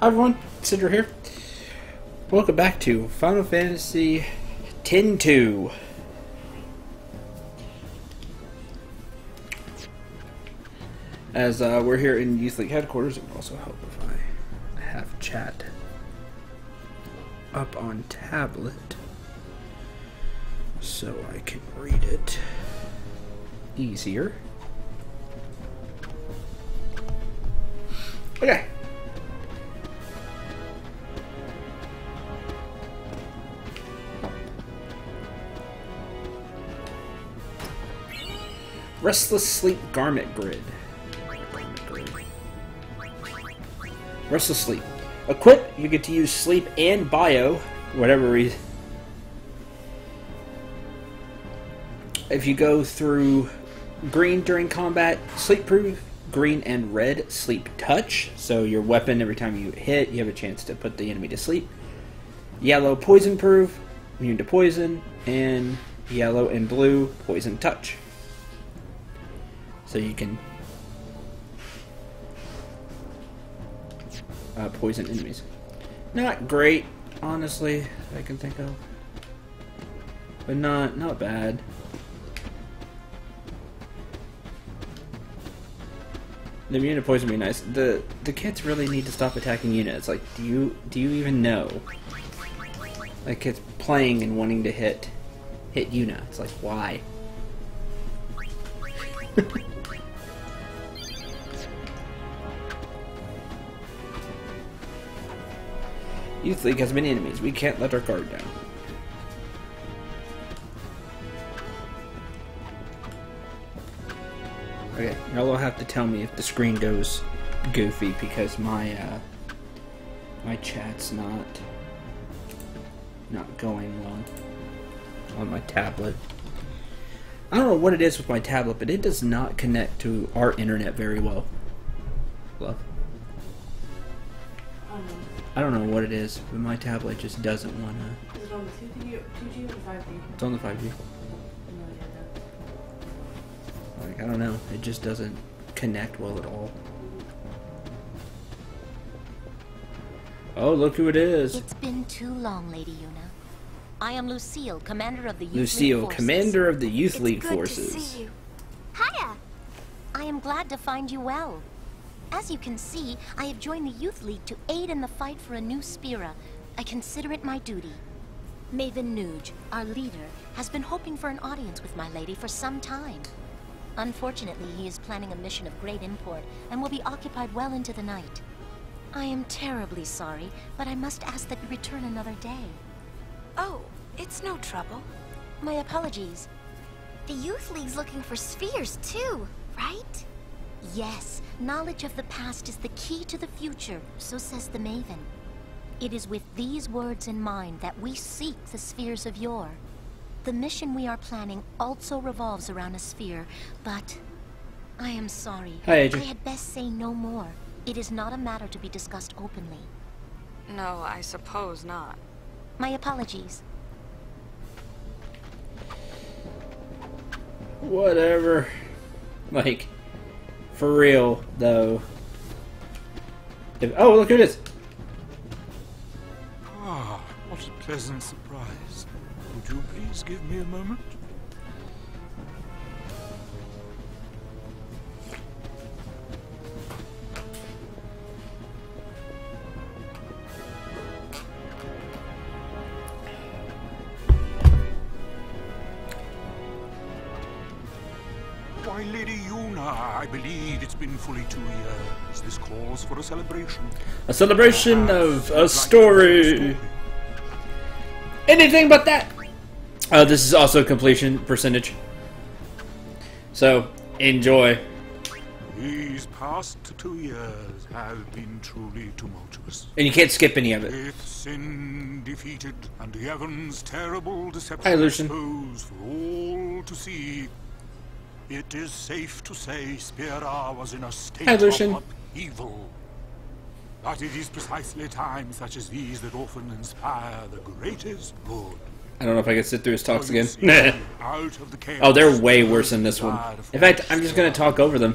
Hi everyone, Cendril here. Welcome back to Final Fantasy X-2. As we're here in Youth League headquarters, it would also help if I have chat up on tablet so I can read it easier. Okay. Restless Sleep Garment Grid. Restless Sleep. Equip, you get to use Sleep and Bio, whatever reason. If you go through green during combat, Sleep Proof, green and red, Sleep Touch. So your weapon, every time you hit, you have a chance to put the enemy to sleep. Yellow, Poison Proof, immune to poison, and yellow and blue, Poison Touch. So you can poison enemies. Not great, honestly, I can think of, but not bad. The immune to poison would be nice. The kids really need to stop attacking units. Like, do you even know? Like, kids playing and wanting to hit Yuna. It's like, why? Youth League has many enemies. We can't let our guard down. Okay, y'all will have to tell me if the screen goes goofy because my my chat's not going well on my tablet. I don't know what it is with my tablet, but it does not connect to our internet very well. Love. I don't know what it is, but my tablet just doesn't want to. Is it on the 2G or 5G? It's on the 5G. Like, I don't know. It just doesn't connect well at all. Oh, look who it is. It's been too long, Lady Yuna. I am Lucille, commander of the Youth League Lucille, Forces. commander of the Youth League It's good Forces. to see you. Hiya! I am glad to find you well. As you can see, I have joined the Youth League to aid in the fight for a new Spira. I consider it my duty. Maven Nuge, our leader, has been hoping for an audience with my lady for some time. Unfortunately, he is planning a mission of great import and will be occupied well into the night. I am terribly sorry, but I must ask that you return another day. Oh, it's no trouble. My apologies. The Youth League's looking for spheres too, right? Yes, knowledge of the past is the key to the future, so says the Maven. It is with these words in mind that we seek the spheres of yore. The mission we are planning also revolves around a sphere, but I am sorry. Hi, Adrian. I had best say no more. It is not a matter to be discussed openly. No, I suppose not. My apologies. Whatever. Like, for real, though. Oh, look who it is. Ah, what a pleasant surprise. Would you please give me a moment? Why, Lady Yuna, I believe it's been fully 2 years. This calls for a celebration. A celebration of a story. Anything but that. This is also completion percentage. So, enjoy. These past 2 years have been truly tumultuous. And you can't skip any of it. With sin defeated and Yevon's terrible Hi, deception Lucian. exposed for all to see, it is safe to say Spira was in a state Hi, Lucian. of upheaval. But it is precisely times such as these that often inspire the greatest good. I don't know if I can sit through his talks again. Out of the chaos, Oh, they're way worse than this one. In fact, I'm just gonna talk over them.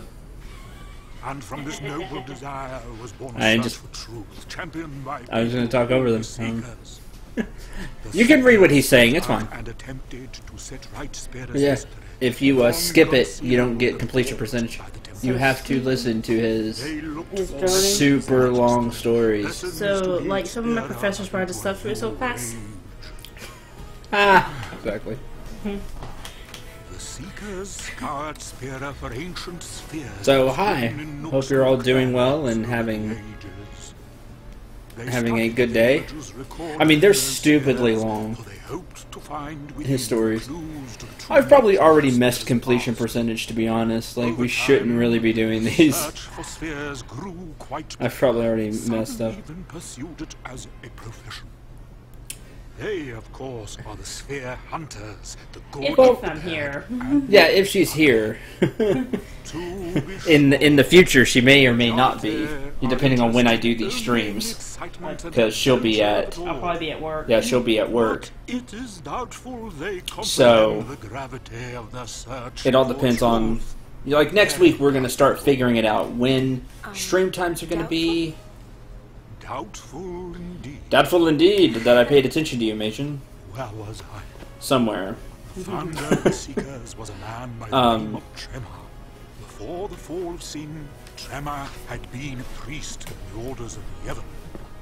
And from this noble desire was born I a search just- for truth, championed by I was going to talk over them. seekers. You can read what he's saying. It's fine. And attempted to set right Spear's Yeah. history. If you skip it, you don't get completion percentage. You have to listen to his They looked His for journey? super long stories. lessons So, to lead like, some of my Spear professors wanted to into stuff through his whole a class. rage. Exactly. The seekers scoured Spear for ancient spheres. So, hi. hidden in nooks Hope you're all and doing well crannies and through having- the ages. They having a studied good the day. images recorded I mean, they're in their stupidly spheres, long, for they hoped to find his within stories. clues to the true I've probably nature already of missed Spear's completion past. percentage, to be honest. Like, Over we shouldn't time, really be doing the these. search for spheres grew quite I've probably already Some messed up. even pursued it as a profession. They, of course, are the sphere hunters, the If good, I'm here. Yeah, if she's here. to be In the future, she may or may not be, depending on when I do these streams. Because she'll be at... I'll probably be at work. Yeah, she'll be at work. It is doubtful they comprehend So, the gravity of the search It all for depends on... truth. Like, next week, we're going to start figuring it out. When stream times are going to be... Doubtful indeed. Doubtful indeed that I paid attention to you, Mason. Where was I? Somewhere. Founder of the Seekers was a man by the name of Tremor. Before the fall of sin, Tremor had been a priest in the orders of Yevon.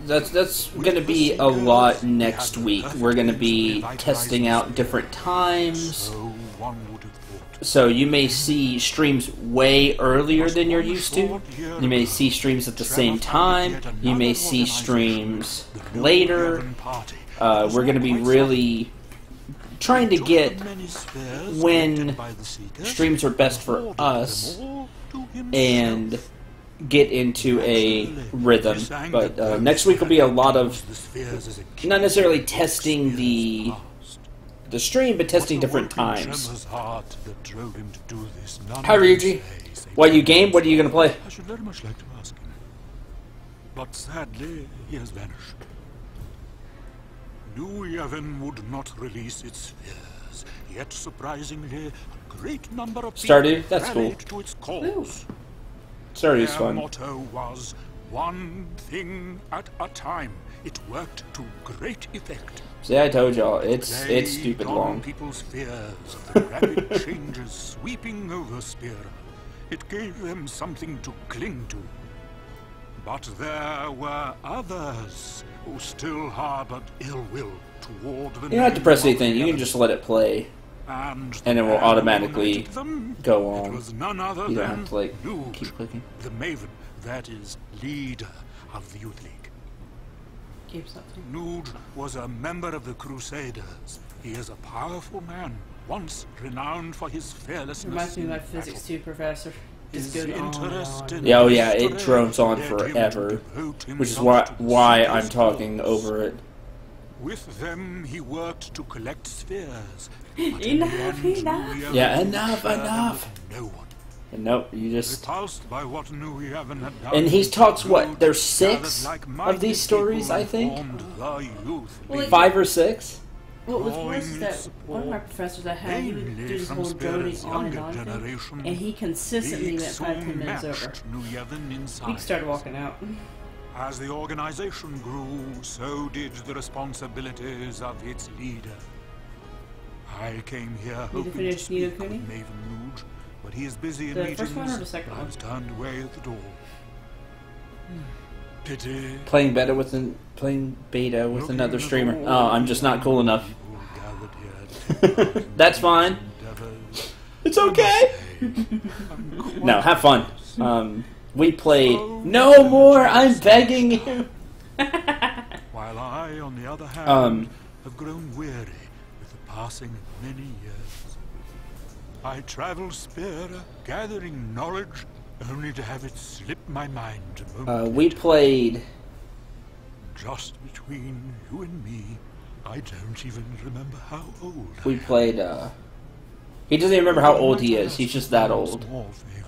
That's going to be a lot next week. We're going to be testing out different times. So one would have thought. So you may see streams way earlier than you're used to. You may see streams at the same time. You may see streams later. We're going to be really trying to get when streams are best for us and get into a rhythm. But next week will be a lot of not necessarily testing the stream, but testing different times. Hi, Ryuji. What, you game? What are you going to play? I should very much like to ask him. But sadly, he has vanished. New Yevon would not release its spheres, yet surprisingly, a great number of Stardew? people That's cool. rallied to its cause. Stardew's Their fun. motto was, one thing at a time. It worked to great effect. See, I told y'all, it's They stupid on long. people's fears of the rapid changes sweeping over Spear. It gave them something to cling to. But there were others who still harbored ill will toward the You don't have to name press of anything, you can Yevon. just let it play. And it will there automatically united them, go it on. was none other You don't than have to, like, Nude, keep clicking. the Maven, that is, leader of the Youth League. Keep something. Nude was a member of the Crusaders. He is a powerful man, once renowned for his fearlessness. Reminds me of my in physics battle. 2 professor. His Just goes on and interest on. in Yeah, oh yeah, it history drones on led him to forever, devote which is himself to the why Seeker's I'm talking cause. over it. With them, he worked to collect spheres. But in the Enough, end, enough. New Yevon Yeah, would enough, share them enough. with No one. And nope, you just... Repulsed by what New Yevon had done, And he talks, what, Nude there's gathered 6 like-minded of these stories, people I and think? formed the Youth Well, League. 5 or 6? What was worse is that one of my professors I had, he would Mainly do this from whole Spear's droning on and younger on thing, generation, and he consistently League went 5 to 10 soon minutes over. matched New Yevon in He size. started walking out. As the organization grew, so did the responsibilities of its leader. I came here hoping to finish speak Nino with Kuni? Maven Nude, but he is busy in The meetings. first one or the second I one? was turned away at the door. Pity. Playing beta with another streamer. Oh, I'm just not cool enough. That's fine. It's okay. No, have fun. We played... No more! I'm begging you! While I, on the other hand, have grown weary with the passing of many years. I travel Spear, gathering knowledge, only to have it slip my mind a moment We later. played... Just between you and me, I don't even remember how old We played, He doesn't even remember how old he is. He's just that old. Small favor.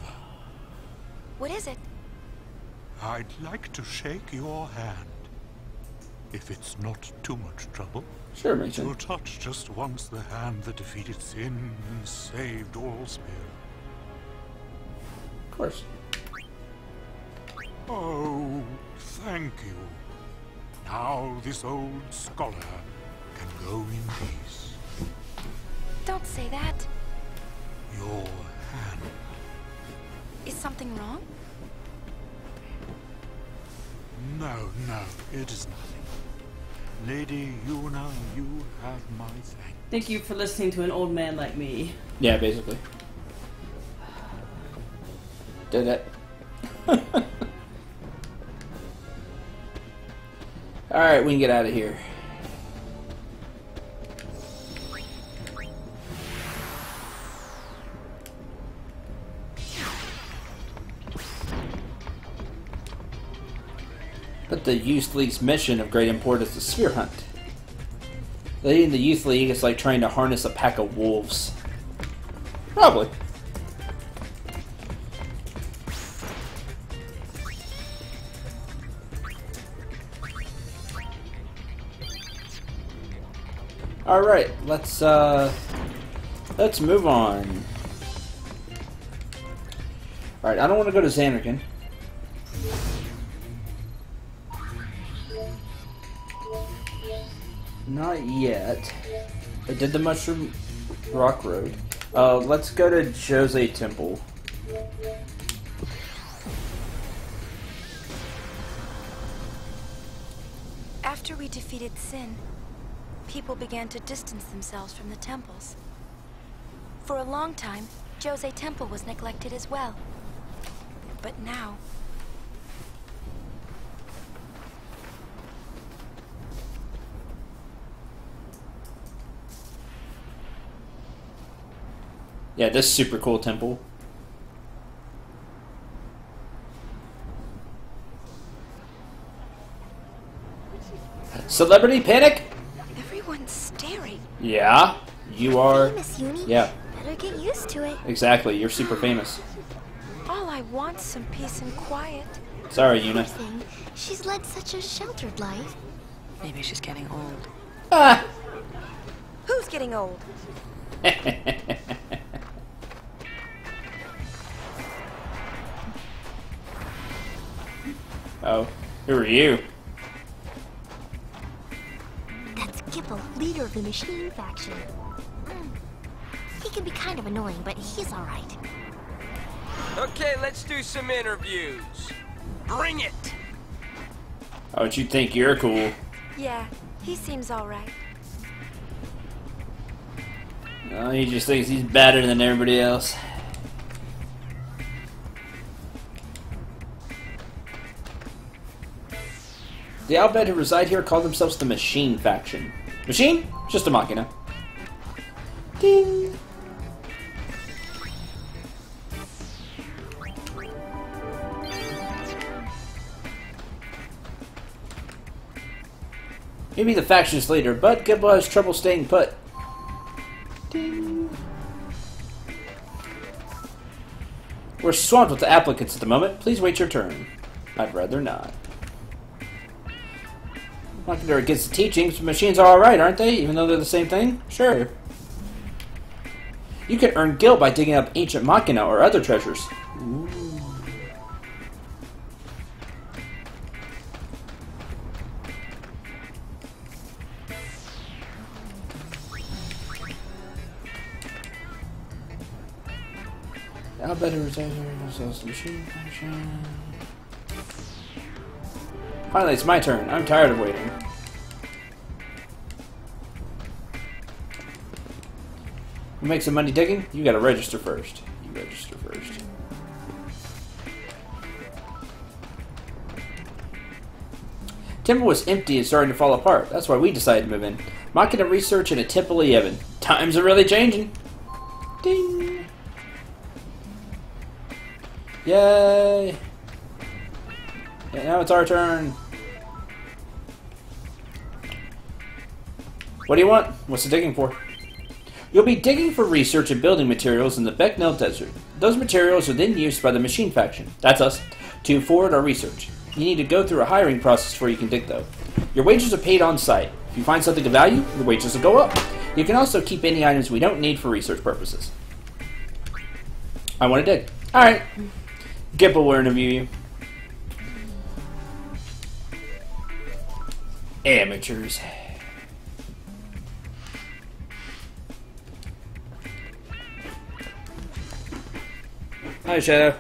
What is it? I'd like to shake your hand, if it's not too much trouble. Sure, To Mason. touch just once the hand that defeated sin and saved all Spear. Of course. Oh, thank you. Now this old scholar can go in peace. Don't say that. Your hand. Is something wrong? No, it is nothing. Lady Yuna, you have my thanks. Thank you for listening to an old man like me. Yeah, basically. Did it. Alright, we can get out of here. But the Youth League's mission of great import is the sphere hunt. Leading the Youth League is like trying to harness a pack of wolves. Probably. Alright, let's move on. Alright, I don't want to go to Xanarkand. Not yet. I did the Mushroom Rock Road. Let's go to Jose Temple. After we defeated Sin, people began to distance themselves from the temples. For a long time, Jose Temple was neglected as well. But now... Yeah, this super cool temple. Celebrity Panic? everyone's staring. Yeah, you are. Famous, Uni. Yeah, Better get used to it. exactly. You're super famous. All I want's some peace and quiet. Sorry, Poor Yuna. thing. She's led such a sheltered life. Maybe she's getting old. Ah! Who's getting old? Oh, who are you? That's Gipple, leader of the Machine faction. He can be kind of annoying, but he's alright. Okay, let's do some interviews. Bring it! Oh, but you think you're cool. Yeah, he seems alright. No, he just thinks he's better than everybody else. The Albed who reside here call themselves the Machine faction. Machine? Just a machina. Ding! Maybe the faction's leader, but Gibble has trouble staying put. Ding! We're swamped with applicants at the moment. Please wait your turn. I'd rather not. Not that they're against the teachings, but machines are alright, aren't they? Even though they're the same thing? Sure. You can earn gil by digging up ancient machina or other treasures. Ooh. I'll better return ourselves to machine function. Finally, it's my turn. I'm tired of waiting. Who makes some money digging? You gotta register first. You register first. Temple was empty and starting to fall apart. That's why we decided to move in. Machina research in a Temple of Yevon. Times are really changing. Ding! Yay! Yeah, now it's our turn. What do you want? What's the digging for? You'll be digging for research and building materials in the Becknell Desert. Those materials are then used by the Machine faction, that's us, to forward our research. You need to go through a hiring process before you can dig, though. Your wages are paid on site. If you find something of value, your wages will go up. You can also keep any items we don't need for research purposes. I want to dig. Alright. Gipple will interview you. Amateurs. Hi, Shadow.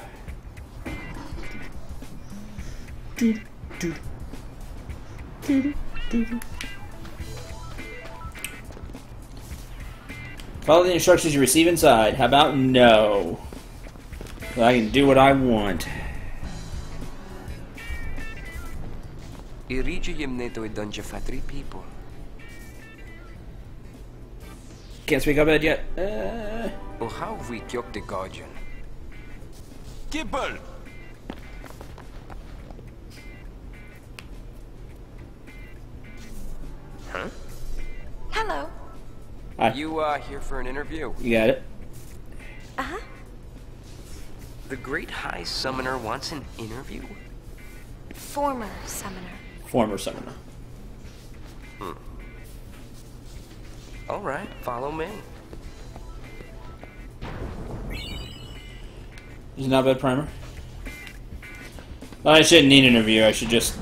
Follow the instructions you receive inside. How about no? I can do what I want. Irigium neto e dunja fa 3 people. Can't speak up yet. O how we kyok the guardian. Gibble! Huh? Hello. Hi. You, here for an interview? You got it? Uh-huh. The Great High Summoner wants an interview? Former summoner. Former summoner. Alright, follow me. Is it not a bad primer? I shouldn't need an interview. I should just...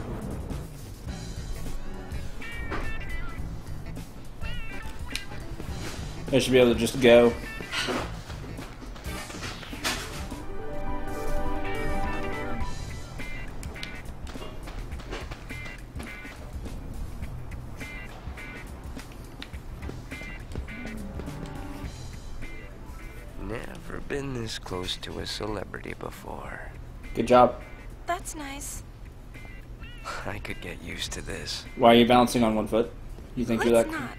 I should be able to just go. Never been this close to a celebrity before. Good job. That's nice. I could get used to this. Why are you balancing on one foot? You think you're Let's that... not.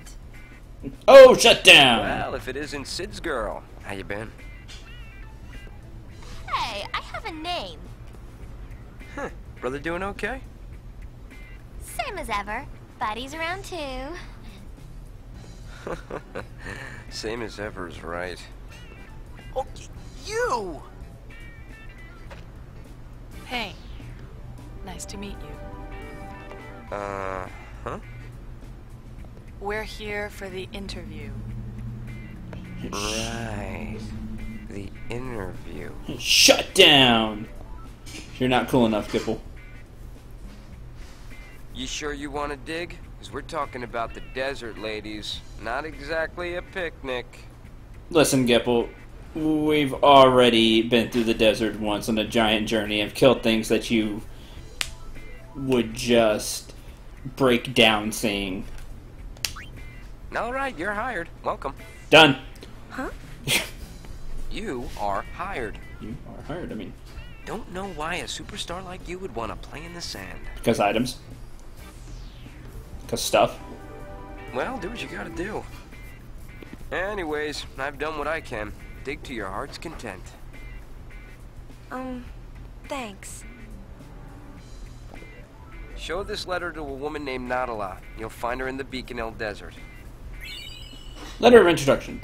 Oh, shut down! Well, if it isn't Sid's girl. How you been? Hey, I have a name. Huh. Brother doing okay? Same as ever. Buddy's around too. Same as ever is right. Oh, you! Hey. Nice to meet you. Huh? We're here for the interview. Right. The interview. Shut down! You're not cool enough, Kipple. You sure you want to dig? Because we're talking about the desert, ladies. Not exactly a picnic. Listen, Gipple. We've already been through the desert once on a giant journey and killed things that you would just break down seeing. Alright, you're hired. Welcome. Done. Huh? You are hired. You are hired, I mean, Don't know why a superstar like you would want to play in the sand. because items. Because stuff. Well, do what you gotta do. Anyways, I've done what I can. Dig to your heart's content. Thanks. Show this letter to a woman named Nadala. You'll find her in the Beacon Hill Desert. Letter of introduction.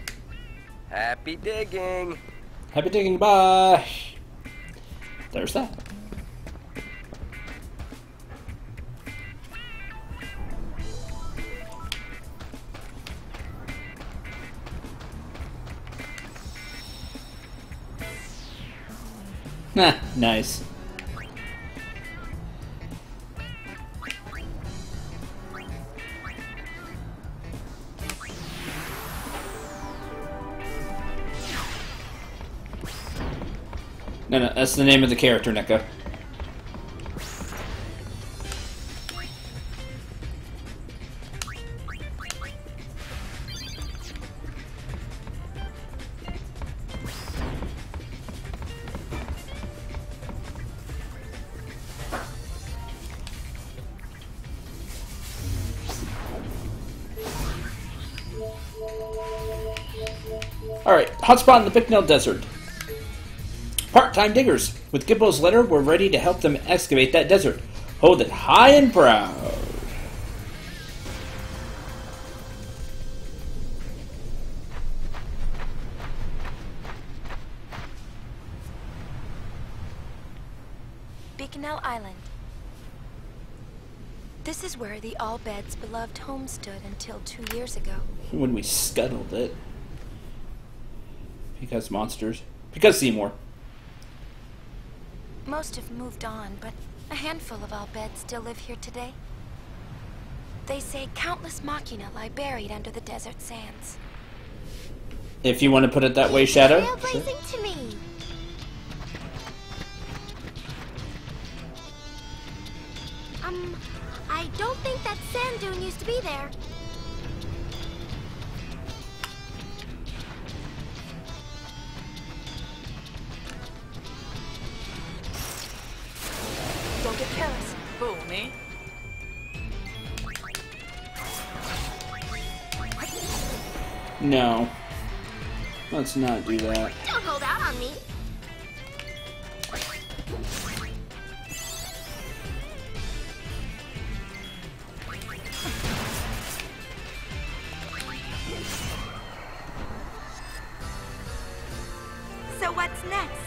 Happy digging! Happy digging, bye! There's that. Nah, nice. No, that's the name of the character, Neko. Alright, hotspot in the Bicknell Desert. Part-time diggers. With Gibbo's letter, we're ready to help them excavate that desert. Hold it high and proud. Beaconell Island. This is where the All-Bed's beloved home stood until 2 years ago. When we scuttled it. Because monsters. Because Seymour. Most have moved on, but a handful of All-Beds still live here today. They say countless machina lie buried under the desert sands. If you want to put it that way, Shadow. Trailblazing to me. I don't think that sand dune used to be there. Don't get careless. Who, me? No. Let's not do that. Don't hold out on me. So what's next?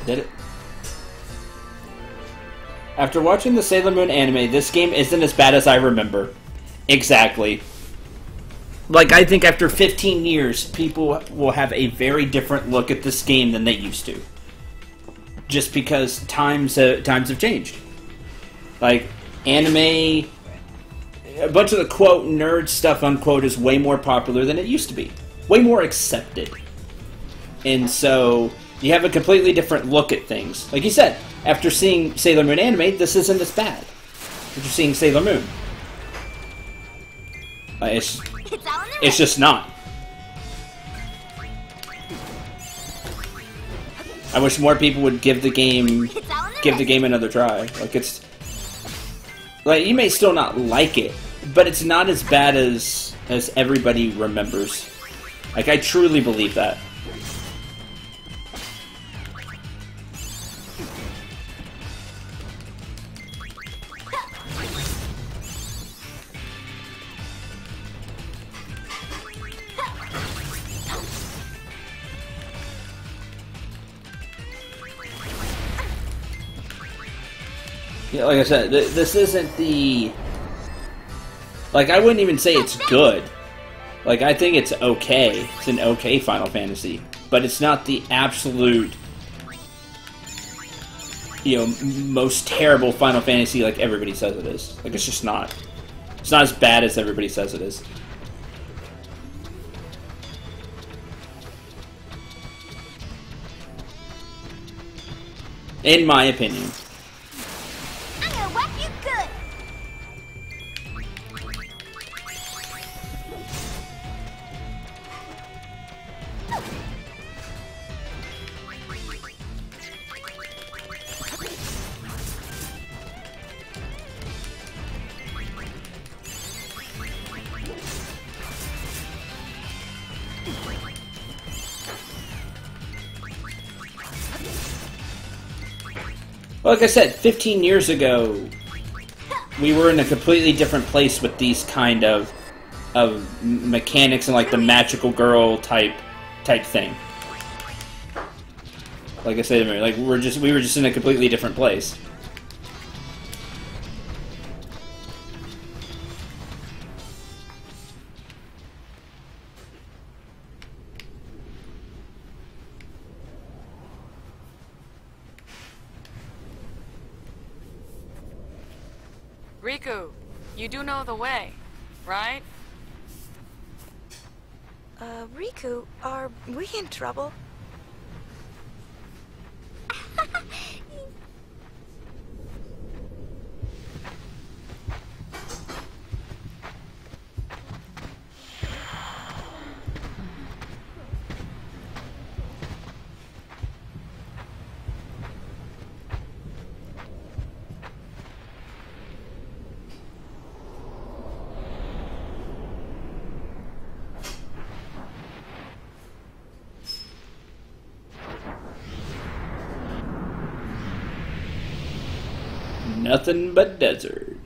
Did it? After watching the Sailor Moon anime, this game isn't as bad as I remember. Exactly. Like, I think after 15 years, people will have a very different look at this game than they used to. Just because times have changed. Like, anime, a bunch of the quote nerd stuff unquote is way more popular than it used to be. Way more accepted. And so you have a completely different look at things. Like you said, after seeing Sailor Moon anime, this isn't as bad. After seeing Sailor Moon. It's just not. I wish more people would give the game another try. Like, it's like, you may still not like it, but it's not as bad as everybody remembers. Like, I truly believe that. Yeah, like I said, this isn't the... Like, I wouldn't even say it's good. Like, I think it's okay. It's an okay Final Fantasy. But it's not the absolute, you know, most terrible Final Fantasy like everybody says it is. Like, it's just not. It's not as bad as everybody says it is. In my opinion. I'm gonna whack you good. Like I said, 15 years ago, we were in a completely different place with these kind of mechanics and like the magical girl type thing. Like I said, like we were just in a completely different place. Riku, you do know the way, right? Riku, are we in trouble? Nothing but desert.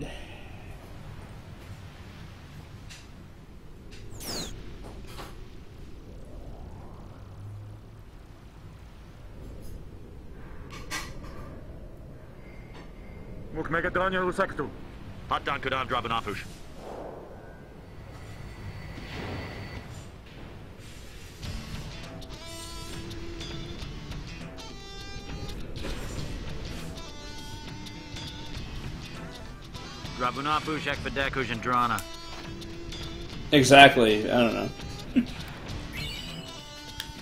Mógł mega dronie X-2. Hatan Kudan Drabanapush. Drabunapush Ekvadeku Jandrana. Exactly. I don't know.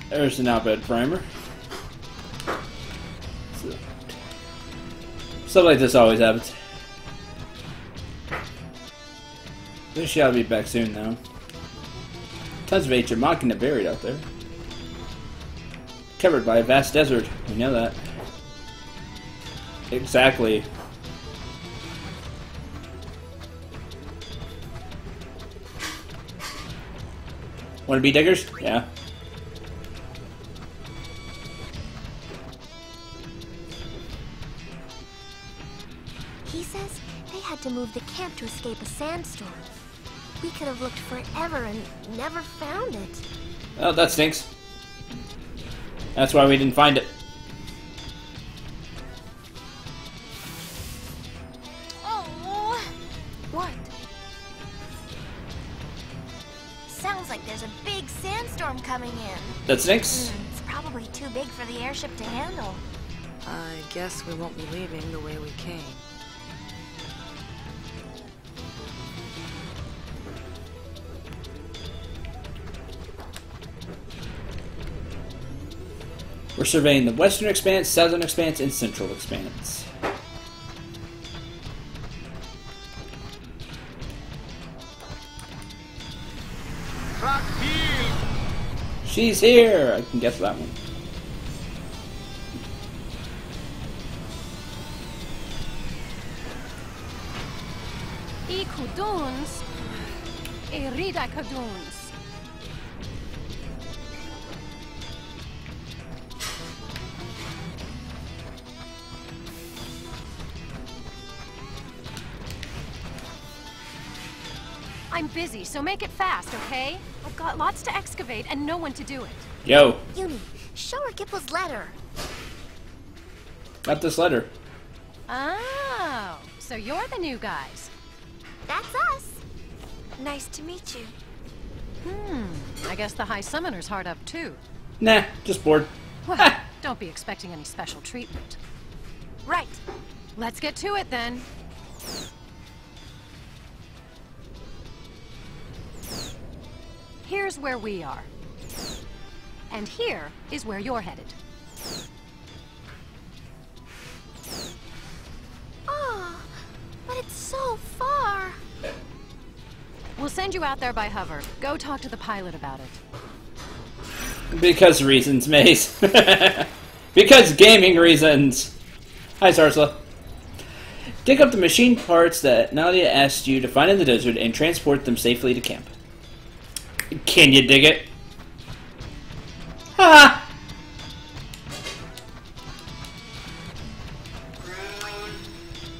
There's an outbed primer. Stuff like this always happens. This shall be back soon, though. Tons of ancient machina buried out there. Covered by a vast desert. We know that. Exactly. Want to be diggers? Yeah. He says they had to move the camp to escape a sandstorm. We could have looked forever and never found it. Oh, that stinks. That's why we didn't find it. Oh! What? Sounds like there's a big sandstorm coming in. That stinks? It's probably too big for the airship to handle. I guess we won't be leaving the way we came. We're surveying the Western Expanse, Southern Expanse, and Central Expanse. She's here! I can guess that one. Ikuduns, Erida Kaduns. I'm busy, so make it fast, okay? I've got lots to excavate and no one to do it. Yo. Uni, show her Gipple's letter. Got this letter. Oh, so you're the new guys. That's us. Nice to meet you. I guess the High Summoner's hard up too. Nah, just bored. Well, don't be expecting any special treatment. Right. Let's get to it then. Here's where we are. And here is where you're headed. Oh, but it's so far. We'll send you out there by hover. Go talk to the pilot about it. Because reasons, Maze. Because gaming reasons. Hi, Sarsla. Dig up the machine parts that Nadia asked you to find in the desert and transport them safely to camp. Can you dig it? Ha!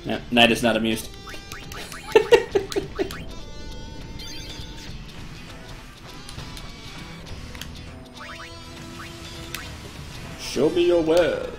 No, Knight is not amused. Show me your wares.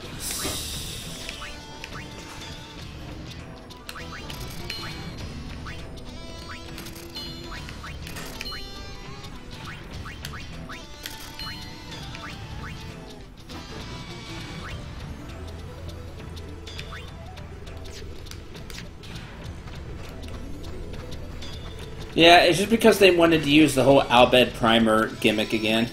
Yeah, it's just because they wanted to use the whole Albed Primer gimmick again.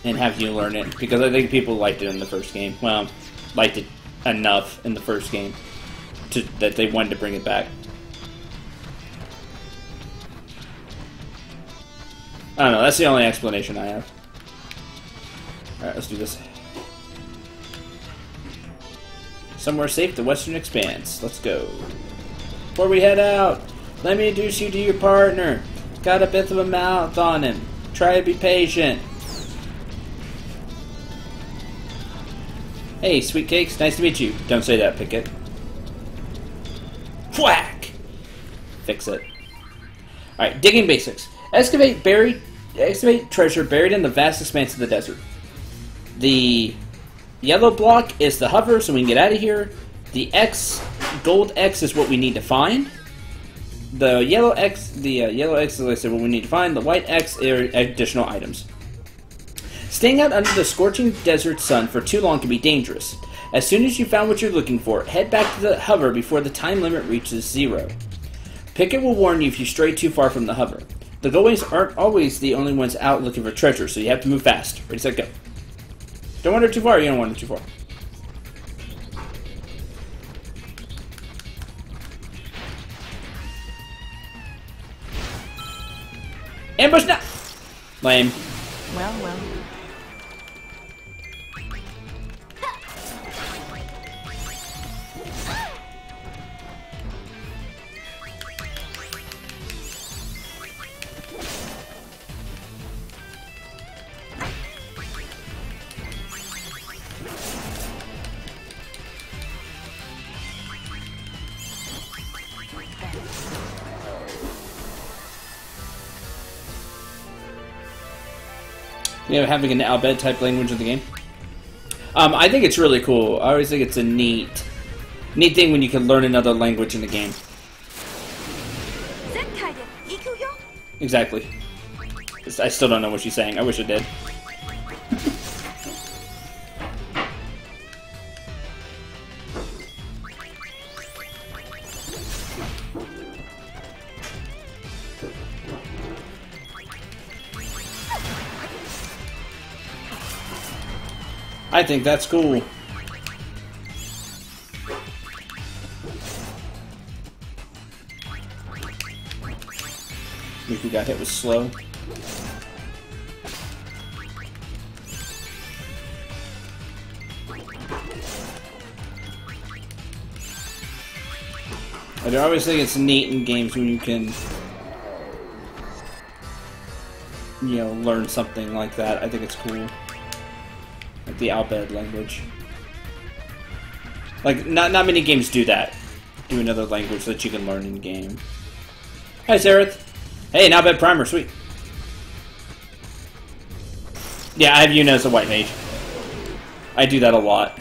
And have you learn it. Because I think people liked it in the first game. Well, liked it enough in the first game that they wanted to bring it back. I don't know, that's the only explanation I have. Alright, let's do this. Somewhere safe, the Western Expanse. Let's go. Before we head out, let me introduce you to your partner. Got a bit of a mouth on him. Try to be patient. Hey, sweet cakes. Nice to meet you. Don't say that, Pickett. Whack! Fix it. Alright, digging basics. Excavate treasure buried in the vast expanse of the desert. The yellow block is the hover, so we can get out of here. The gold X is what we need to find. The yellow X is, like I said, what we need to find. The white X are additional items. Staying out under the scorching desert sun for too long can be dangerous. As soon as you found what you're looking for, head back to the hover before the time limit reaches 0. Picket will warn you if you stray too far from the hover. The goalies aren't always the only ones out looking for treasure, so you have to move fast. Ready, set, go. Don't wander too far, you don't wander too far. Ambush now! Lame. Well, well. You know, having an Albed type language of the game. I think it's really cool. I always think it's a neat thing when you can learn another language in the game. Exactly. I still don't know what she's saying. I wish I did. I think that's cool. Miku got hit with slow. I always think it's neat in games when you can, you know, learn something like that. I think it's cool. Like the Albed language. Like, not many games do that. Do another language that you can learn in game. Hi, Sareth. Hey, an Albed primer, sweet. Yeah, I have Yuna as a white mage. I do that a lot.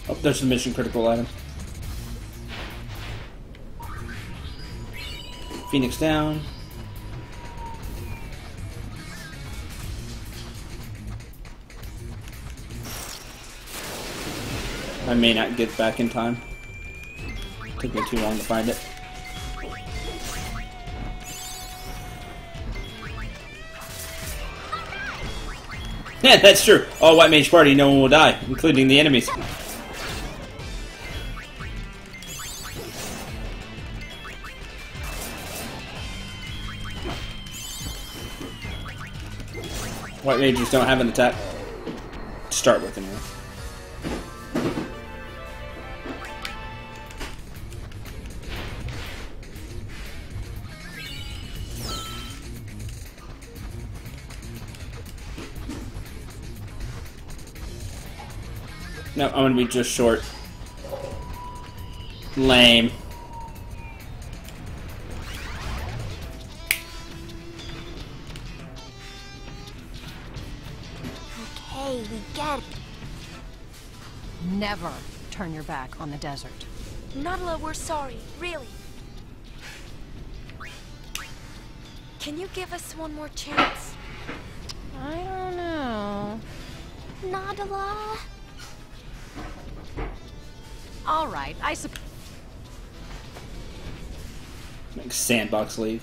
Oh, there's the mission critical item. Phoenix down. I may not get back in time. Took me too long to find it. Yeah, that's true. All white mage party, no one will die, including the enemies. White mages don't have an attack to start with, anyway. No, I'm gonna be just short. Lame. Okay, we get it. Never turn your back on the desert. Nadala, we're sorry, really. Can you give us one more chance? I don't know. Nadala. All right, I suppose. Like sandbox league.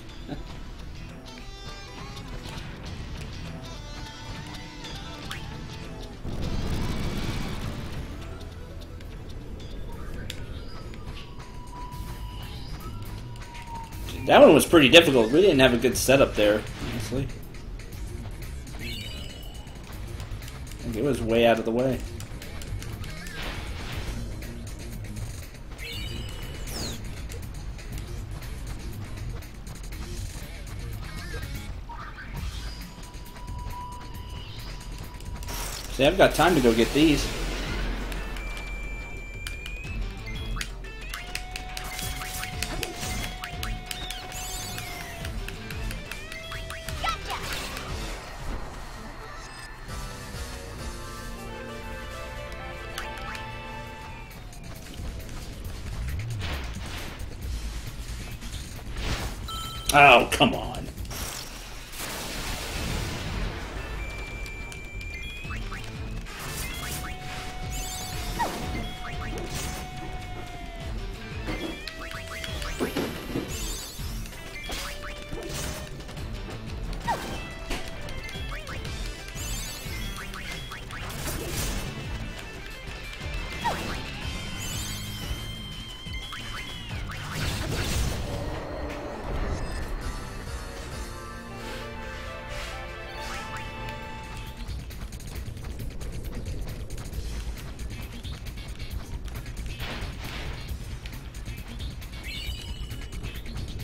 That one was pretty difficult. We didn't have a good setup there, honestly. I think it was way out of the way. See, I've got time to go get these. Oh, come on.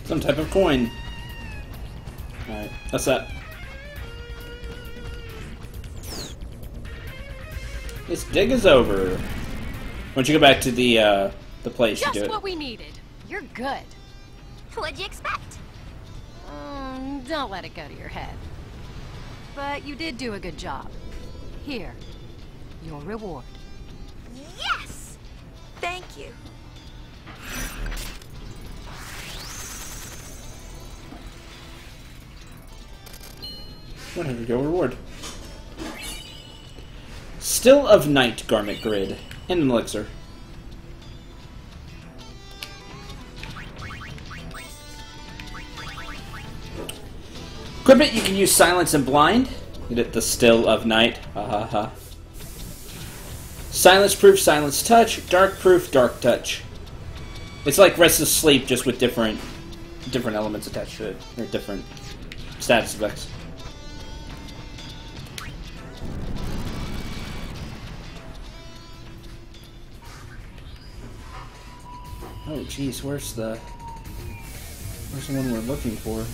Some type of coin. Alright, that's that. This dig is over. Why don't you go back to the place Just to do it? what we needed. You're good. What'd you expect? Don't let it go to your head. But you did do a good job. Here, your reward. Yes! Thank you. Whatever, go reward. Still of Night garment grid and an elixir. Equipment, you can use silence and blind. Get it, the Still of Night. Ha ha ha. Silence proof, silence touch. Dark proof, dark touch. It's like restless sleep, just with different elements attached to it, or different status effects. Oh jeez, where's the one we're looking for?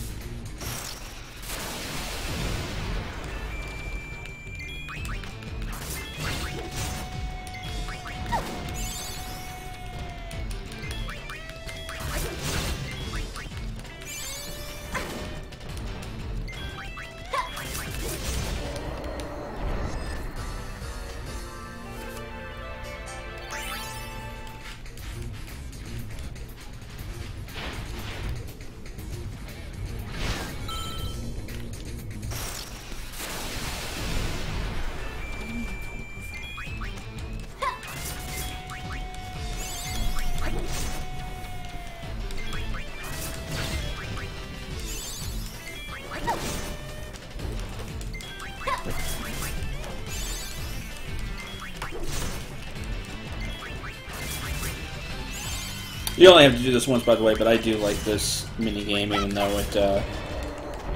You only have to do this once, by the way, but I do like this mini game, even though it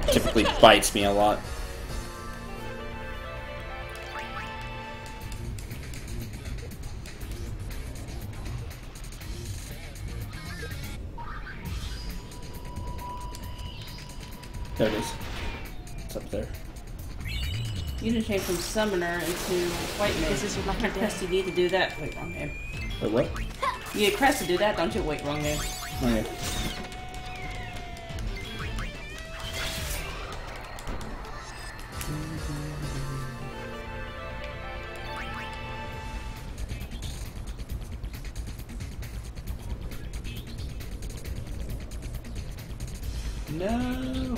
typically bites me a lot. There it is. It's up there. You didn't change from summoner into white mage. This is your lucky crest. You need to do that. Wait, wrong game. Wait, what? You get crest to do that, don't you? Wait, wrong game. Okay. No.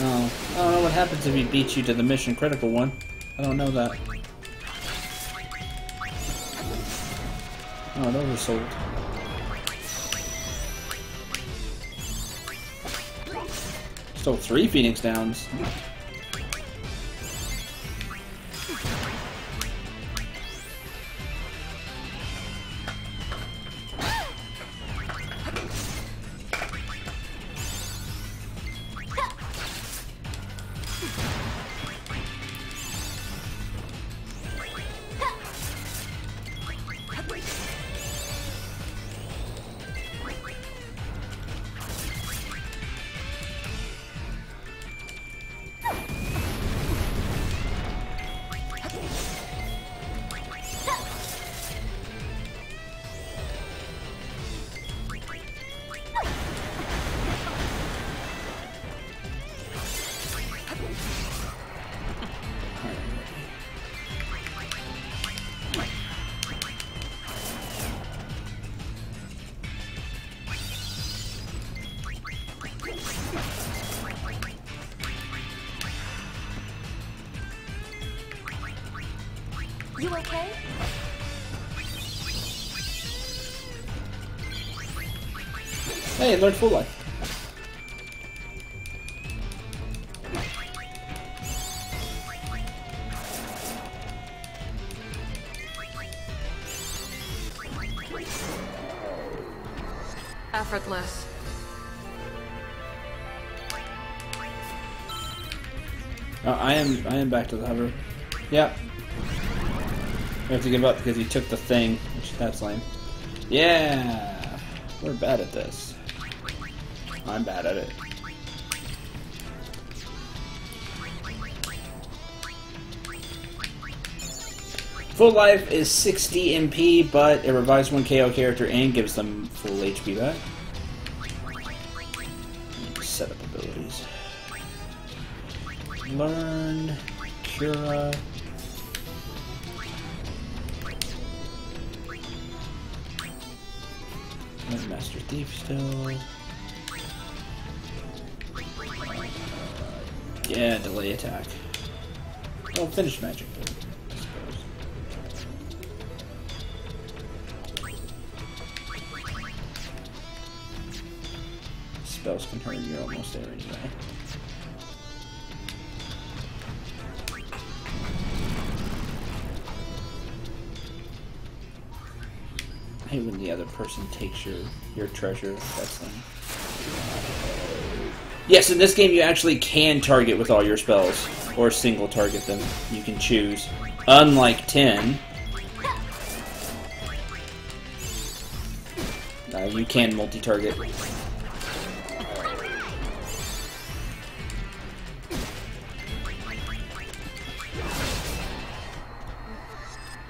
Oh, I don't know what happens if he beats you to the mission critical one. I don't know that. Oh, it oversold. Stole 3 Phoenix Downs. You okay? Hey, learned full life. Effortless. I am back to the hover. Yep. We have to give up because he took the thing, which that's lame. Yeah, we're bad at this. I'm bad at it. Full life is 60 MP, but it revives one KO character and gives them full HP back. Set up abilities. Learn, Cura. Master Thief still. Yeah, delay attack. Oh, finish magic, I suppose. Spells can hurt, you're almost there anyway. I hate when the other person takes your treasure. That's them. Yes, in this game you actually can target with all your spells, or single target them. You can choose. Unlike 10, you can multi-target.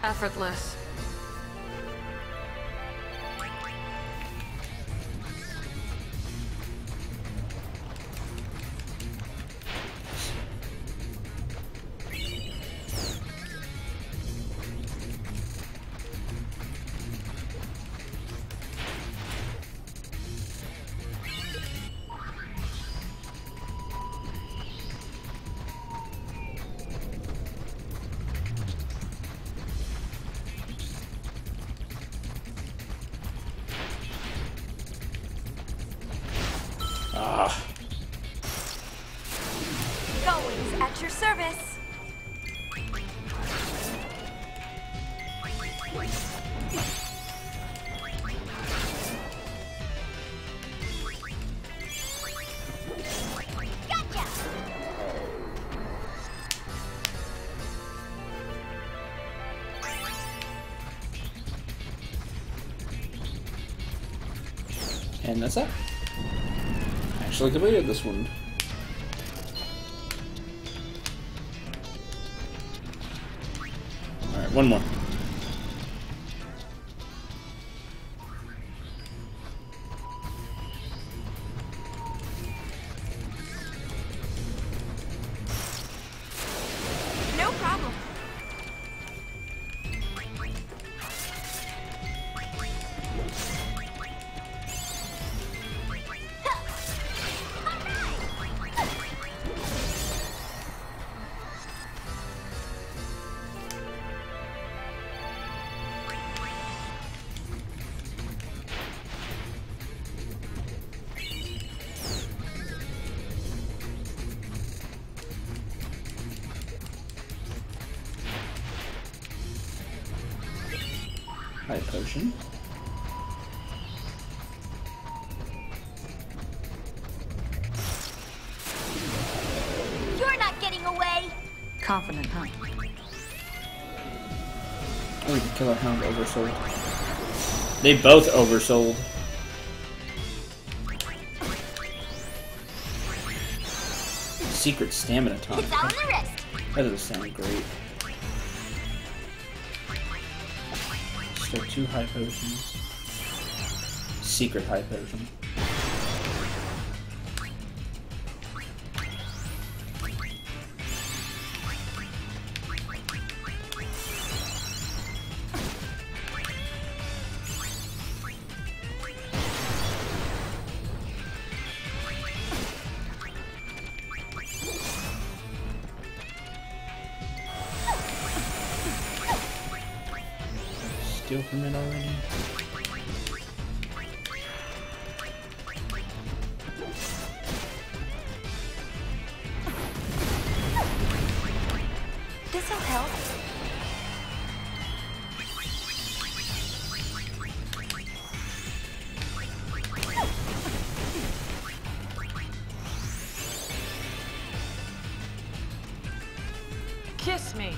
Effortless. Goings at your service. Gotcha. And that's it. Actually completed this one. Alright, one more. No problem. High potion. You're not getting away! Confident, huh? Oh, the Killer Hound oversold. They both oversold. Secret stamina tonic. It's on the wrist. That doesn't sound great. Still 2 high potions. Secret high potion. Steal from it already? This'll help. Kiss me.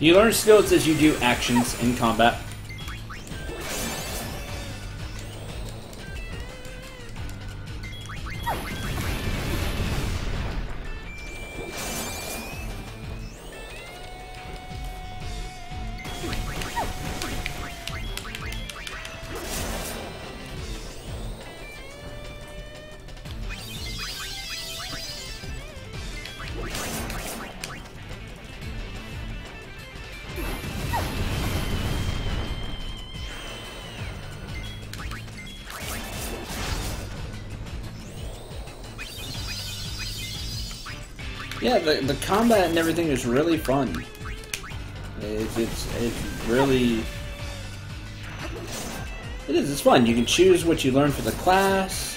You learn skills as you do actions in combat. Yeah, the combat and everything is really fun. It's really... It is, it's fun. You can choose what you learn for the class.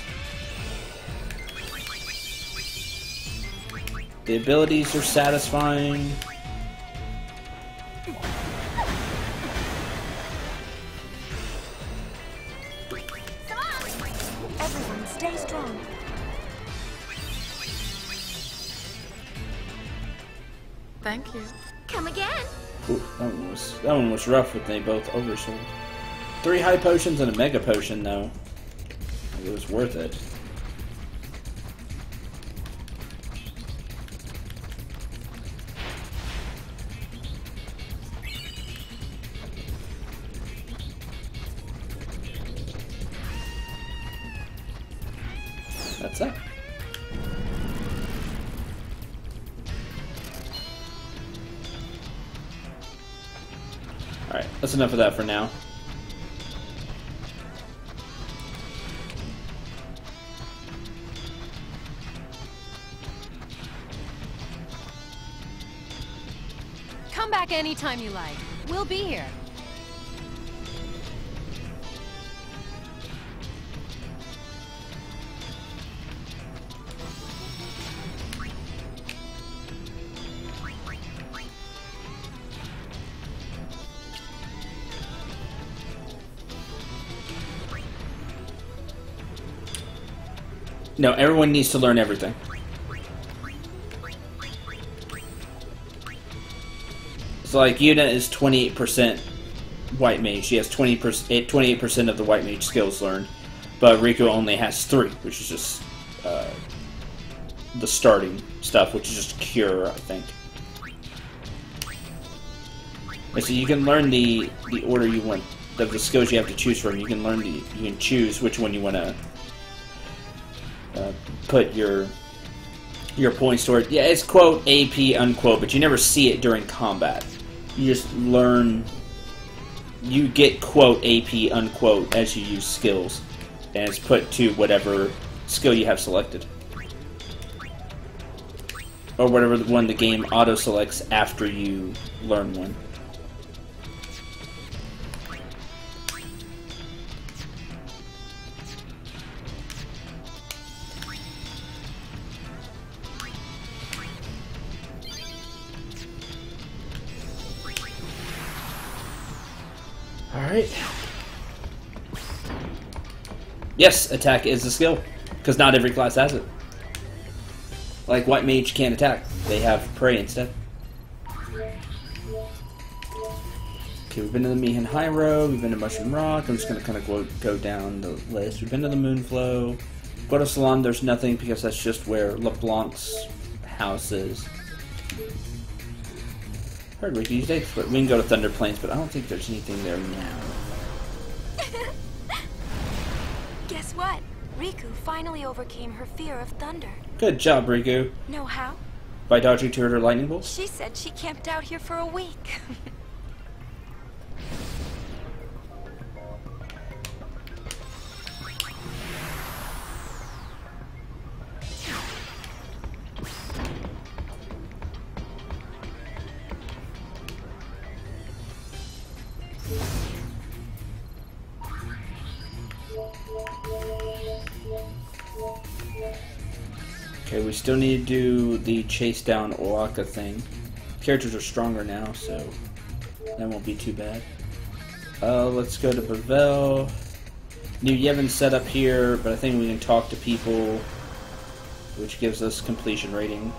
The abilities are satisfying. Everyone, stay strong. Thank you. Come again. Ooh, that one was rough, but they both oversold. 3 high potions and a mega potion, though. It was worth it. That's that. Alright, that's enough of that for now. Come back anytime you like. We'll be here. No, everyone needs to learn everything. So, like, Yuna is 28% white mage. She has 28% of the white mage skills learned. But Riku only has 3, which is just the starting stuff, which is just cure, I think. And so you can learn the order you want, the skills you have to choose from. You can choose which one you want to put your points toward. Yeah, it's quote AP unquote, but you never see it during combat. You just learn. You get quote AP unquote as you use skills, and it's put to whatever skill you have selected, or whatever one the game auto selects after you learn one. Alright. Yes, attack is a skill, because not every class has it. Like White Mage can't attack, they have Prey instead. Okay, we've been to the Mihan High Road, we've been to Mushroom Rock, I'm just going to kind of go down the list. We've been to the Moonflow. Guado Salon, there's nothing, because that's just where LeBlanc's house is. Heard Ricky, we can go to Thunder Plains, but I don't think there's anything there now. Guess what? Riku finally overcame her fear of thunder. Good job, Riku. Know how? By dodging to her lightning bolts? She said she camped out here for a week. Okay, we still need to do the chase down Oraka thing. Characters are stronger now, so that won't be too bad. Let's go to Bavel. New Yevon set up here, but I think we can talk to people, which gives us completion rating.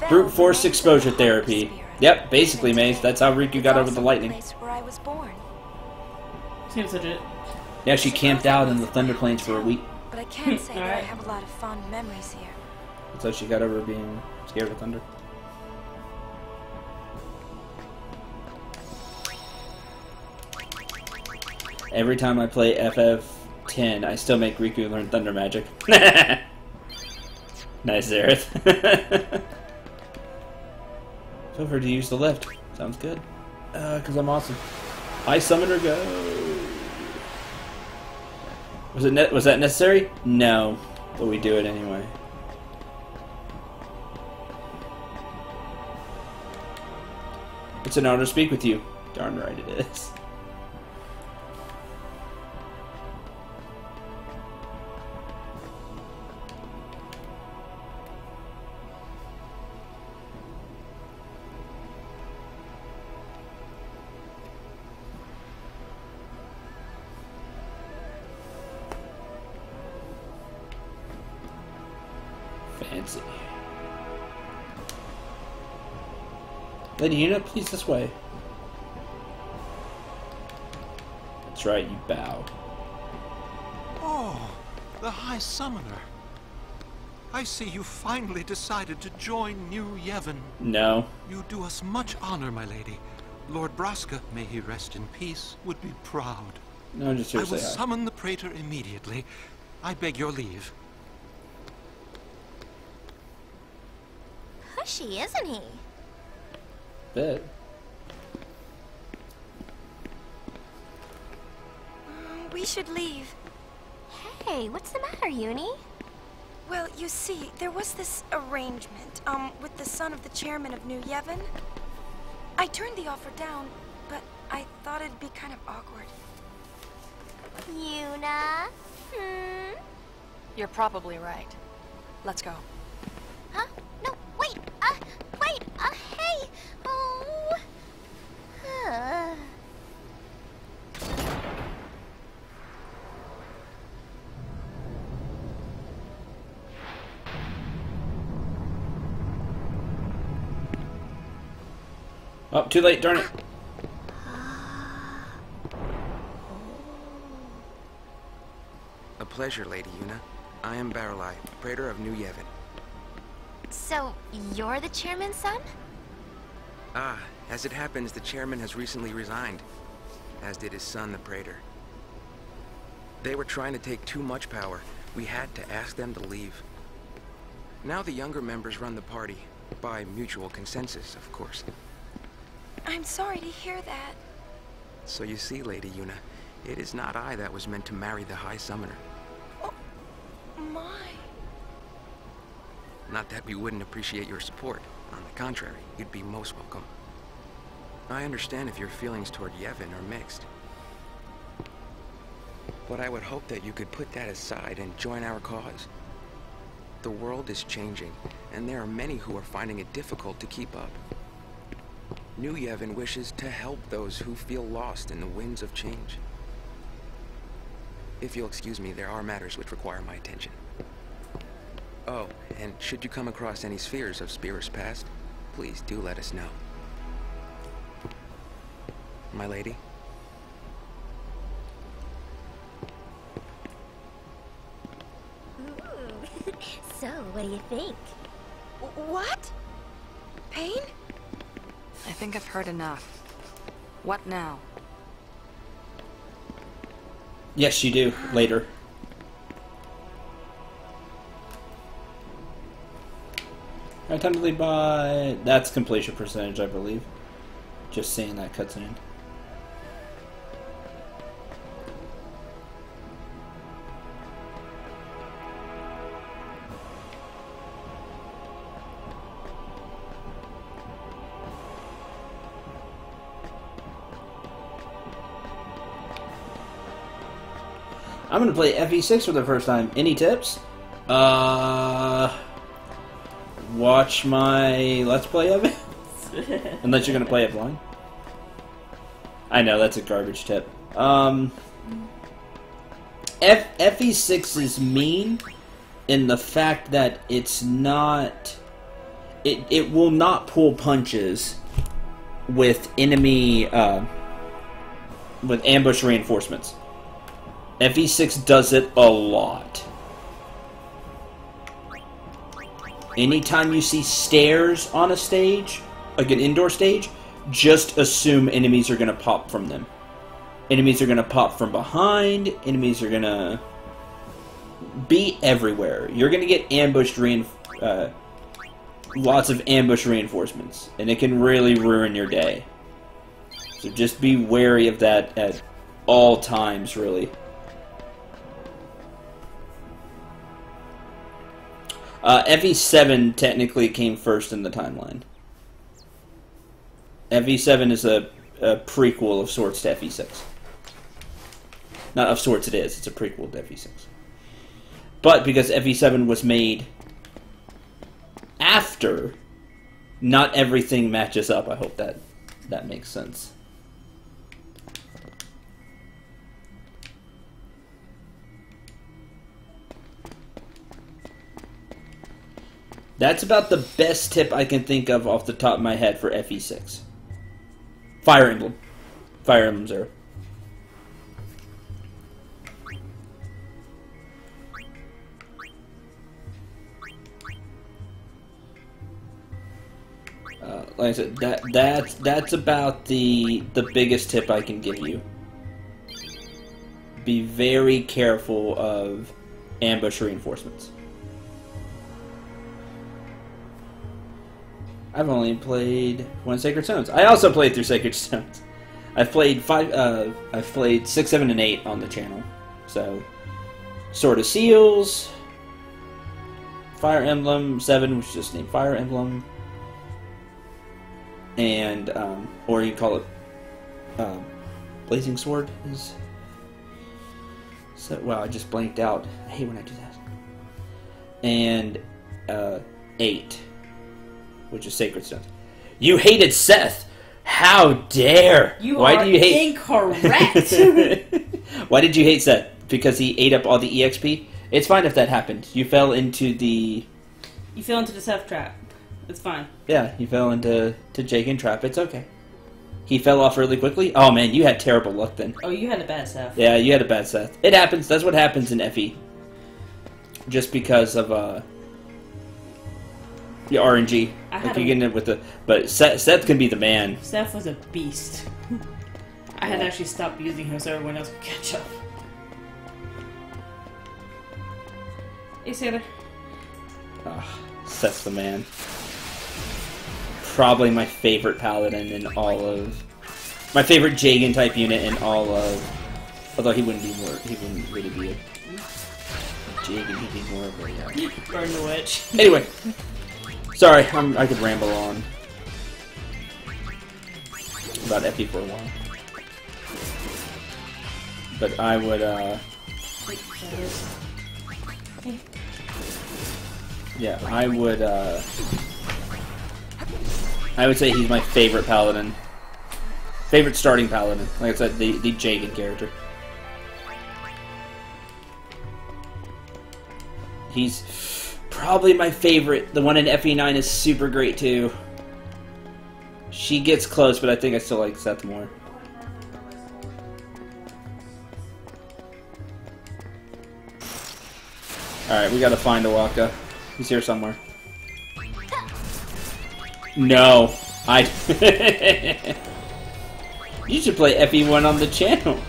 Brute force exposure therapy. Yep, basically, Mace. That's how Riku got over the lightning. Where I was born. Seems legit. Yeah, she camped out in the Thunder Plains for a week. But I can't say that I have a lot of fond memories here. That's how she got over being scared of thunder. Every time I play FF10, I still make Riku learn thunder magic. Nice, Zareth. So far to use the lift. Sounds good. Because I'm awesome. High Summoner, go! Was that necessary? No, but we do it anyway. It's an honor to speak with you. Darn right it is. Fancy. Lady Una, please this way. That's right, you bow. Oh, the High Summoner. I see you finally decided to join New Yevon. No. You do us much honor, my lady. Lord Braska, may he rest in peace, would be proud. No, just here I to will say hi. summon the Praetor immediately. I beg your leave. Pushy, isn't he? Bit. We should leave. Hey, what's the matter, Uni? Well, you see, there was this arrangement, with the son of the chairman of New Yevon. I turned the offer down, but I thought it'd be kind of awkward. Yuna? You're probably right. Let's go. Huh? No, wait! Hey! Oh! Oh, too late, darn it. A pleasure, Lady Una. I am Baralai, Praetor of New Yevon. So, you're the chairman's son? Ah, as it happens, the chairman has recently resigned, as did his son, the Praetor. They were trying to take too much power, We had to ask them to leave. Now the younger members run the party, by mutual consensus, of course. I'm sorry to hear that. So you see, Lady Yuna, it is not I that was meant to marry the High Summoner. Oh, my. Not that we wouldn't appreciate your support. On the contrary, you'd be most welcome. I understand if your feelings toward Yevon are mixed. But I would hope that you could put that aside and join our cause. The world is changing, and there are many who are finding it difficult to keep up. New Yevon wishes to help those who feel lost in the winds of change. If you'll excuse me, there are matters which require my attention. Oh, and should you come across any spheres of Spira's past, please do let us know. My lady? Ooh. So, what do you think? What? Pain? I think I've heard enough. What now? Yes, you do. Later. Alright, time to lead by... That's completion percentage, I believe. Just saying that cuts in. I'm gonna play FE6 for the first time. Any tips? Watch my Let's Play of it. Unless you're gonna play it blind. I know, that's a garbage tip. FE6 is mean in the fact that it's not... It will not pull punches with enemy... with ambush reinforcements. FE6 does it a lot. Anytime you see stairs on a stage, like an indoor stage, just assume enemies are going to pop from them. Enemies are going to pop from behind. Enemies are going to be everywhere. You're going to get ambushed, lots of ambush reinforcements, and it can really ruin your day. So just be wary of that at all times, really. FE7 technically came first in the timeline. FE7 is a prequel of sorts to FE6. Not of sorts it is, it's a prequel to FE6. But because FE7 was made after, not everything matches up. I hope that makes sense. That's about the best tip I can think of off the top of my head for FE6. Fire Emblem. Fire Emblem Zero. Like I said, that's about the biggest tip I can give you. Be very careful of ambush reinforcements. I've only played one Sacred Stones. I also played through Sacred Stones. I've played 6, 7, and 8 on the channel. So, Sword of Seals, Fire Emblem 7, which is just named Fire Emblem, and or you call it Blazing Sword. Is so wow, I just blanked out. I hate when I do that. And 8. Which is Sacred Stones. You hated Seth. How dare! Why do you hate? Incorrect. Why did you hate Seth? Because he ate up all the EXP. It's fine if that happened. You fell into the. You fell into the Seth trap. It's fine. Yeah, you fell into Jaken trap. It's okay. He fell off really quickly. Oh man, you had terrible luck then. Oh, you had a bad Seth. Yeah, you had a bad Seth. It happens. That's what happens in FE. Just because of the RNG. Like you get it with the, but Seth can be the man. Seth was a beast. I had to actually stop using him so everyone else could catch up. Hey, Santa. Oh, Seth's the man. Probably my favorite paladin in all of... My favorite Jagan type unit in all of... Although he wouldn't really be a Jagan, he'd be more of a... Burn the witch. Anyway. Sorry, I could ramble on about Epi for a while. But I would, yeah, I would say he's my favorite paladin. Favorite starting paladin. Like I said, the Jagan character. He's probably my favorite. The one in FE9 is super great too. She gets close, but I think I still like Seth more. Alright, we gotta find Awaka. He's here somewhere. No. You should play FE1 on the channel.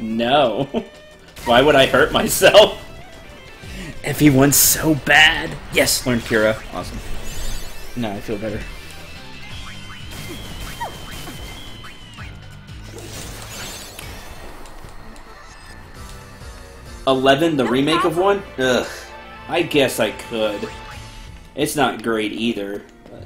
No. Why would I hurt myself? FE1's so bad. Yes, learned Kira. Awesome. Now I feel better. $11, the remake of 1? Ugh. I guess I could. It's not great either. But...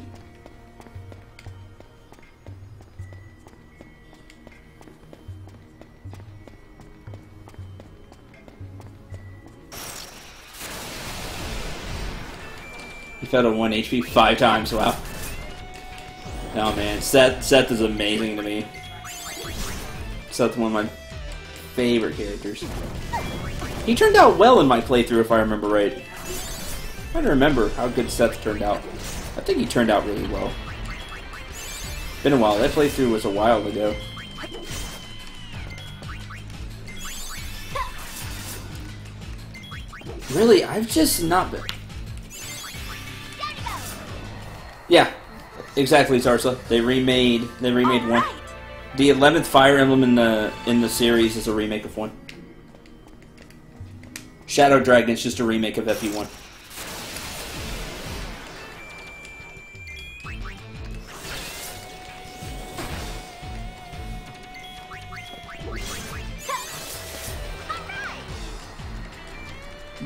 He fell to 1 HP 5 times, wow. Oh man, Seth is amazing to me. Seth's one of my favorite characters. He turned out well in my playthrough, if I remember right. I'm trying to remember how good Seth turned out. I think he turned out really well. Been a while. That playthrough was a while ago. Really, I've just not been... Yeah, exactly, Zarsa. They remade 1. The 11th Fire Emblem in the series is a remake of 1. Shadow Dragon is just a remake of FE1.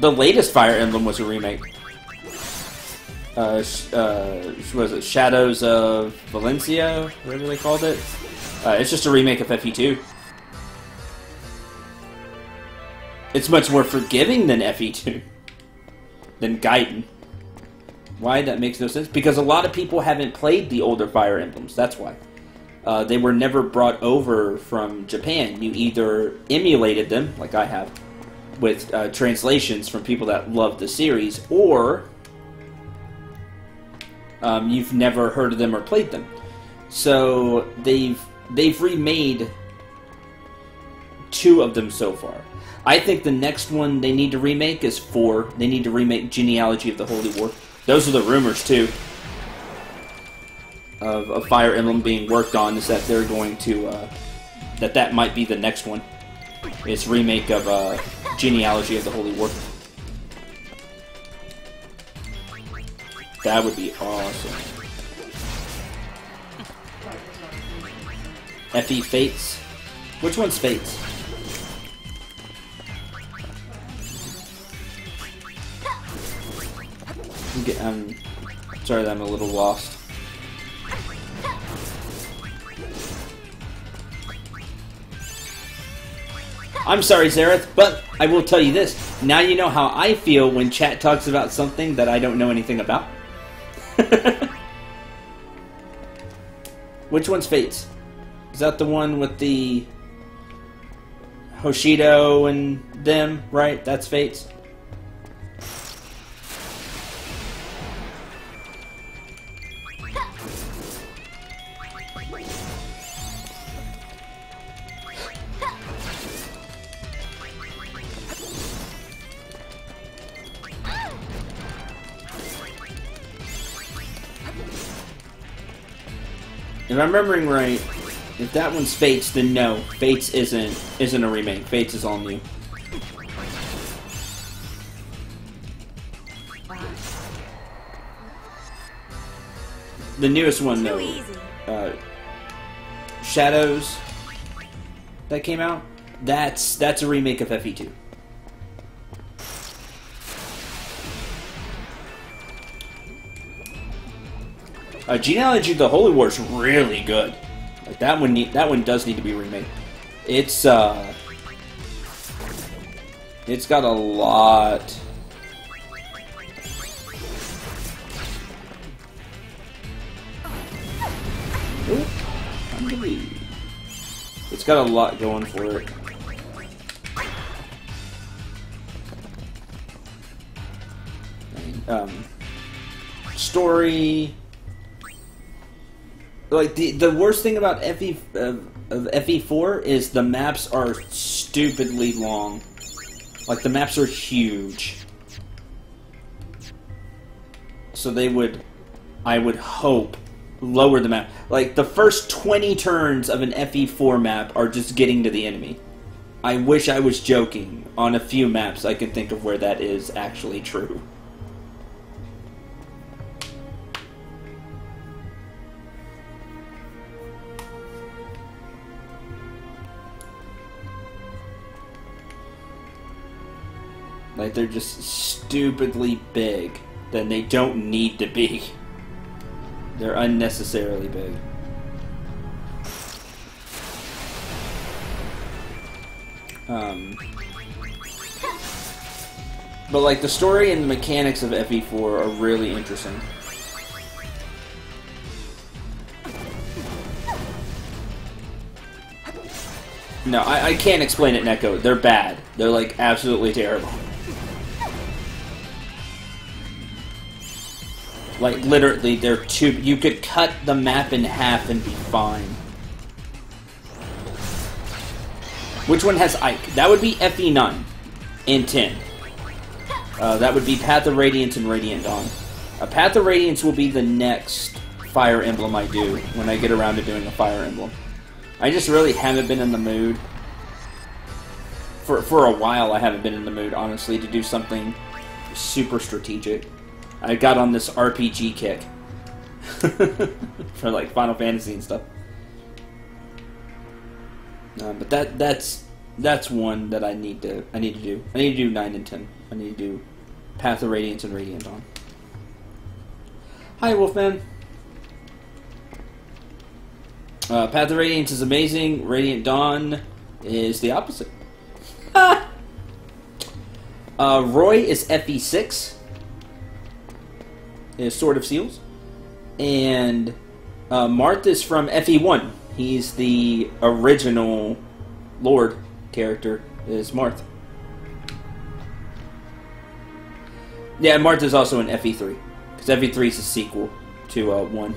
The latest Fire Emblem was a remake. Was it Shadows of Valencia? Whatever they called it. It's just a remake of FE2. It's much more forgiving than FE2. Than Gaiden. Why? That makes no sense. Because a lot of people haven't played the older Fire Emblems. That's why. They were never brought over from Japan. You either emulated them, like I have, with translations from people that love the series, or you've never heard of them or played them. So they've remade 2 of them so far. I think the next one they need to remake is 4. They need to remake Genealogy of the Holy War. Those are the rumors too of Fire Emblem being worked on. Is that they're going to that might be the next one. It's remake of Genealogy of the Holy War. That would be awesome. FE Fates? Which one's Fates? I'm sorry that I'm a little lost. I'm sorry, Zareth, but I will tell you this. Now you know how I feel when chat talks about something that I don't know anything about. Which one's Fates? Is that the one with the Hoshido and them, right? That's Fates? If I'm remembering right, if that one's Fates, then no, Fates isn't a remake. Fates is all new. the newest one though, Shadows, that came out. That's a remake of FE2. Genealogy of the Holy War is really good. Like that one does need to be remade. It's got a lot. It's got a lot going for it. Story. Like the worst thing about FE4 is the maps are stupidly long. Like the maps are huge. So I would hope, lower the map. Like the first 20 turns of an FE4 map are just getting to the enemy. I wish I was joking. On a few maps I can think of where that is actually true. Like, they're just stupidly big. Then they don't need to be. They're unnecessarily big. But, like, the story and the mechanics of FE4 are really interesting. No, I can't explain it, Neko. They're bad. They're, like, absolutely terrible. Like, literally, they're too... You could cut the map in half and be fine. Which one has Ike? That would be FE9 and 10. That would be Path of Radiance and Radiant Dawn. Path of Radiance will be the next Fire Emblem I do when I get around to doing a Fire Emblem. I just really haven't been in the mood. For a while, I haven't been in the mood, honestly, to do something super strategic. I got on this RPG kick for like Final Fantasy and stuff. But that's one that I need to do. I need to do 9 and 10. I need to do Path of Radiance and Radiant Dawn. Hi, Wolfman. Path of Radiance is amazing. Radiant Dawn is the opposite. Roy is FE6. Is Sword of Seals. And Marth is from FE1. He's the original Lord character, is Marth. Yeah, Marth is also in FE3. Because FE3 is a sequel to 1.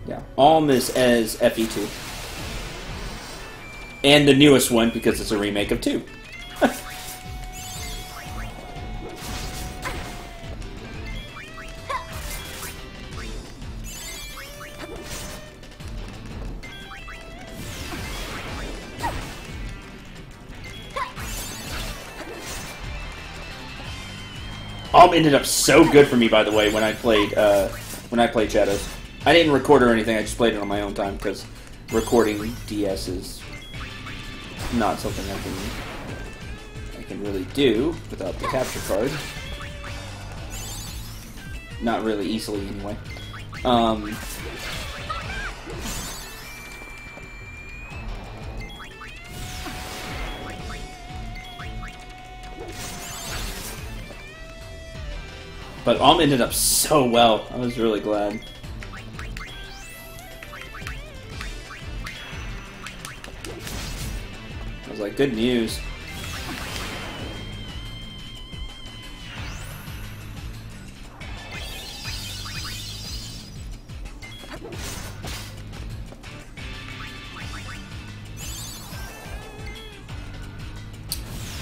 Yeah, Alm is as FE2. And the newest one, because it's a remake of 2. Alm ended up so good for me, by the way, when I played Shadows. I didn't record or anything, I just played it on my own time, because recording DS is not something I can really do without the capture card. Not really easily, anyway. But Alm ended up so well. I was really glad. I was like, good news.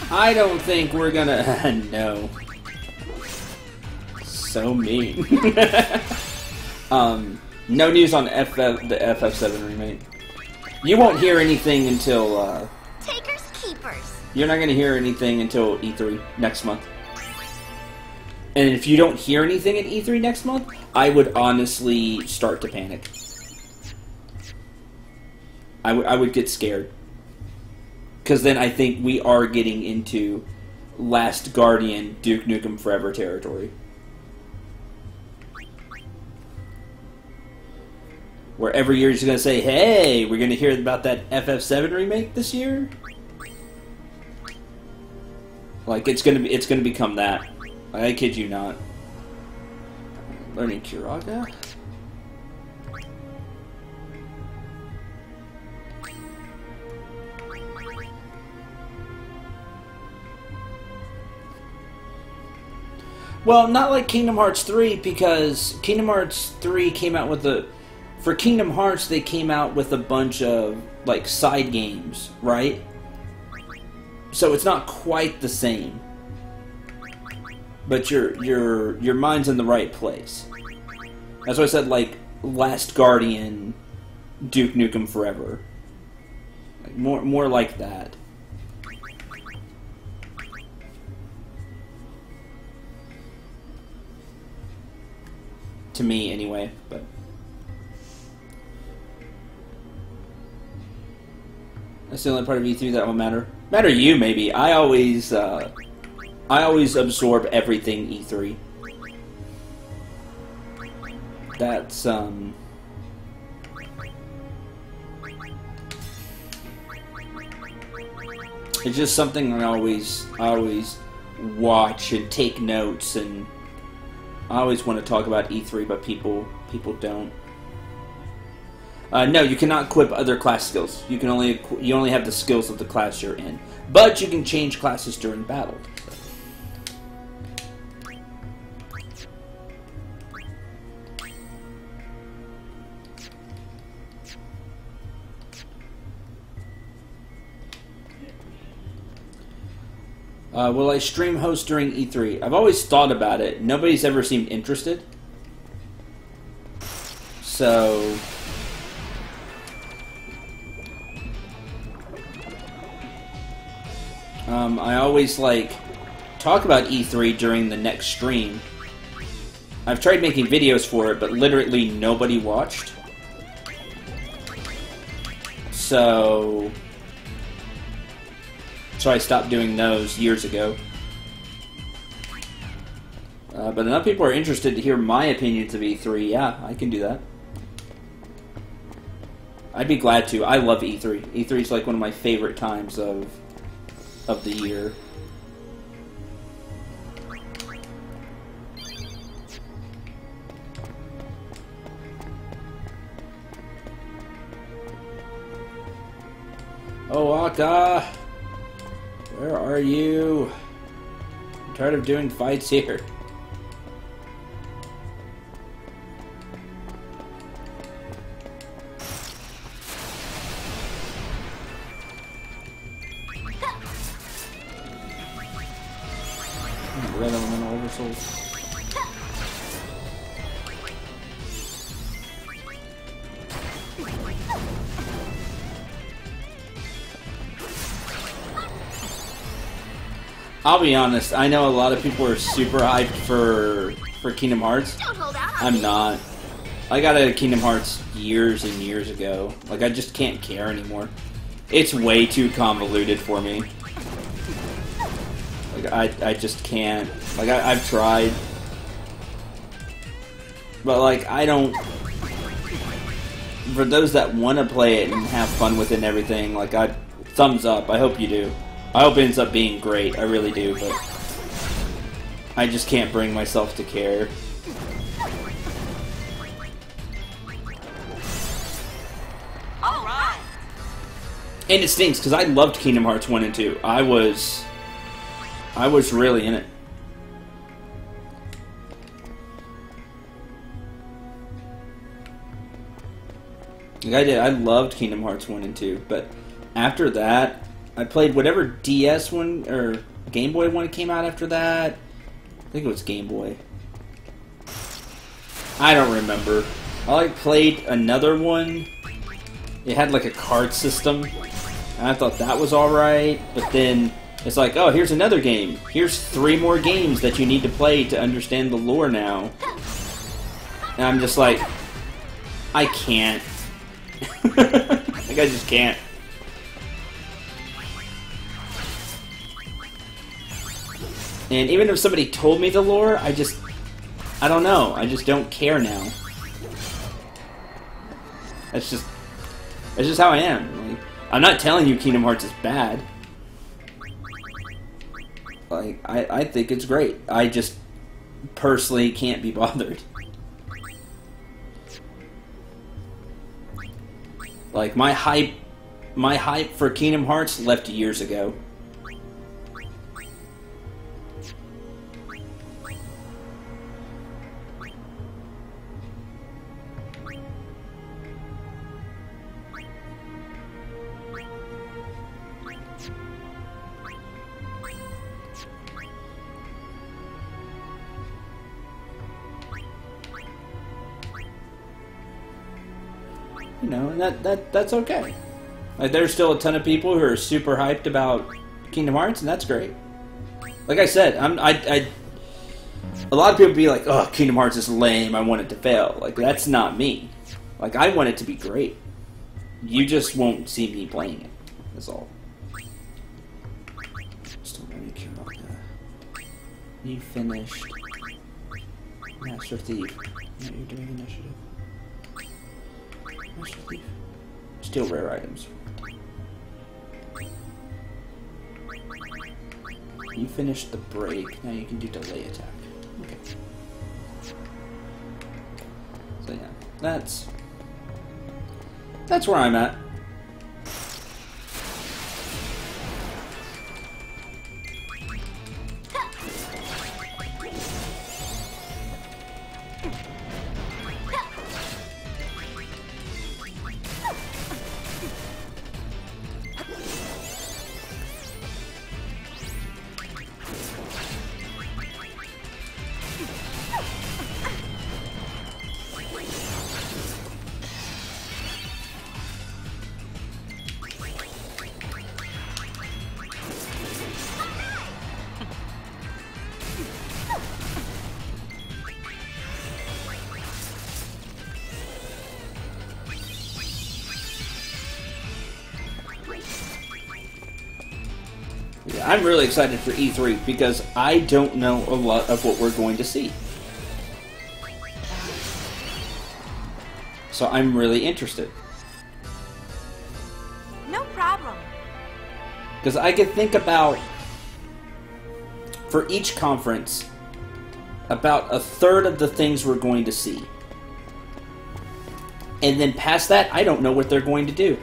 I don't think we're gonna... no. So mean. No news on the FF7 remake. You won't hear anything until, Takers, keepers. You're not going to hear anything until E3 next month. And if you don't hear anything at E3 next month, I would honestly start to panic. I would get scared. Because then I think we are getting into Last Guardian, Duke Nukem Forever territory. Where every year you're going to say, hey, we're going to hear about that FF7 remake this year? Like, it's going to become that. Like, I kid you not. Learning Kiraga? Well, not like Kingdom Hearts 3, because Kingdom Hearts 3 came out with a... For Kingdom Hearts, they came out with a bunch of, like, side games, right? So it's not quite the same. But your mind's in the right place. That's why I said, like, Last Guardian, Duke Nukem Forever. Like, more like that. To me, anyway, but... That's the only part of E3 that will matter. Matter you, maybe. I always absorb everything E3. That's, it's just something I always watch and take notes, and I always want to talk about E3, but people don't. No, you cannot equip other class skills. You only have the skills of the class you're in. But you can change classes during battle. Will I stream host during E3? I've always thought about it. Nobody's ever seemed interested. So... I always, like, talk about E3 during the next stream. I've tried making videos for it, but literally nobody watched. So I stopped doing those years ago. But enough people are interested to hear my opinions of E3. Yeah, I can do that. I'd be glad to. I love E3. E3 is like one of my favorite times of the year. Oh, Aka! Where are you? I'm tired of doing fights here. Red elemental oversoul. I'll be honest, I know a lot of people are super hyped for Kingdom Hearts. I'm not. I got out of Kingdom Hearts years and years ago. Like, I just can't care anymore. It's way too convoluted for me. Like, I just can't. Like, I've tried. But, like, I don't... For those that want to play it and have fun with it and everything, like, thumbs up. I hope you do. I hope it ends up being great. I really do, but... I just can't bring myself to care. Alright! And it stinks, because I loved Kingdom Hearts 1 and 2. I was really in it. Like I did. I loved Kingdom Hearts 1 and 2, but after that, I played whatever DS one, or Game Boy one came out after that. I think it was Game Boy. I don't remember. I played another one. It had like a card system, and I thought that was alright, but then it's like, oh, here's another game. Here's 3 more games that you need to play to understand the lore now. And I'm just like, I can't. Like, I just can't. And even if somebody told me the lore, I don't know. I just don't care now. That's just how I am. Like, I'm not telling you Kingdom Hearts is bad. Like, I think it's great. I just personally can't be bothered. Like, my hype for Kingdom Hearts left years ago. You know, and that's okay. Like, there's still a ton of people who are super hyped about Kingdom Hearts, and that's great. Like I said, a lot of people be like, "Oh, Kingdom Hearts is lame. I want it to fail." Like, that's not me. Like, I want it to be great. You just won't see me playing it. That's all. Still really care about that. You finished Master Thief. Now you're doing initiative. Master Thief. Still rare items. You finished the break. Now you can do delay attack. Okay. So yeah, that's where I'm at. Yeah, I'm really excited for E3 because I don't know a lot of what we're going to see. So I'm really interested. No problem. Because I could think about, for each conference, about 1/3 of the things we're going to see. And then past that, I don't know what they're going to do.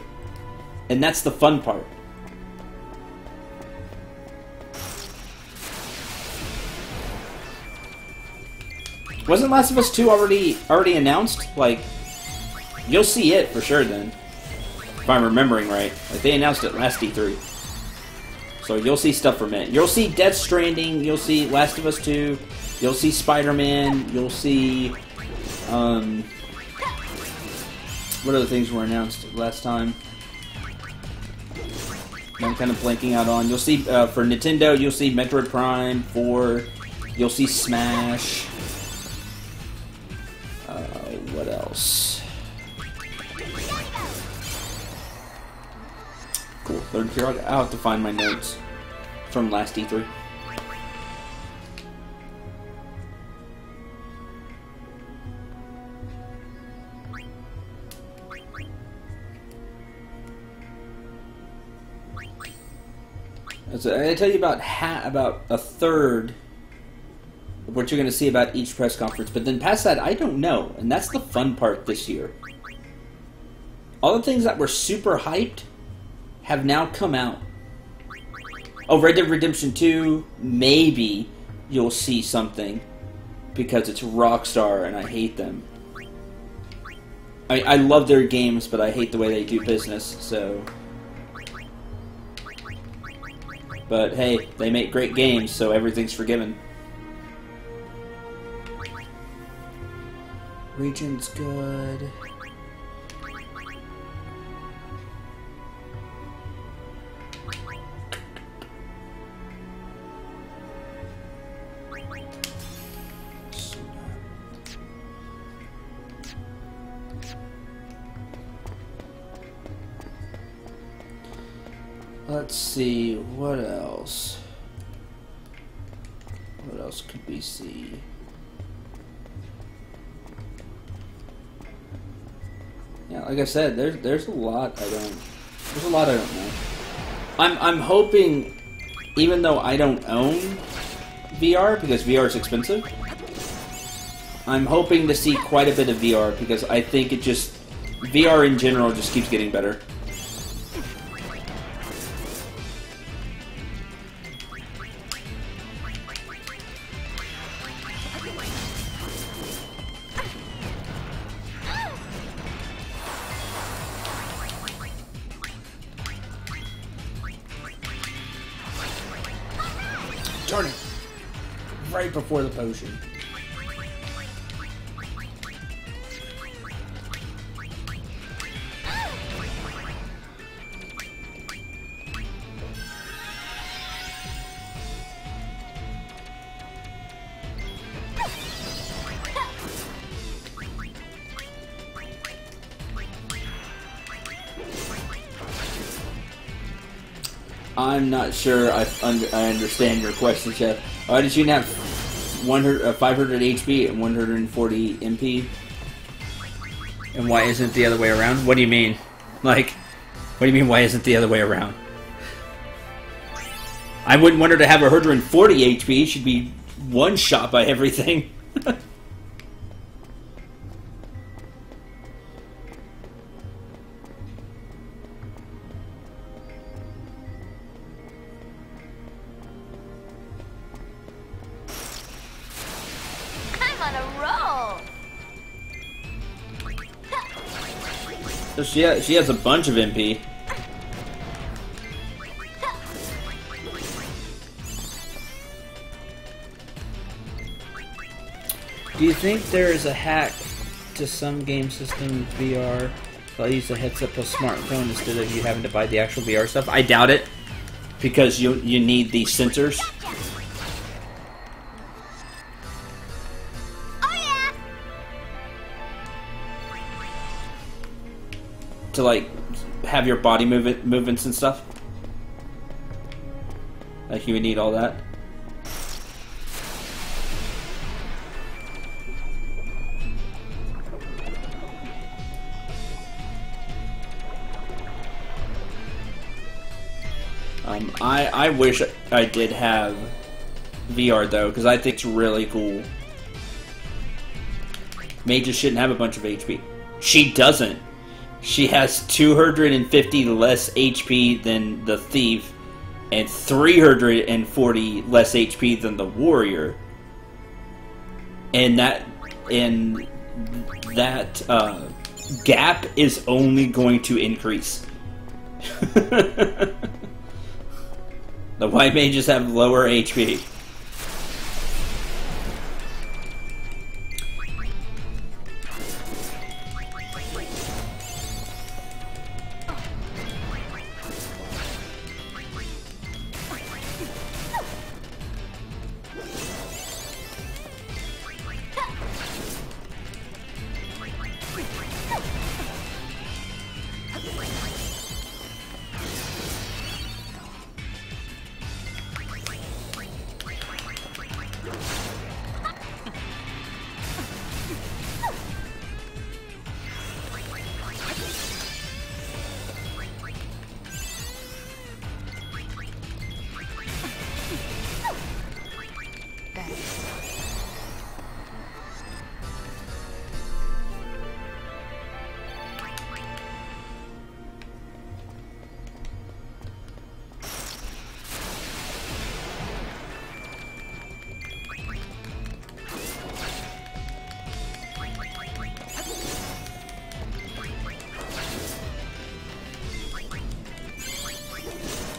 And that's the fun part. Wasn't Last of Us 2 already announced? Like, you'll see it for sure then. If I'm remembering right. Like, they announced it last E3. So you'll see stuff from it. You'll see Death Stranding, you'll see Last of Us 2, you'll see Spider-Man, you'll see, what other things were announced last time? I'm kind of blanking out on. You'll see, for Nintendo, you'll see Metroid Prime 4, you'll see Smash. What else? Cool. I'll have to find my notes from last E3. So I tell you about 1/3 of what you're going to see about each press conference, but then past that, I don't know, and that's the fun part this year. All the things that were super hyped have now come out. Oh, Red Dead Redemption 2, maybe you'll see something, because it's Rockstar and I hate them. I love their games, but I hate the way they do business, so... But hey, they make great games, so everything's forgiven. Region's good. Let's see, what else? What else could we see? Yeah, like I said, there's a lot I don't know. I'm hoping, even though I don't own VR because VR is expensive, I'm hoping to see quite a bit of VR because I think VR in general just keeps getting better. Darn it! Right before the potion. I'm not sure I understand your question, Chef. Why did you have 500 HP and 140 MP? And why isn't it the other way around? What do you mean? Like, what do you mean why isn't it the other way around? I wouldn't want her to have 140 HP. She'd be one shot by everything. So she has a bunch of MP. Do you think there is a hack to some game system VR? So I use the headset plus smartphone instead of you having to buy the actual VR stuff. I doubt it, because you need these sensors. To like have your body movements and stuff. Like you would need all that. I wish I did have VR though, because I think it's really cool. Mages shouldn't have a bunch of HP. She doesn't. She has 250 less HP than the Thief, and 340 less HP than the Warrior. And that gap is only going to increase. The white mages have lower HP.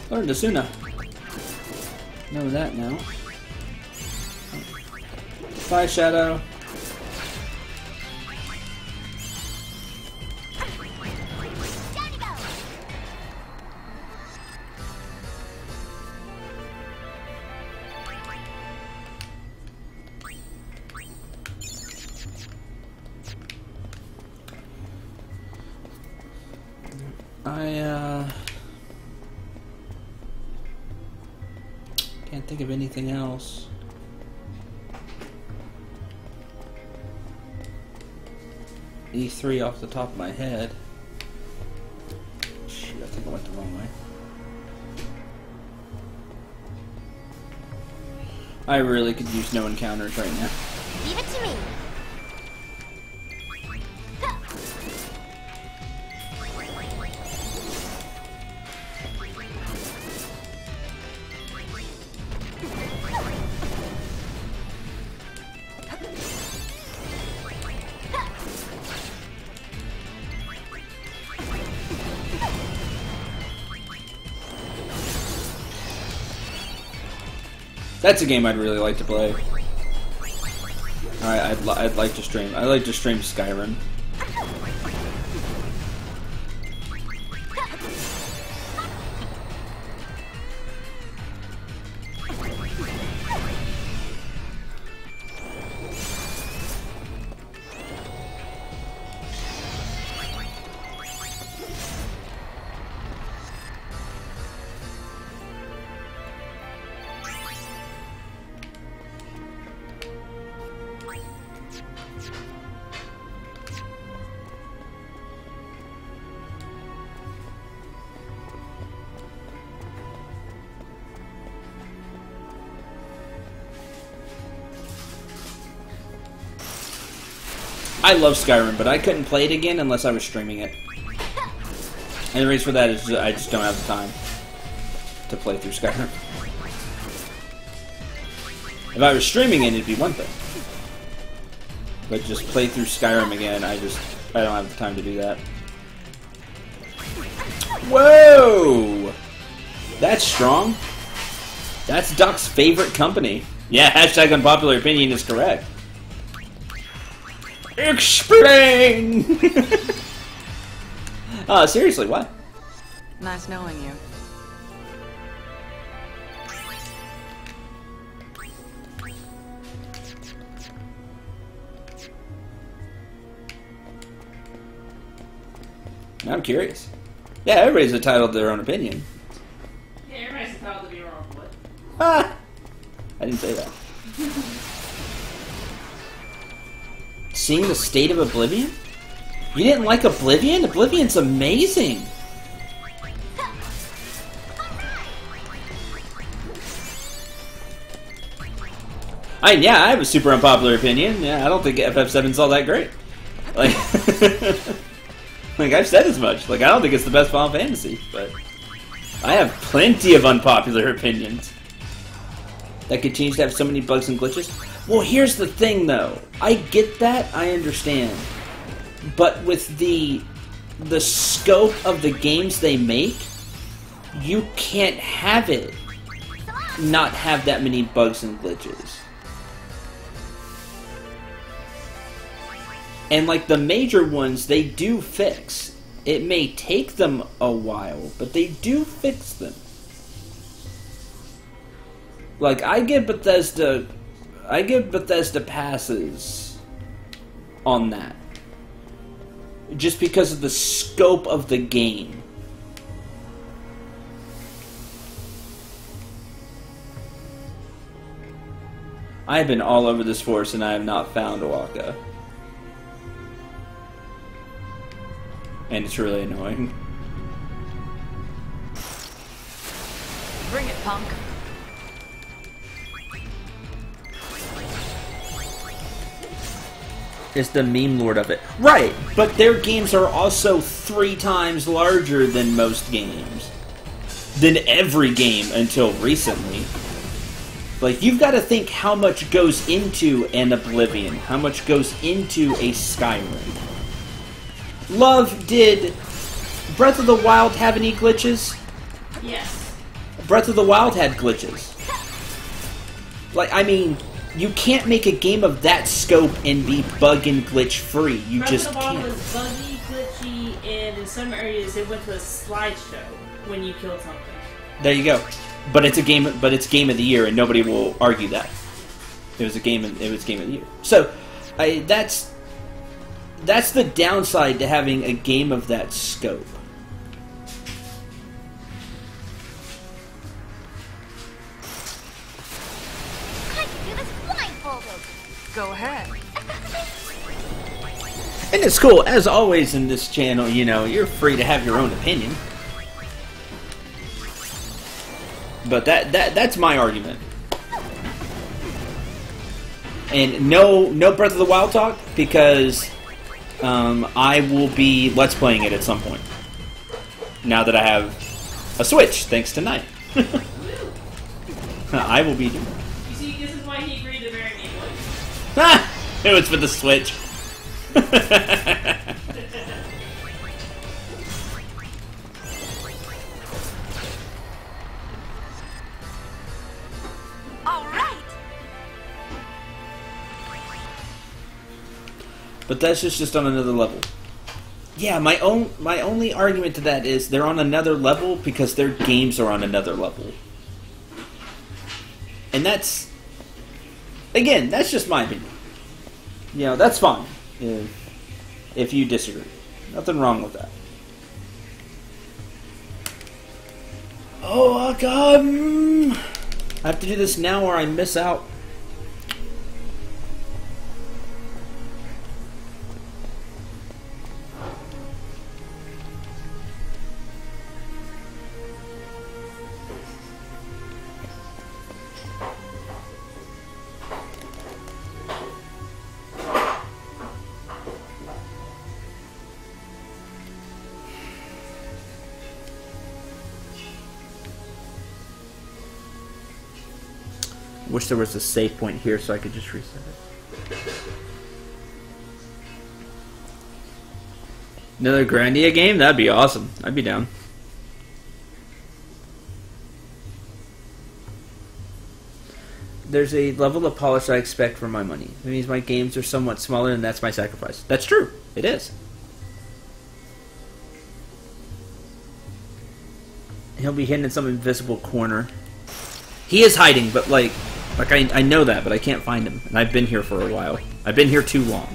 Learned Asuna. Know that now. Bye, Shadow. Can't think of anything else. E3 off the top of my head. Shoot, I think I went the wrong way. I really could use no encounters right now. Leave it to me. That's a game I'd really like to play. Alright, I'd like to stream. I'd like to stream Skyrim. I love Skyrim, but I couldn't play it again unless I was streaming it. And the reason for that is I just don't have the time to play through Skyrim. If I was streaming it, it'd be one thing. But just play through Skyrim again, I don't have the time to do that. Whoa! That's strong. That's Doc's favorite company. Yeah, hashtag unpopular opinion is correct. Explain! Seriously, what? Nice knowing you. I'm curious. Yeah, everybody's entitled to their own opinion. Yeah, everybody's entitled to be wrong, but... Ah! I didn't say that. Seeing the state of Oblivion? You didn't like Oblivion? Oblivion's amazing! Yeah, I have a super unpopular opinion. Yeah, I don't think FF7's all that great. Like, like I've said as much. Like, I don't think it's the best Final Fantasy, but I have plenty of unpopular opinions. That continues to have so many bugs and glitches. Well, here's the thing, though. I get that. I understand. But with the scope of the games they make, you can't have it not have that many bugs and glitches. And, like, the major ones, they do fix. It may take them a while, but they do fix them. Like, I give Bethesda passes on that. Just because of the scope of the game. I have been all over this forest and I have not found Owaka. And it's really annoying. Bring it, punk. Is the meme lord of it. Right, but their games are also 3 times larger than most games. Than every game until recently. Like, you've got to think how much goes into an Oblivion, how much goes into a Skyrim. Love, did Breath of the Wild have any glitches? Yes. Breath of the Wild had glitches. Like, I mean, you can't make a game of that scope and be bug and glitch free. You just can't. Breath of the Wild was buggy, glitchy, and in some areas it went to a slideshow when you killed something. There you go. But it's a game. But it's Game of the Year, and nobody will argue that. It was Game of the Year. So, that's the downside to having a game of that scope. Go ahead. And it's cool, as always in this channel, you know, you're free to have your own opinion. But that's my argument. And no Breath of the Wild talk, because I will be Let's Playing it at some point. Now that I have a Switch, thanks to Night. I will be doing it. You see, this is why he agreed to marry me. It was for the Switch. All right. But that's just on another level. Yeah, my only argument to that is they're on another level because their games are on another level. And that's, again, that's just my opinion. You know, that's fine if you disagree. Nothing wrong with that. Oh, God. I have to do this now or I miss out. Wish there was a save point here so I could just reset it. Another Grandia game? That'd be awesome. I'd be down. There's a level of polish I expect for my money. It means my games are somewhat smaller and that's my sacrifice. That's true. It is. He'll be hidden in some invisible corner. He is hiding, but like I know that, but I can't find him. And I've been here for a while. I've been here too long.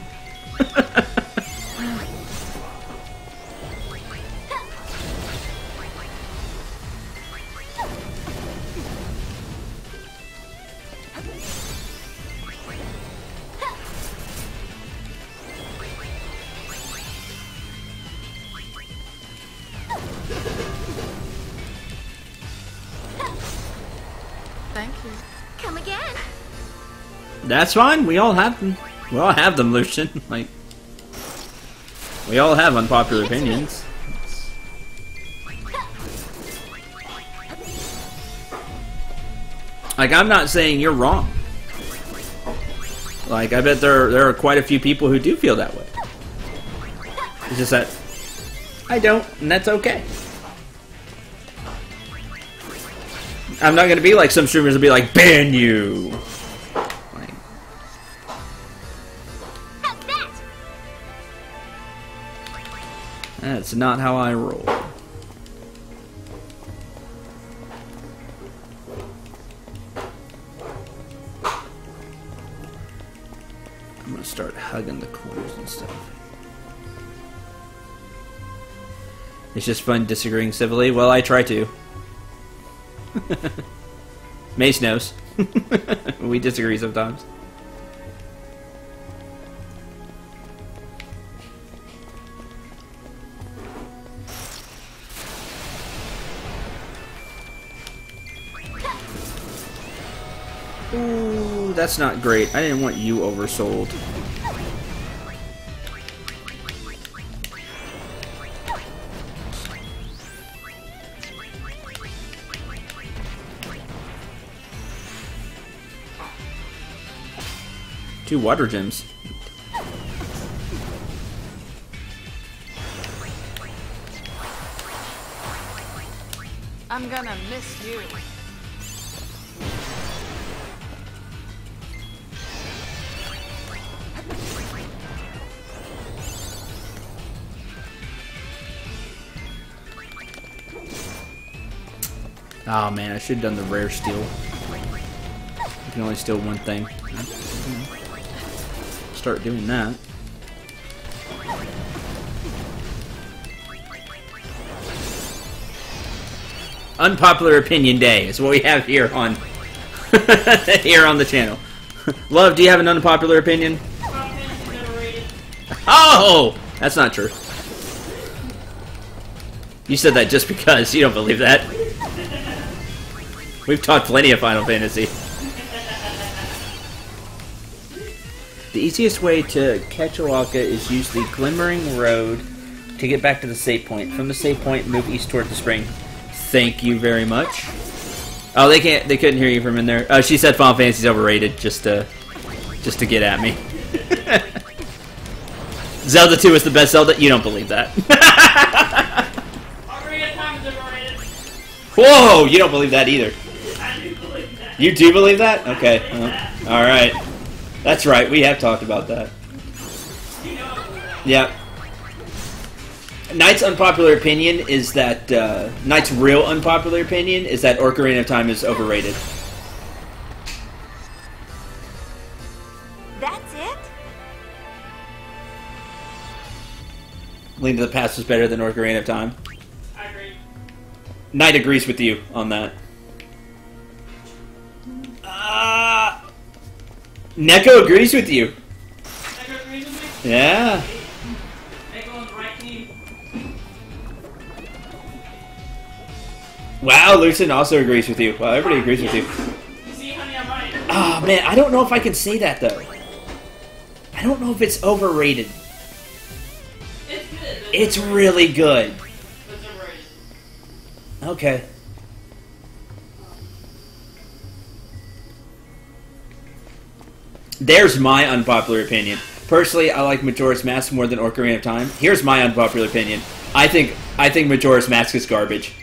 Thank you. Come again. That's fine. We all have them. We all have them, Lucian. Like, we all have unpopular opinions. Like, I'm not saying you're wrong. Like, I bet there are quite a few people who do feel that way. It's just that I don't, and that's okay. I'm not going to be like some streamers will be like, ban you! Like, that's not how I roll. I'm going to start hugging the corners and stuff. It's just fun disagreeing civilly. Well, I try to. Mace knows. We disagree sometimes. Ooh, that's not great. I didn't want you oversold. Two water gems. I'm gonna miss you. Oh man, I should have done the rare steal. You can only steal one thing. Start doing that. Unpopular opinion day is what we have here on here on the channel. Love, do you have an unpopular opinion? Oh! That's not true. You said that just because. You don't believe that. We've talked plenty of Final Fantasy. The easiest way to catch Owaka is use the Glimmering Road to get back to the save point. From the save point, move east toward the spring. Thank you very much. Oh, they couldn't hear you from in there. She said Final Fantasy's overrated, just to get at me. Zelda 2 is the best Zelda. You don't believe that. Whoa! You don't believe that either. I do believe that. You do believe that? Okay. All right. That's right. We have talked about that. Yeah. Knight's unpopular opinion is that Knight's real unpopular opinion is that Ocarina of Time is overrated. That's it? Link to the Past was better than Ocarina of Time. I agree. Knight agrees with you on that. Neko agrees with you. Neko agrees with me? Yeah. Neko on the right team. Wow, Lucen also agrees with you. Wow, everybody agrees with you. See, honey, I'm right. Ah, man, I don't know if I can say that, though. I don't know if it's overrated. It's good. It's really good. It's overrated. Okay. There's my unpopular opinion. Personally, I like Majora's Mask more than Ocarina of Time. Here's my unpopular opinion. I think Majora's Mask is garbage.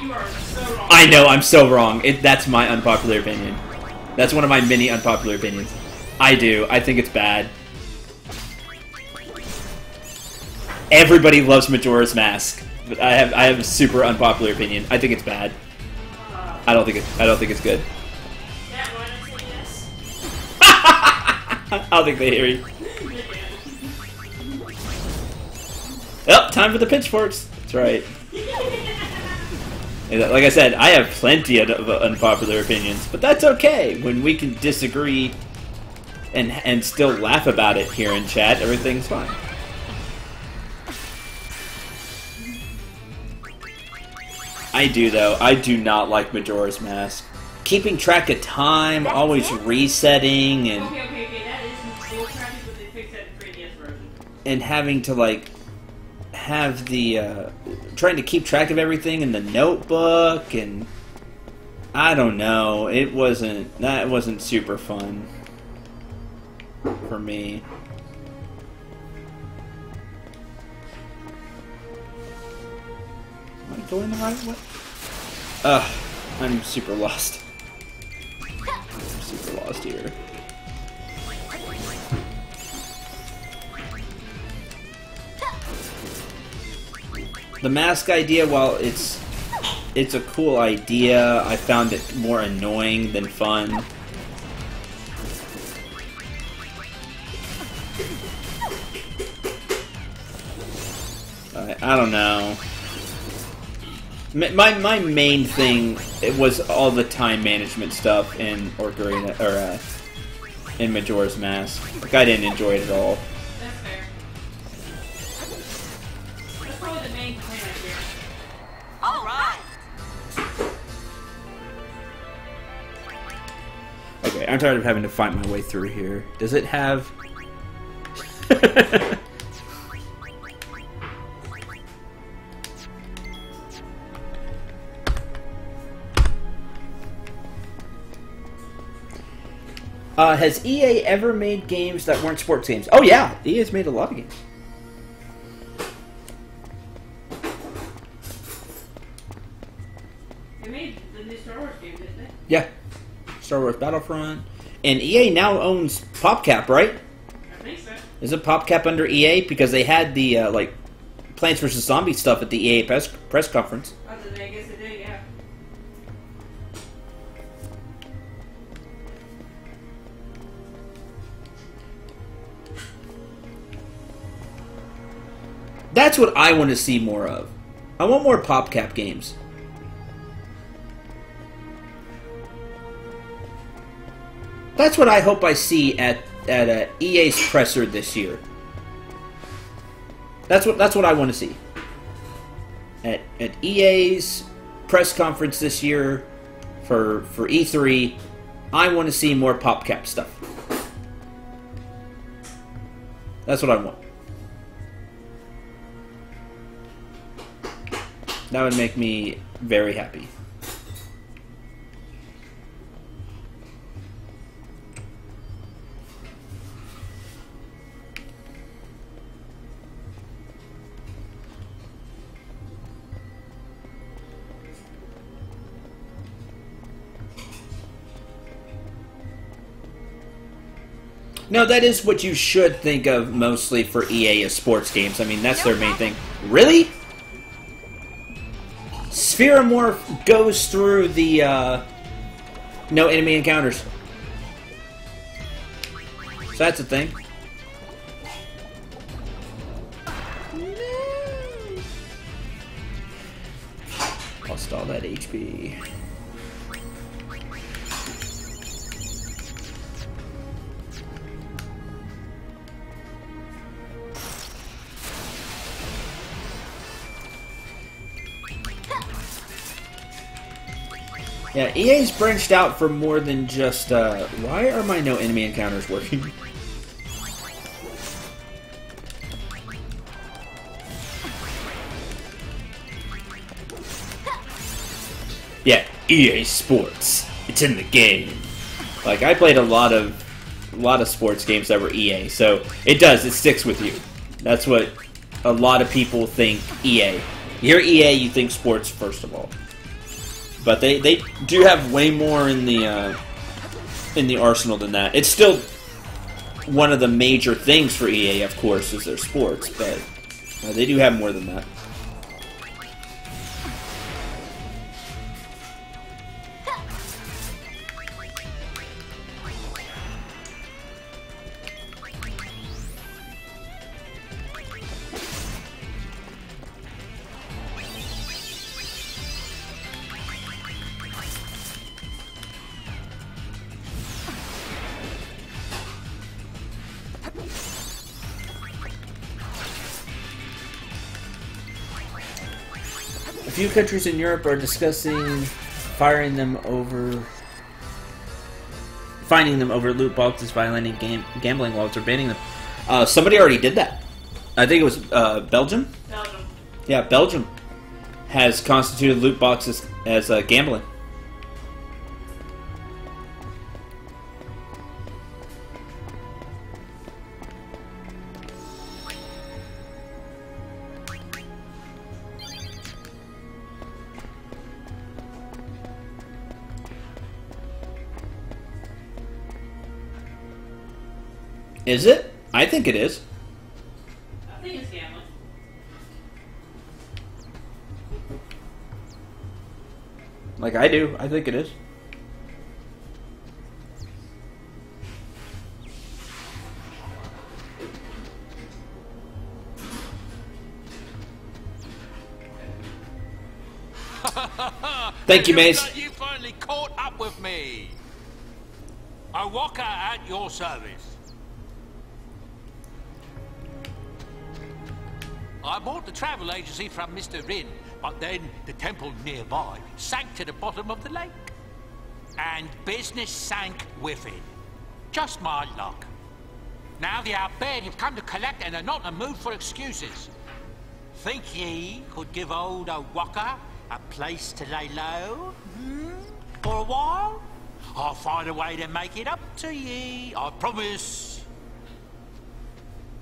You are so wrong. I know, I'm so wrong. That's my unpopular opinion. That's one of my many unpopular opinions. I do. I think it's bad. Everybody loves Majora's Mask, but I have a super unpopular opinion. I think it's bad. I don't think it's good. Yeah, why did I say yes? I don't think they hear you. Oh, time for the pitchforks. That's right. Like I said, I have plenty of unpopular opinions, but that's okay. When we can disagree and still laugh about it here in chat, everything's fine. I do, though. I do not like Majora's Mask. Keeping track of time, always resetting, and... Okay, that isn't so crappy, but they fixed that in 3DS version. And having to, like, have the, trying to keep track of everything in the notebook, and... I don't know. That wasn't super fun. For me. Am I going the right way? I'm super lost. I'm super lost here. The mask idea, while it's a cool idea, I found it more annoying than fun. I don't know. My main thing was all the time management stuff in Ocarina, or in Majora's Mask. Like, I didn't enjoy it at all. That's fair. That's probably the main complaint I hear. All right. Okay, I'm tired of having to fight my way through here. Does it have... has EA ever made games that weren't sports games? Oh yeah, EA has made a lot of games. They made the new Star Wars game, didn't they? Yeah. Star Wars Battlefront. And EA now owns PopCap, right? I think so. Is it PopCap under EA? Because they had the, like, Plants vs. Zombies stuff at the EA press conference. I guess they did, yeah. That's what I want to see more of. I want more PopCap games. That's what I hope I see at EA's presser this year. That's what I want to see. At EA's press conference this year for E3, I want to see more PopCap stuff. That's what I want. That would make me very happy. No, that is what you should think of mostly for EA as sports games. I mean, that's their main thing. Really? Spheromorph goes through the, no enemy encounters. So that's a thing. Lost all that HP. Yeah, EA's branched out for more than just, why are my no enemy encounters working? Yeah, EA Sports. It's in the game. Like, I played a lot of sports games that were EA, so it sticks with you. That's what a lot of people think EA. You hear EA, you think sports first of all. But they do have way more in the arsenal than that. It's still one of the major things for EA, of course, is their sports, but they do have more than that. A few countries in Europe are discussing finding them over loot boxes, violating gambling laws, or banning them. Somebody already did that. I think it was Belgium? Belgium. Yeah, Belgium has constituted loot boxes as gambling. Is it? I think it is. I think it's gambling. Like I do. I think it is. Thank you, Mace. You finally caught up with me. A walker at your service. I bought the travel agency from Mr. Rin, but then the temple nearby sank to the bottom of the lake. And business sank with it. Just my luck. Now the outbid have come to collect and are not in the mood for excuses. Think ye could give old O'Walker a place to lay low? For a while? I'll find a way to make it up to ye, I promise.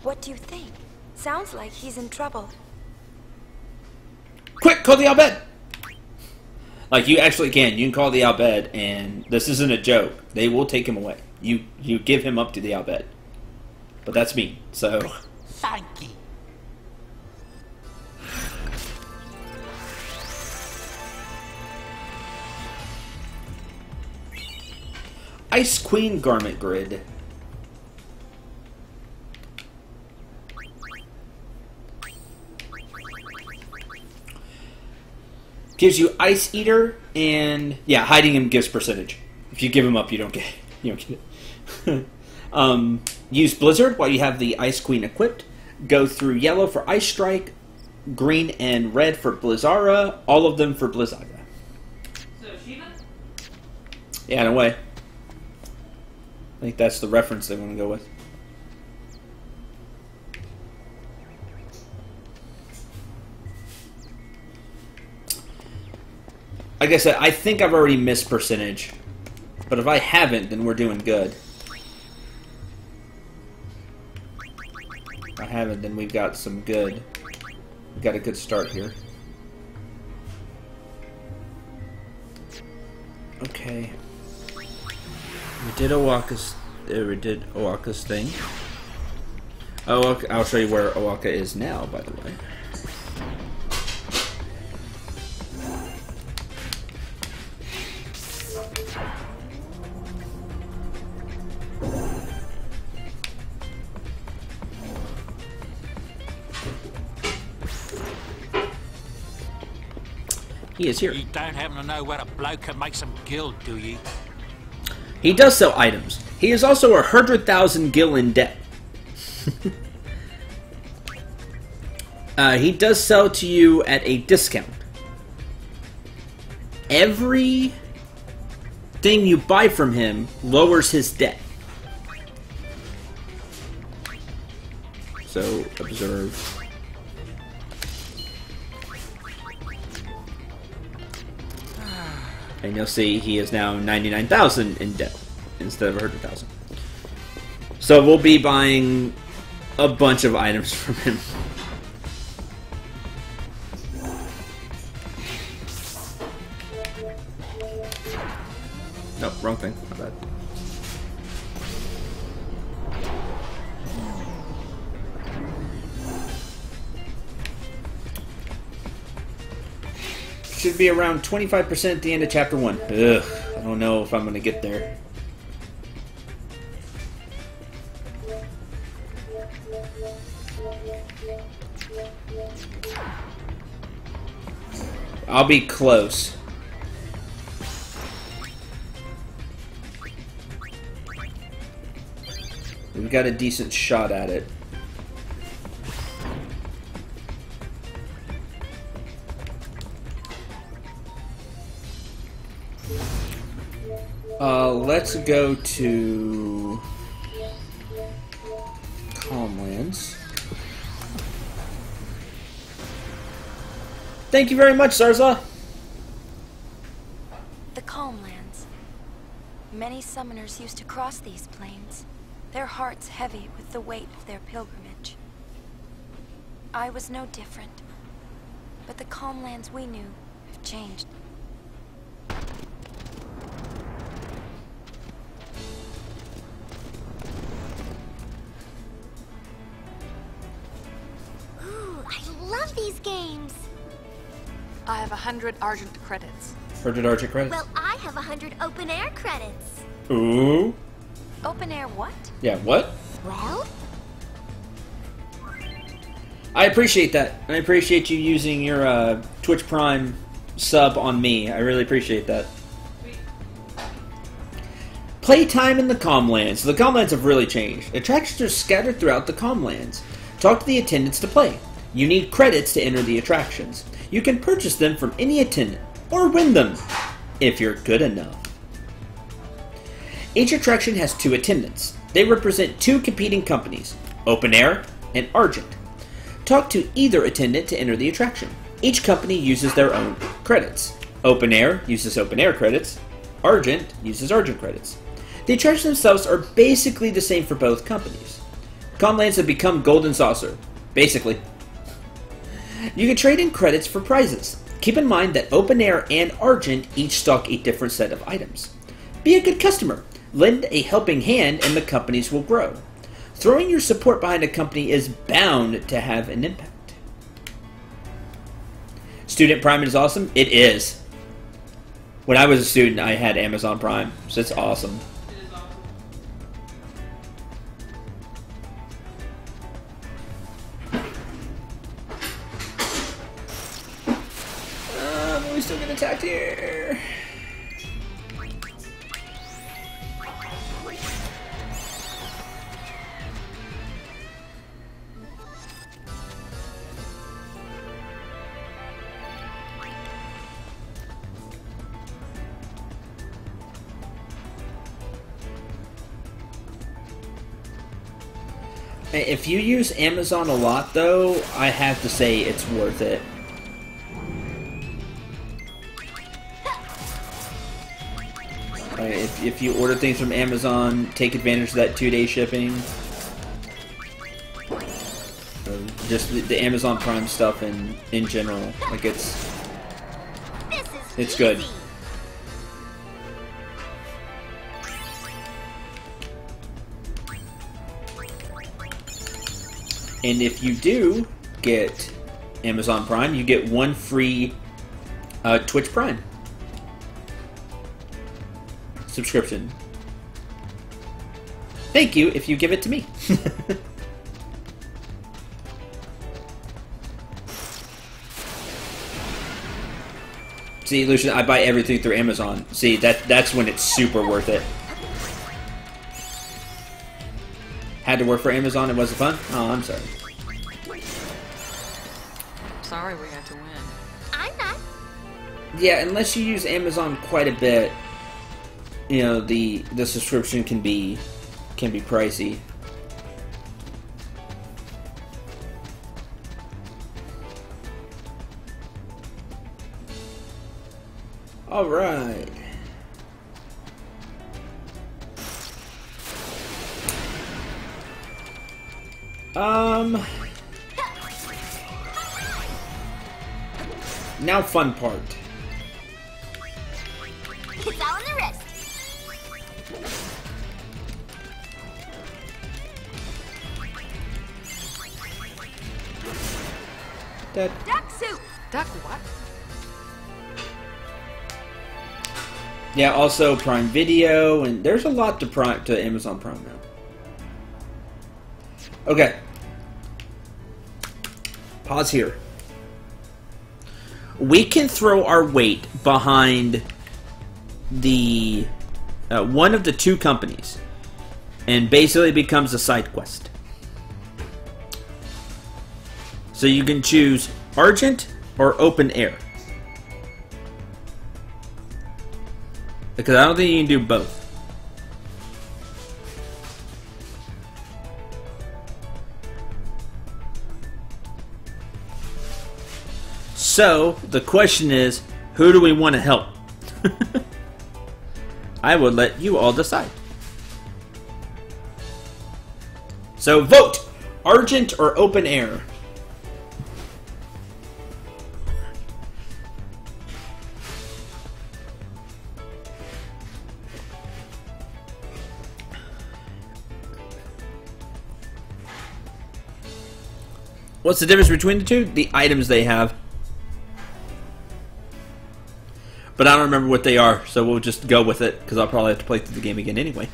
What do you think? Sounds like he's in trouble. Quick, call the Al-Bed! Like, you actually can. You can call the Al-Bed, and this isn't a joke. They will take him away. You give him up to the Al-Bed. But that's me, so... Thank you. Ice Queen Garment Grid. Gives you Ice Eater, and yeah, hiding him gives percentage. If you give him up, you don't get. You don't get it. Use Blizzard while you have the Ice Queen equipped. Go through yellow for Ice Strike, green and red for Blizzara, all of them for Blizzaga. So Shiva? Yeah, in a way. I think that's the reference they want to go with. Like I said, I think I've already missed percentage. But if I haven't, then we're doing good. If I haven't, then we've got some good. We've got a good start here. Okay. We did Owaka's thing. Oh, I'll show you where Owaka is now, by the way. He is here. You don't happen to know where a bloke can make some gil, do you? He does sell items. He is also 100,000 gil in debt. He does sell to you at a discount. Every thing you buy from him lowers his debt. So, observe. And you'll see he is now 99,000 in debt instead of 100,000. So we'll be buying a bunch of items from him. Nope, wrong thing. My bad. Should be around 25% at the end of chapter 1. Ugh, I don't know if I'm going to get there. I'll be close. We've got a decent shot at it. Let's go to Calmlands. Thank you very much, Zarza. The Calmlands. Many summoners used to cross these plains, their hearts heavy with the weight of their pilgrimage. I was no different, but the Calmlands we knew have changed. Love these games. I have 100 Argent credits. 100 Argent credits? Well, I have 100 open air credits. Ooh. Open air what? Yeah, what? Well? I appreciate that. I appreciate you using your Twitch Prime sub on me. I really appreciate that. Playtime in the Calmlands. The Calmlands have really changed. Attractions are scattered throughout the Calmlands. Talk to the attendants to play. You need credits to enter the attractions. You can purchase them from any attendant, or win them, if you're good enough. Each attraction has 2 attendants. They represent 2 competing companies, Open Air and Argent. Talk to either attendant to enter the attraction. Each company uses their own credits. Open Air uses Open Air credits. Argent uses Argent credits. The attractions themselves are basically the same for both companies. Calmlands have become Golden Saucer, basically. You can trade in credits for prizes. Keep in mind that Open Air and Argent each stock a different set of items. Be a good customer. Lend a helping hand and the companies will grow. Throwing your support behind a company is bound to have an impact. Student Prime is awesome? It is. When I was a student, I had Amazon Prime, so it's awesome. We still get attacked here. If you use Amazon a lot, though, I have to say it's worth it. If you order things from Amazon, take advantage of that 2-day shipping. Just the Amazon Prime stuff in general, like it's good. And if you do get Amazon Prime, you get 1 free Twitch Prime subscription. Thank you if you give it to me. See, Lucian, I buy everything through Amazon. See, that's when it's super worth it. Had to work for Amazon, it wasn't fun? Oh, I'm sorry. Sorry we had to win. I'm not. Yeah, unless you use Amazon quite a bit, you know, the subscription can be pricey. All right. Now fun part. It's all in the wrist. Duck soup. Duck what? Yeah, also Prime Video, and there's a lot to Amazon Prime now. Okay. Pause here. We can throw our weight behind the one of the 2 companies, and basically becomes a side quest. So you can choose Argent or Open Air. Because I don't think you can do both. So, the question is, who do we want to help? I would let you all decide. So, vote! Argent or Open Air? What's the difference between the 2? The items they have. But I don't remember what they are, so we'll just go with it, because I'll probably have to play through the game again anyway.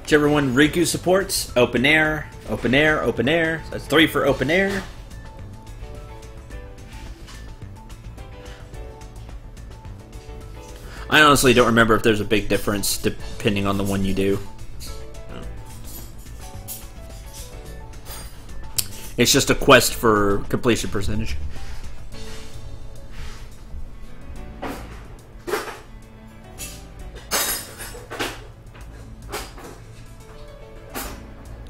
Whichever one Riku supports, Open Air, Open Air, Open Air. So that's 3 for Open Air. I honestly don't remember if there's a big difference depending on the one you do. It's just a quest for completion percentage.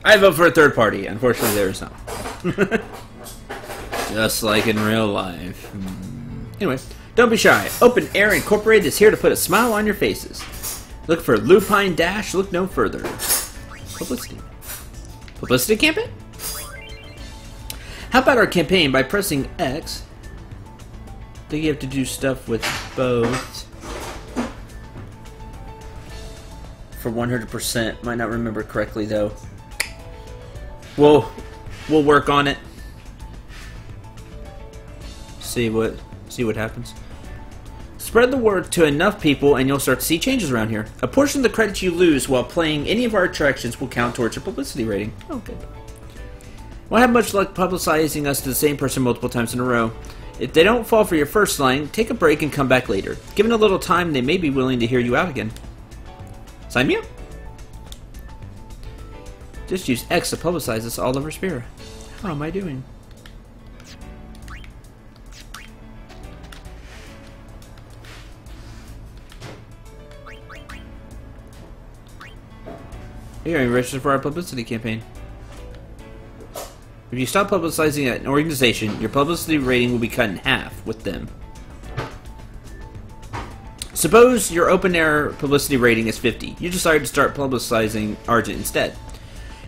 I vote for a third party. Unfortunately, there is no. Just like in real life. Anyway, don't be shy. Open Air Incorporated is here to put a smile on your faces. Look for Lupine Dash. Look no further. Publicity. Publicity campaign? How about our campaign by pressing X? I think you have to do stuff with both. For 100%. Might not remember correctly, though. We'll work on it. See what happens. Spread the word to enough people and you'll start to see changes around here. A portion of the credits you lose while playing any of our attractions will count towards your publicity rating. Oh, good. Won't have much luck publicizing us to the same person multiple times in a row. If they don't fall for your first line, take a break and come back later. Given a little time, they may be willing to hear you out again. Sign me up. Just use X to publicize us all over Spira. How am I doing? Here, you registered for our publicity campaign. If you stop publicizing an organization, your publicity rating will be cut in half with them. Suppose your open-air publicity rating is 50. You decide to start publicizing Argent instead.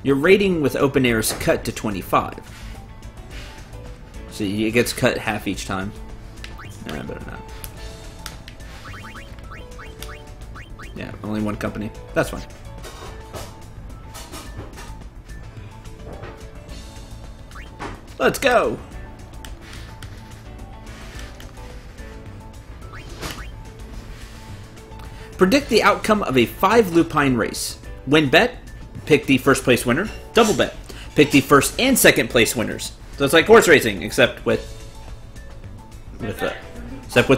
Your rating with open-air is cut to 25. So it gets cut half each time. Nah, better not. Yeah, only one company. That's fine. Let's go! Predict the outcome of a 5 lupine race. Win bet, pick the first place winner. Double bet, pick the first and second place winners. So it's like horse racing, except with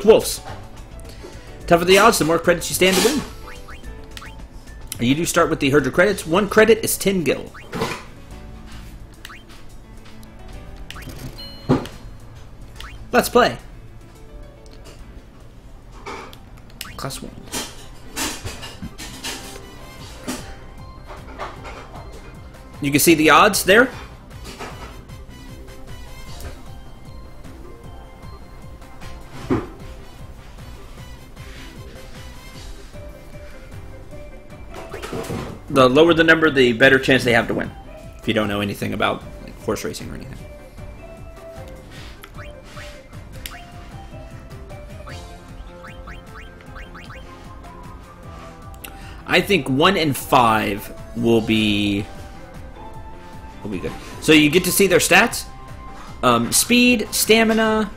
wolves. Tougher the odds, the more credits you stand to win. You do start with the herd of credits. 1 credit is 10 gil. Let's play. Class 1. You can see the odds there. The lower the number, the better chance they have to win. If you don't know anything about like, horse racing or anything. I think 1 and 5 will be good. So you get to see their stats. Speed, stamina,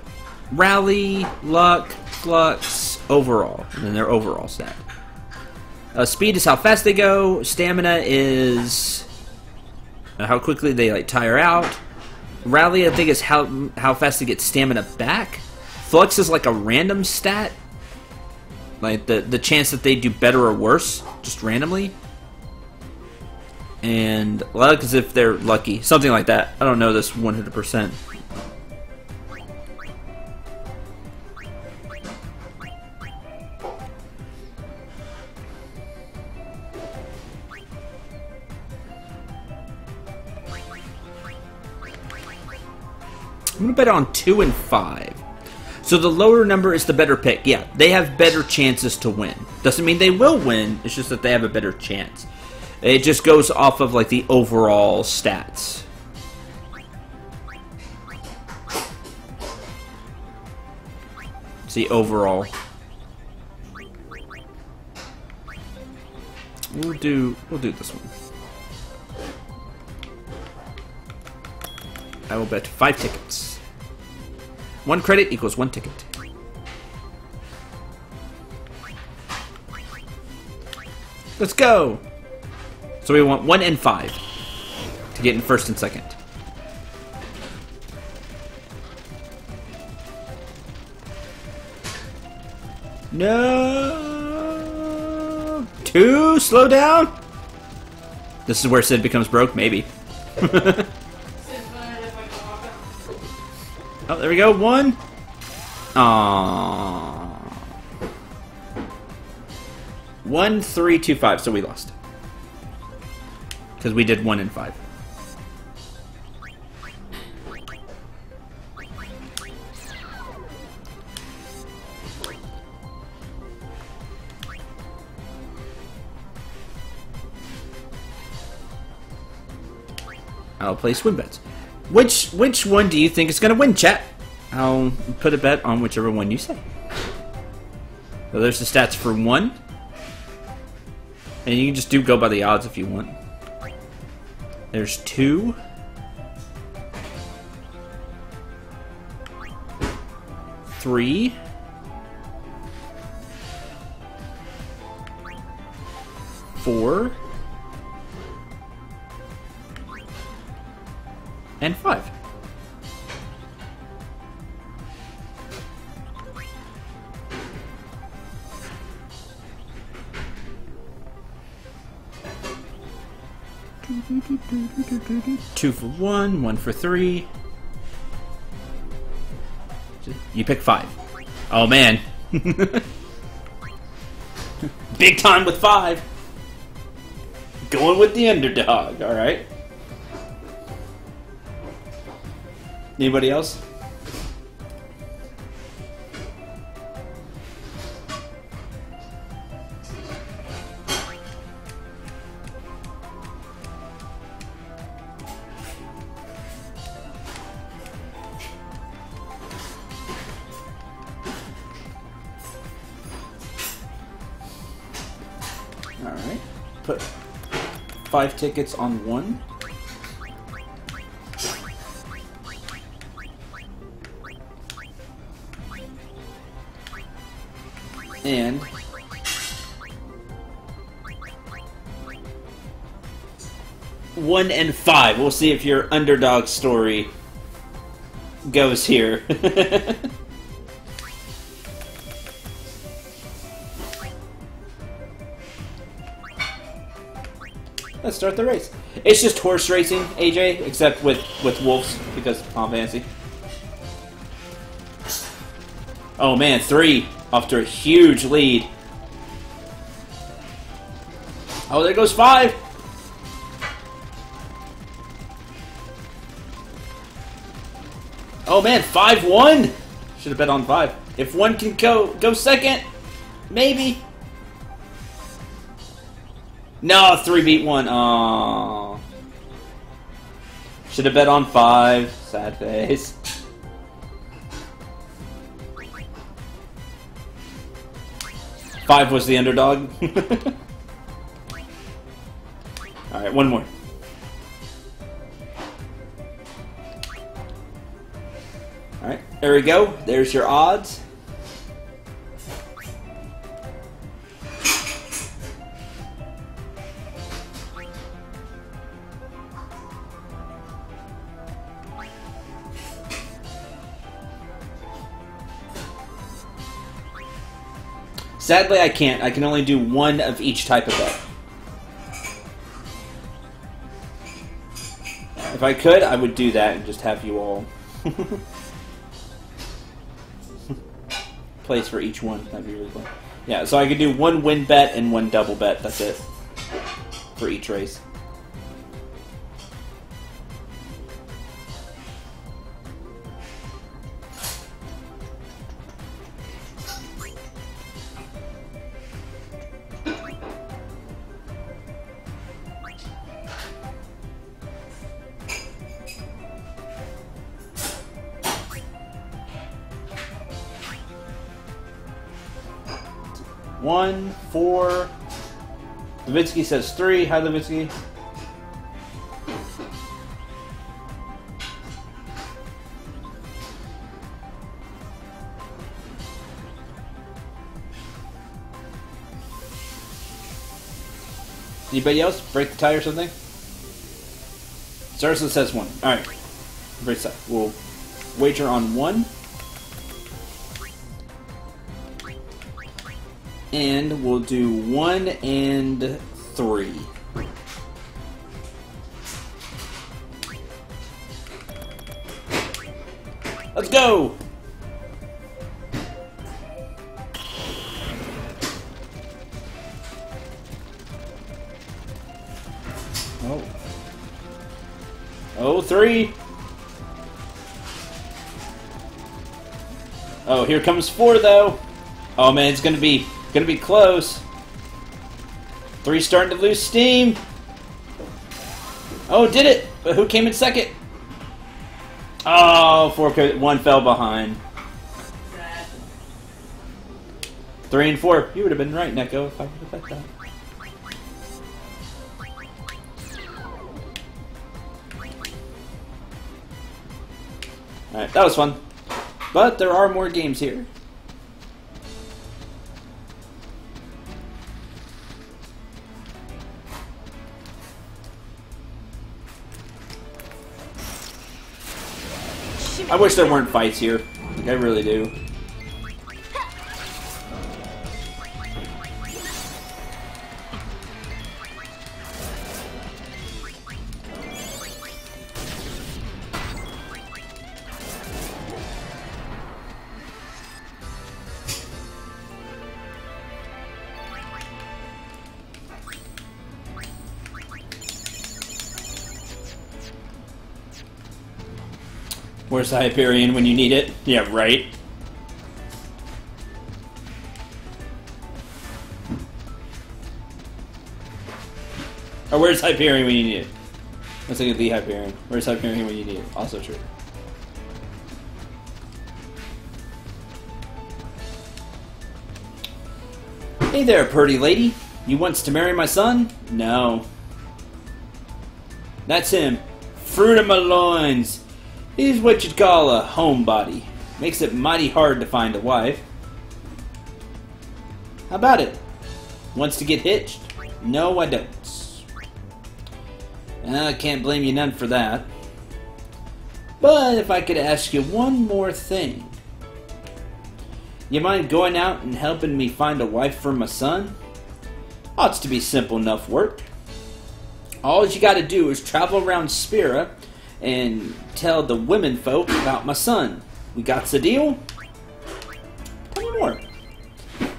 rally, luck, flux, overall. And then their overall stat. Speed is how fast they go. Stamina is how quickly they like tire out. Rally, I think, is how fast they get stamina back. Flux is like a random stat. Like the chance that they do better or worse, just randomly. And luck is if they're lucky. Something like that. I don't know this 100%. I'm going to bet on 2 and 5. So the lower number is the better pick. Yeah, they have better chances to win. Doesn't mean they will win. It's just that they have a better chance. It just goes off of like the overall stats. See overall. We'll do this one. I will bet 5 tickets. 1 credit equals 1 ticket. Let's go! So we want 1 and 5 to get in first and second. No! 2, slow down! This is where Sid becomes broke, maybe. Oh, there we go. 1. Aww. 1, 3, 2, 5. So we lost. Because we did 1 and 5. I'll play swim bets. Which one do you think is going to win, chat? I'll put a bet on whichever one you say. So there's the stats for 1. And you can just go by the odds if you want. There's 2. 3. 4, and 5. Two for 1, 1 for 3. You pick 5. Oh man. Big time with 5. Going with the underdog, alright. Anybody else? Alright. Put 5 tickets on 1. And 1 and 5. We'll see if your underdog story goes here. Let's start the race. It's just horse racing, AJ, except with wolves, because Final Fantasy. Oh man, 3 off to a huge lead. Oh, there goes 5. Oh man, 5-1. Should have bet on 5. If 1 can go second, maybe. No, 3 beat 1. Aww. Should have bet on 5. Sad face. Five was the underdog. Alright, 1 more. Alright, there we go. There's your odds. Sadly, I can't. I can only do 1 of each type of bet. If I could, I would do that and just have you all place for each one. That'd be really fun. Yeah, so I could do 1 win bet and 1 double bet. That's it. For each race. One, 4. Levitsky says 3. Hi, Levitsky. Anybody else? Break the tie or something? Sarsa says 1. Alright. Break the tie. We'll wager on 1. And we'll do 1 and 3. Let's go! Oh. Oh, 3. Oh, here comes 4 though. Oh man, it's gonna be close. 3 starting to lose steam. Oh, did it! But who came in second? Oh, 4, 1 fell behind. 3 and 4. You would have been right, Neko, if I would have bet that. Alright, that was fun. But there are more games here. I wish there weren't fights here. Like, I really do. Where's the Hyperion when you need it? Yeah, right. Or where's Hyperion when you need it? Let's look at the Hyperion. Where's Hyperion when you need it? Also true. Hey there, pretty lady. You wants to marry my son? No. That's him. Fruit of my loins. He's what you'd call a homebody. Makes it mighty hard to find a wife. How about it? Wants to get hitched? No, I don't. I can't blame you none for that. But if I could ask you one more thing. You mind going out and helping me find a wife for my son? Oughts to be simple enough work. All you gotta do is travel around Spira and tell the women folk about my son. We got the deal? Tell me more.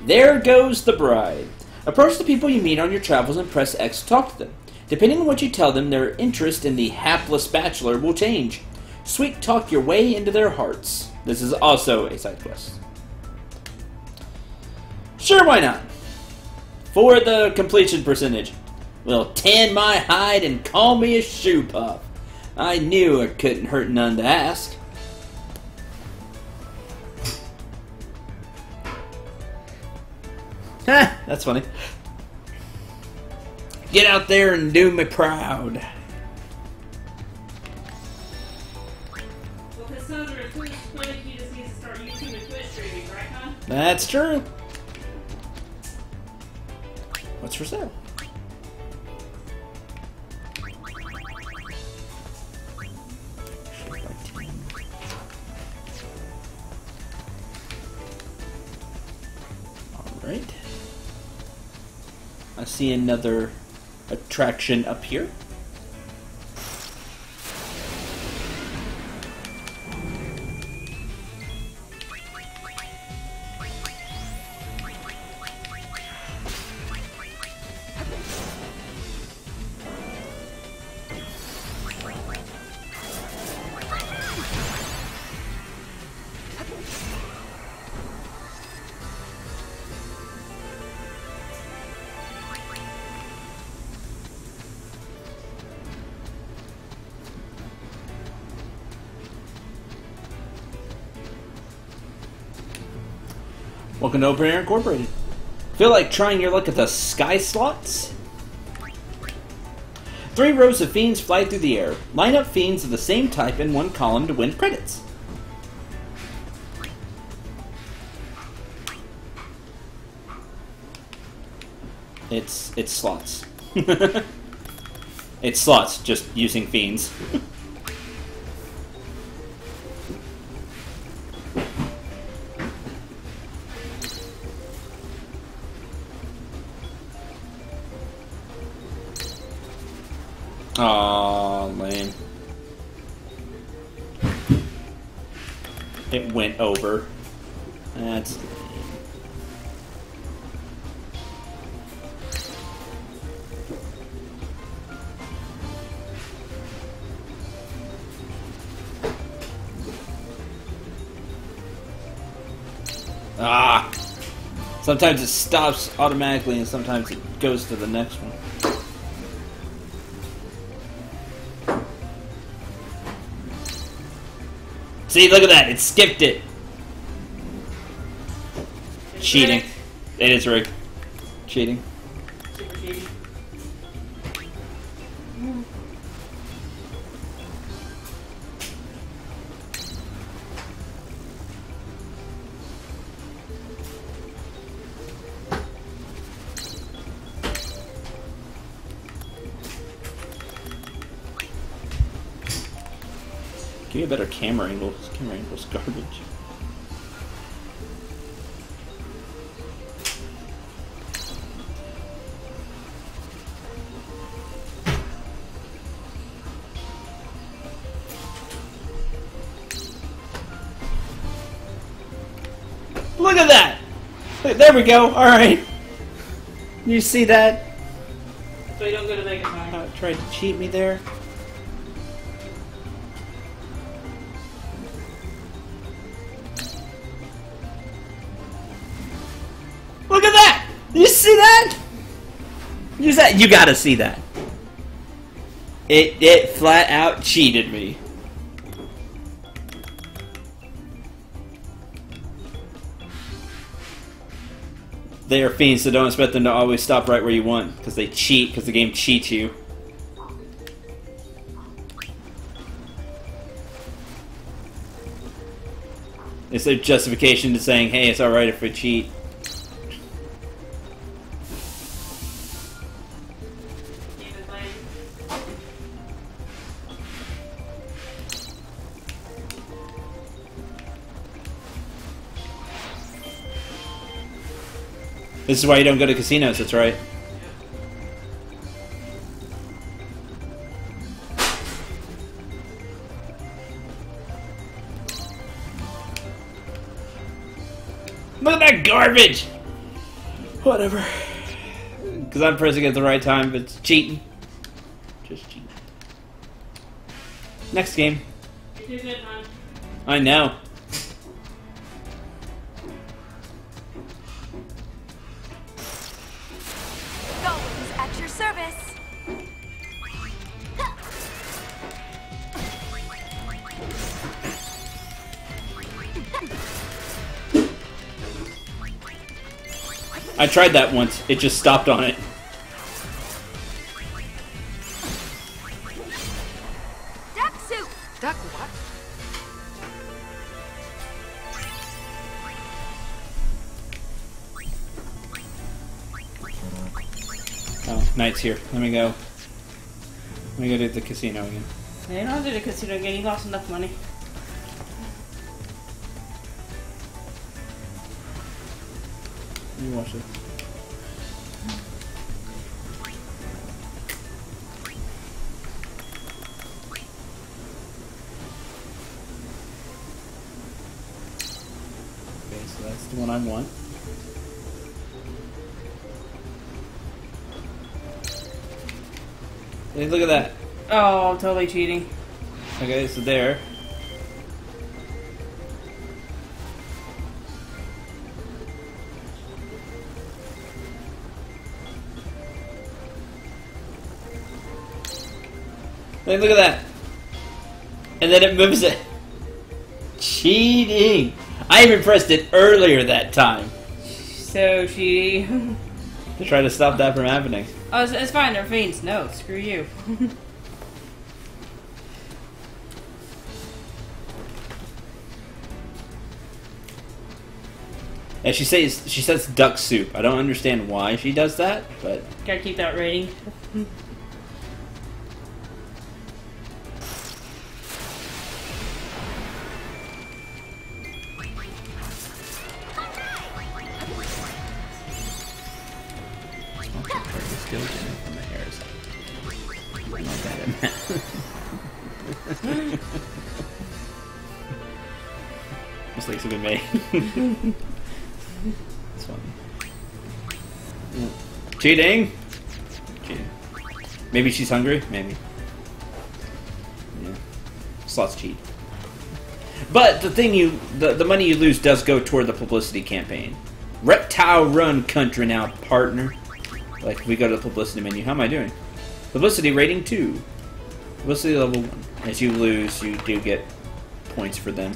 There goes the bride. Approach the people you meet on your travels and press X to talk to them. Depending on what you tell them, their interest in the hapless bachelor will change. Sweet talk your way into their hearts. This is also a side quest. Sure, why not? For the completion percentage. Well, tan my hide and call me a shoe puff. I knew it couldn't hurt none to ask. Ha! That's funny. Get out there and do me proud. Well, Cassandra, if Twitch played, you just need to start YouTube and Twitch streaming, right, huh? That's true. What's for sale? Alright. I see another attraction up here. Welcome to Open Air Incorporated. Feel like trying your luck at the sky slots? 3 rows of fiends fly through the air. Line up fiends of the same type in one column to win credits. It's slots. It's slots, just using fiends. Aw, lame. It went over. That's lame. Ah! Sometimes it stops automatically and sometimes it goes to the next one. See, look at that. It skipped it. It's cheating. Rigged. It is rigged. Cheating. Super cheating. Give me a better camera angle. This camera angle's garbage. Look at that! There we go. All right. You see that? So you don't go to Vegas, huh? Tried to cheat me there. Look at that! You see that? You see that? You gotta see that. It flat out cheated me. They are fiends, so don't expect them to always stop right where you want, because they cheat, because the game cheats you. It's their justification to saying, hey, it's alright if we cheat. This is why you don't go to casinos, that's right. Look at that garbage! Whatever. Because I'm pressing at the right time, but it's cheating. Just cheating. Next game. You're good, man. I know. At your service. I tried that once. It just stopped on it. Duck soup. Duck what? Oh, Knight's here. Let me go. Let me go to the casino again. Yeah, you don't have to do the casino again. You lost enough money. Let me watch this. Okay, so that's the one I want. Hey, look at that. Oh, I'm totally cheating. Okay, so there. Hey, look at that. And then it moves it. Cheating. I even pressed it earlier that time. So cheating. To try to stop that from happening. Oh, it's fine. They're fiends. No, screw you. And she says duck soup. I don't understand why she does that, but Gotta keep that rating. still getting from the hairs. I'm not bad at that. Mistakes have been made. It's fun. Cheating! Cheating. Maybe she's hungry? Maybe. Yeah. Slots cheat. But the thing the money you lose does go toward the publicity campaign. Reptile Run Country now, partner. Like, if we go to the publicity menu, how am I doing? Publicity rating 2. Publicity level 1. As you lose, you do get points for them.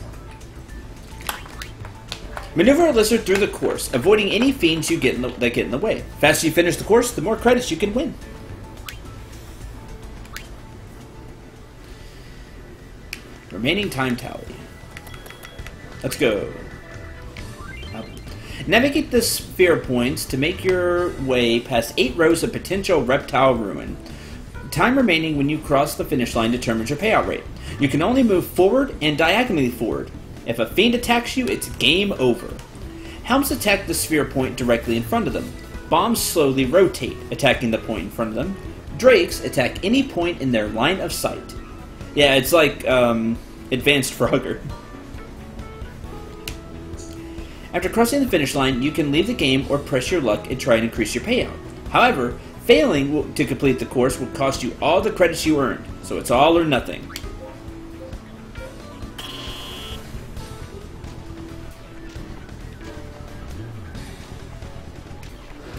Maneuver a lizard through the course, avoiding any fiends that get in the way. The faster you finish the course, the more credits you can win. Remaining time tally. Let's go. Navigate the sphere points to make your way past 8 rows of potential reptile ruin time remaining when you cross the finish line determines your payout rate. You can only move forward and diagonally forward. If a fiend attacks you, it's game over. Helms attack the sphere point directly in front of them. Bombs slowly rotate, attacking the point in front of them. Drakes attack any point in their line of sight. Yeah, it's like Advanced Frogger. After crossing the finish line, you can leave the game or press your luck and try and increase your payout. However, failing to complete the course will cost you all the credits you earned, so it's all or nothing.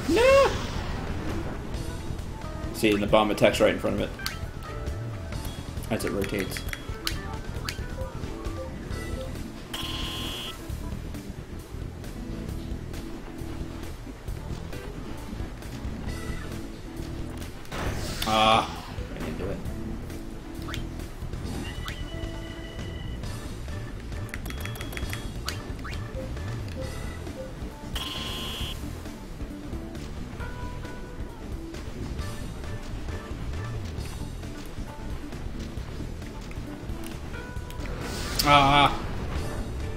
No! See, and the bomb attacks right in front of it as it rotates. I didn't do it.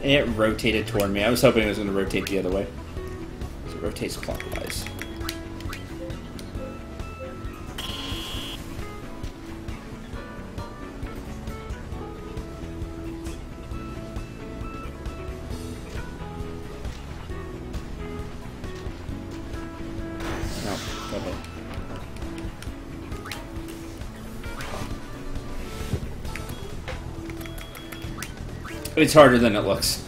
It rotated toward me. I was hoping it was going to rotate the other way. So it rotates clockwise. It's harder than it looks.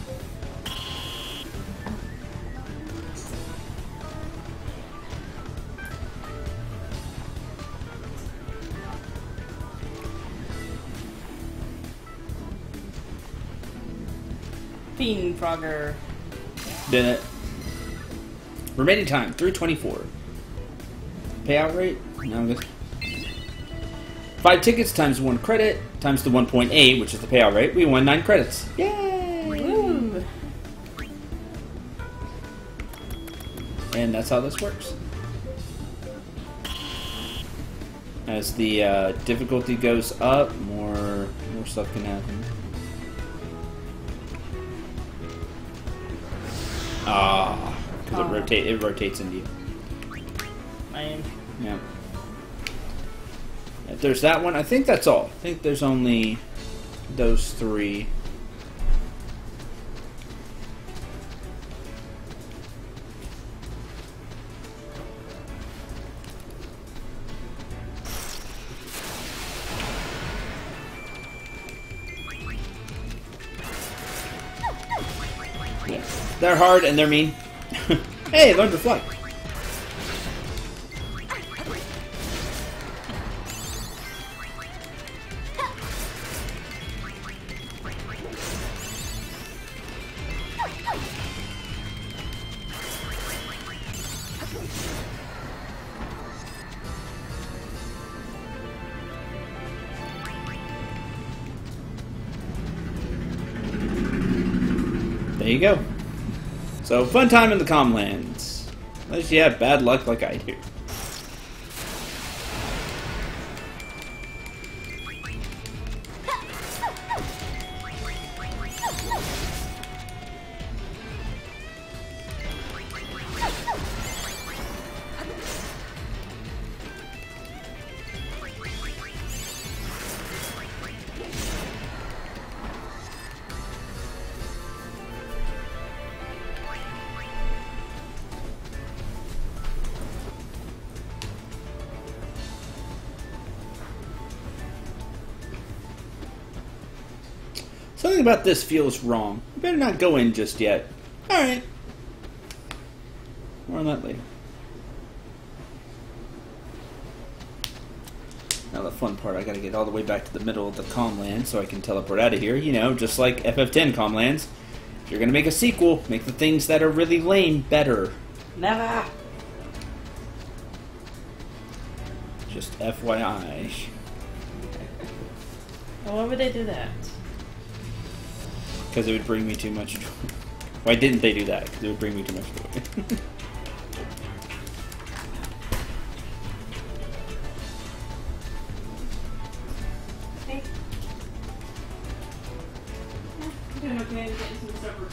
Fiend Frogger. Did it. Remaining time, 3:24. Payout rate? No, I'm good. 5 tickets times 1 credit times the 1.8, which is the payout rate. We won 9 credits. Yay! Woo! And that's how this works. As the difficulty goes up, more stuff can happen. Because it rotates into you. Man. Yeah. There's that one. I think that's all. I think there's only those 3. Yeah. They're hard and they're mean. Hey, learn to fly. There you go. So, fun time in the Comlands. Unless you have bad luck like I do. Something about this feels wrong. You better not go in just yet. Alright. More on that later. Now the fun part, I gotta get all the way back to the middle of the Comland so I can teleport out of here. You know, just like FF10 Comlands. If you're gonna make a sequel, make the things that are really lame better. Never! Just FYI. Well, why would they do that? Because it would bring me too much joy. Why didn't they do that? Because it would bring me too much joy. doing okay. Getting some supper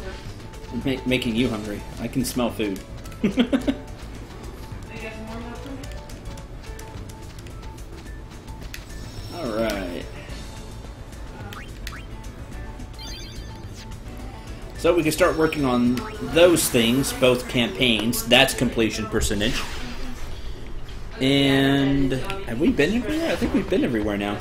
too. Making you hungry. I can smell food. You got some more milk for me? Alright. So we can start working on those things, both campaigns. That's completion percentage. And have we been everywhere? I think we've been everywhere now.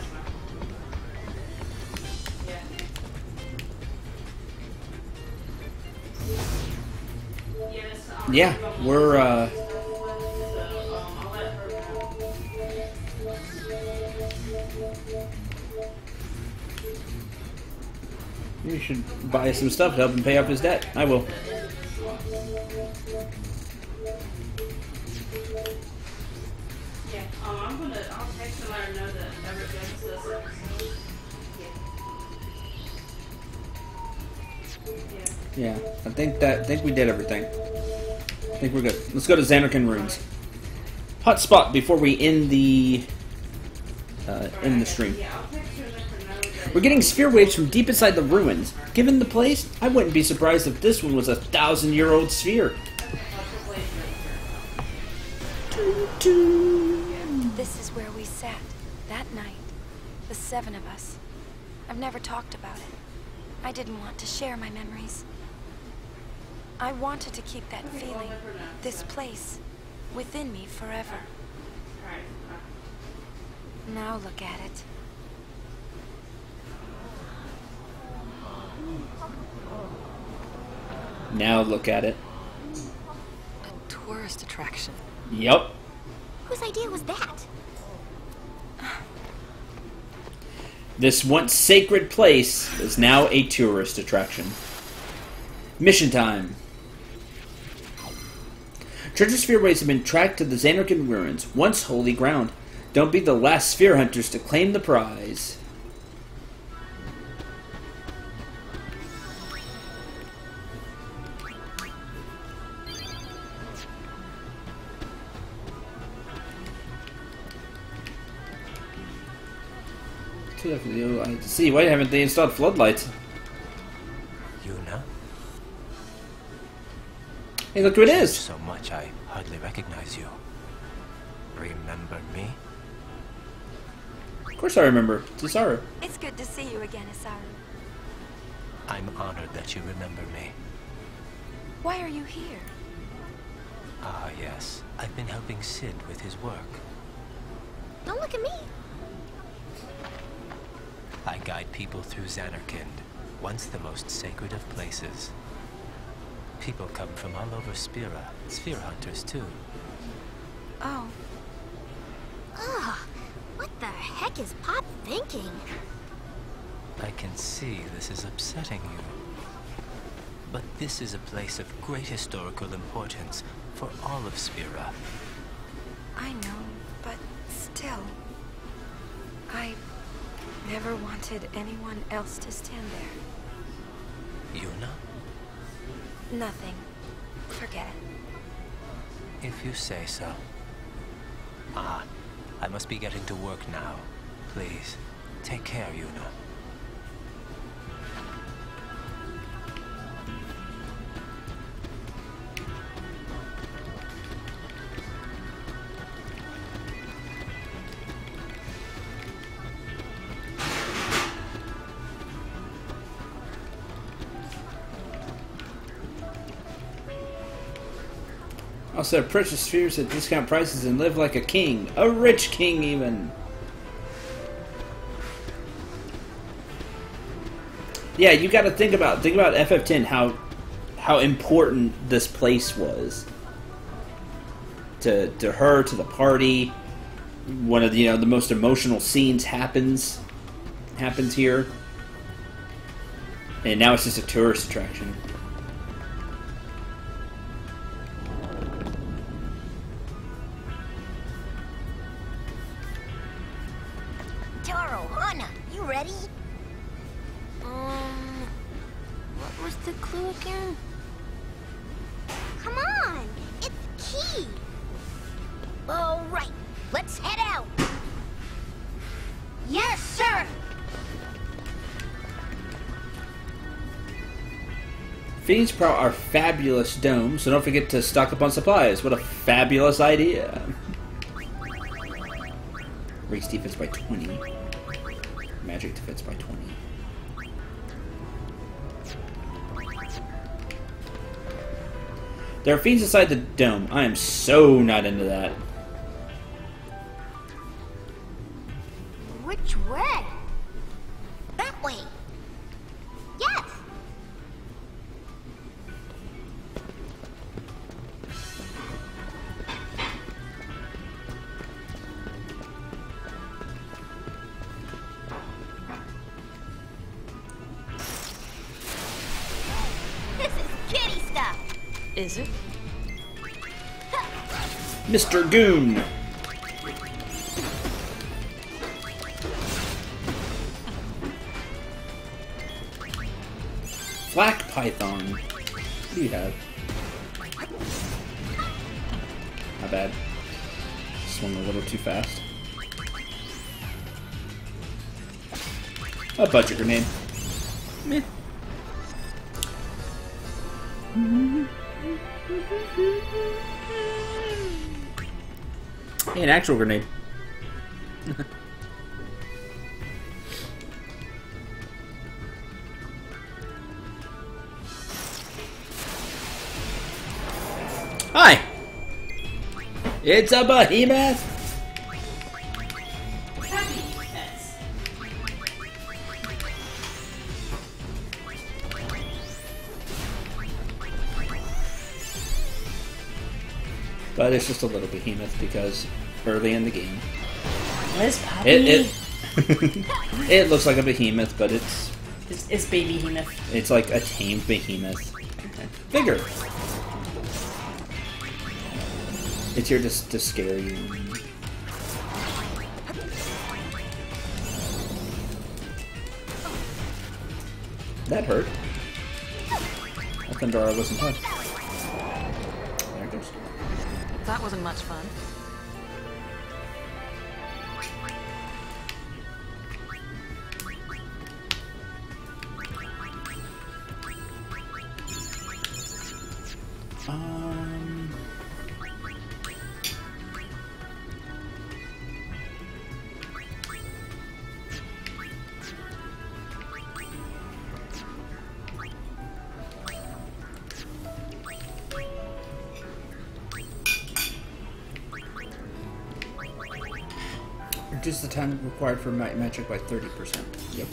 Yeah, we're you should buy some stuff to help him pay off his debt. I will. Yeah, I'll text and let her know that Everett goes to this episode. Yeah, I think we did everything. I think we're good. Let's go to Xanarkand Ruins. Hot spot before we end the stream. We're getting sphere waves from deep inside the ruins. Given the place, I wouldn't be surprised if this one was a 1,000-year-old sphere. This is where we sat, that night. The 7 of us. I've never talked about it. I didn't want to share my memories. I wanted to keep that feeling, this place, within me forever. Now look at it. Now look at it. A tourist attraction. Yep. Whose idea was that? This once sacred place is now a tourist attraction. Mission time. Treasure sphere waves have been tracked to the Xanarkand ruins, once holy ground. Don't be the last sphere hunters to claim the prize. I see. Why haven't they installed floodlights? Yuna? Hey, look who it is! So much I hardly recognize you. Remember me? Of course I remember. Isaru. It's good to see you again, Isaru. I'm honored that you remember me. Why are you here? Ah, yes. I've been helping Sid with his work. Don't look at me. I guide people through Xanarkand, once the most sacred of places. People come from all over Spira, sphere hunters too. Oh. Ugh, what the heck is Pop thinking? I can see this is upsetting you. But this is a place of great historical importance for all of Spira. I know, but still. I never wanted anyone else to stand there. Yuna? Nothing. Forget it. If you say so. Ah, I must be getting to work now. Please, take care, Yuna. Also, purchase spheres at discount prices and live like a king. A rich king, even. Yeah, you got to think about FF10. How important this place was to her, to the party. One of the the most emotional scenes happens here, and now it's just a tourist attraction. What was the clue again? Come on! It's key! All right, let's head out! Yes, sir! Fiends Prowl are fabulous domes, so don't forget to stock up on supplies. What a fabulous idea. Race defense by 20. Magic defense by 20. There are fiends inside the dome. I am so not into that. Which way? That way. Yes. This is kitty stuff. Is it? Mr. Goon! Black Python. What do you have? Not bad. Swung a little too fast. A budget grenade. Meh. Hey, an actual grenade. Hi! It's a behemoth! But it's just a little behemoth because early in the game. Where's Poppy? It looks like a behemoth, but it's baby behemoth. It's like a tamed behemoth. Bigger. It's here to scare you. That hurt. That Cendril wasn't touched. There it goes. That wasn't much fun. Reduce the time required for magic by 30%. Yep.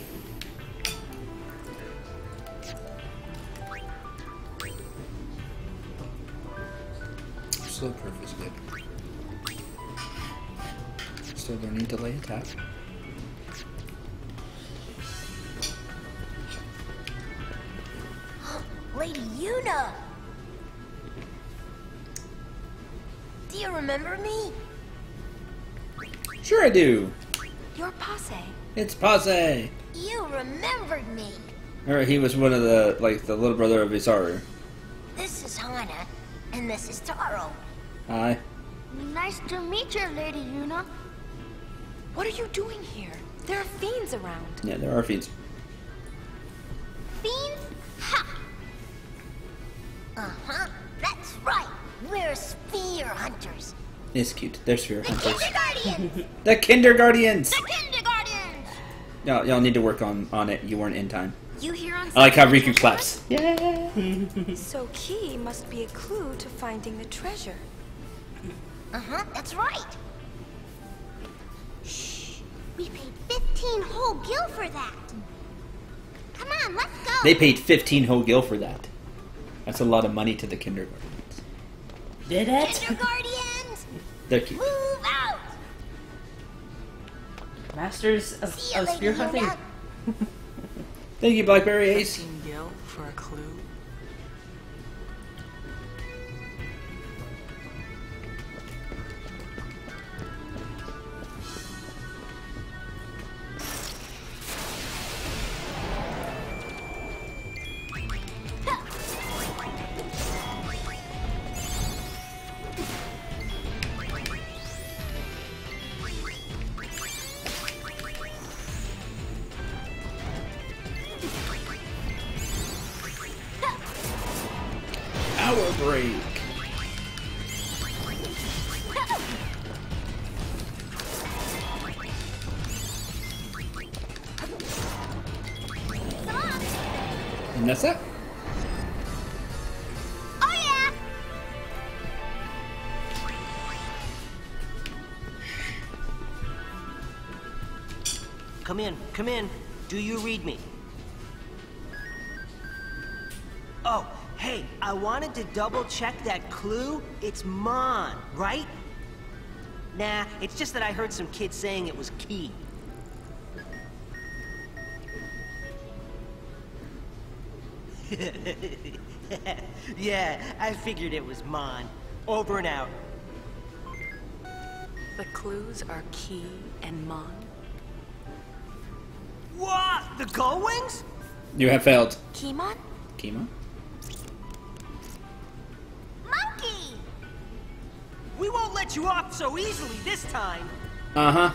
Slow proof is good. Still learning delay attack. Lady Yuna! Do you remember me? Sure I do. You're Passe. It's Passe. You remembered me. Alright, he was one of the, like, the little brother of Isaru. This is Hana, and this is Taro. Hi. Nice to meet you, Lady Yuna. What are you doing here? There are fiends around. Yeah, there are fiends. Fiends? Ha! Uh-huh, that's right. We're sphere hunters. It's cute. They're sphere hunters. Kindergardians! The Kindergardians! The Kindergardians! Y'all need to work on it. You weren't in time. You here on I like how Riku claps. Yeah. So Key must be a clue to finding the treasure. Uh-huh, that's right. Shh. We paid 15 whole gil for that. Come on, let's go. They paid 15 whole gil for that. That's a lot of money to the Kindergardians. Did it? Kindergardians! They're cute. Move out! Masters of spear hunting. Thank you, Blackberry Ace. 15 gil for a clue. Power break. And that's it. Oh yeah. Come in, come in. Do you read me? Oh, hey, I wanted to double check that clue. It's Mon, right? Nah, it's just that I heard some kids saying it was key. Yeah, I figured it was Mon. Over and out. The clues are Key and Mon. What? The Gull Wings? You have failed. Keymon? Keymon? Monkey! We won't let you off so easily this time. Uh-huh.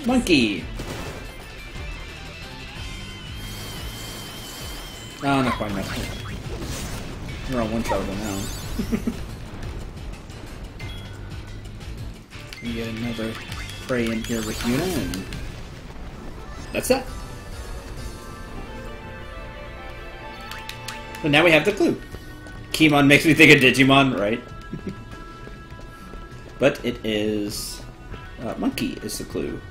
Monkey! Oh, not quite enough. We're on one shot now. We get another prey in here with Yuna, and that's that. But now we have the clue. Keymon makes me think of Digimon, right? But it is... Monkey is the clue.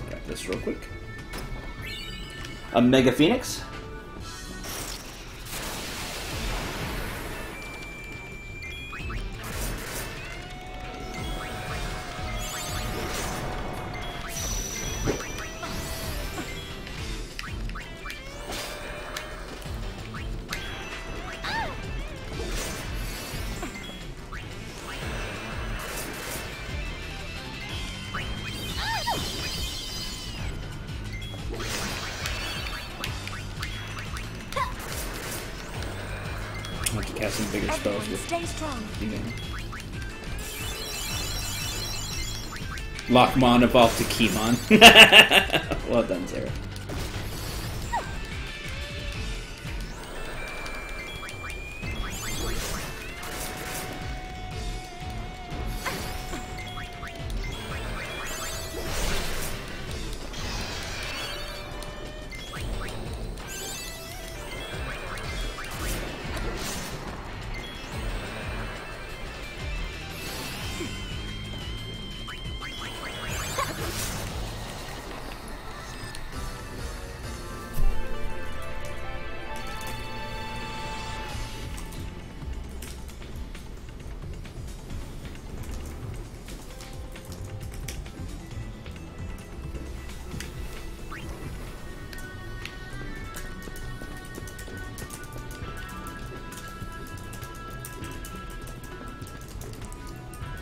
Grab this real quick. A Mega Phoenix. Casting bigger spells with stay strong. Lockmon evolved to Keymon. Well done, Sarah.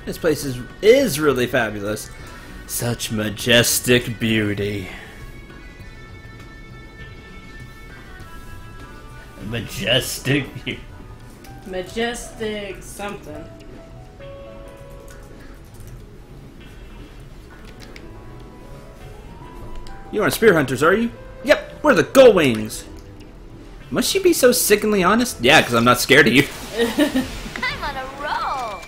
This place is really fabulous. Such majestic beauty. Majestic beauty. Majestic something. You aren't spear hunters, are you? Yep, we're the Gull Wings. Must she be so sickeningly honest? Yeah, because I'm not scared of you. I'm on a roll.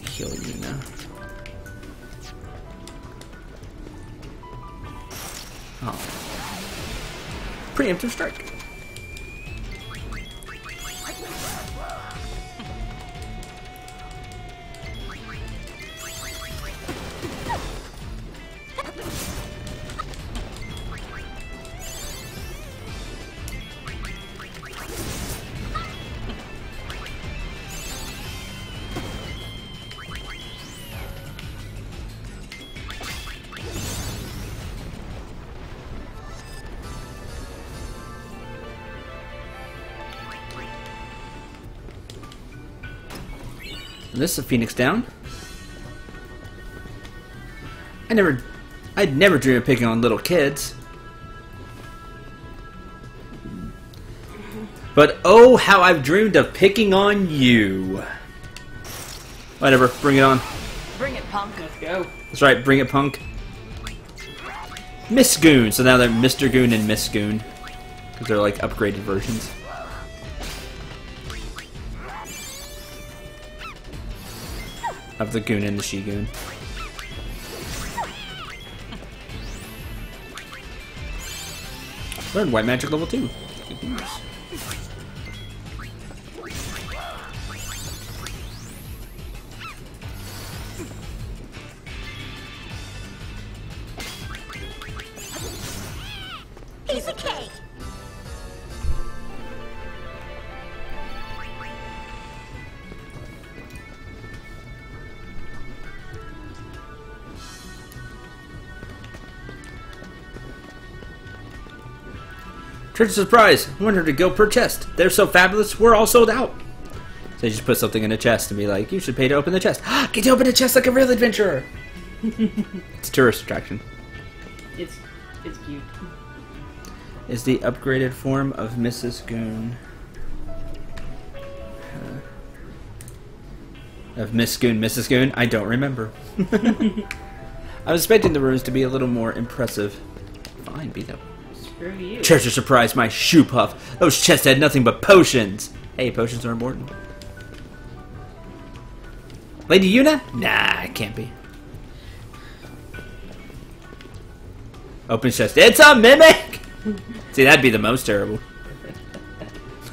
Kill you now. Oh. Preemptive strike. This is a Phoenix down. I'd never dream of picking on little kids. But oh, how I've dreamed of picking on you. Whatever, bring it on. Bring it, punk. Let's go. That's right, bring it, punk. Miss Goon. So now they're Mr. Goon and Miss Goon. Because they're like upgraded versions. Of the Goon and the She-Goon. Learn White Magic level 2. Good news. Piece of cake. Treasure surprise! 100 to go per chest. They're so fabulous, we're all sold out. So you just put something in a chest and be like, you should pay to open the chest. Get to open a chest like a real adventurer! It's a tourist attraction. It's cute. Is the upgraded form of Mrs. Goon. Of Miss Goon, Mrs. Goon? I don't remember. I was expecting the runes to be a little more impressive. Fine, be that way. Screw you. Treasure surprise, my shoe puff. Those chests had nothing but potions. Hey, potions are important. Lady Yuna? Nah, it can't be. Open chest. It's a mimic! See, that'd be the most terrible.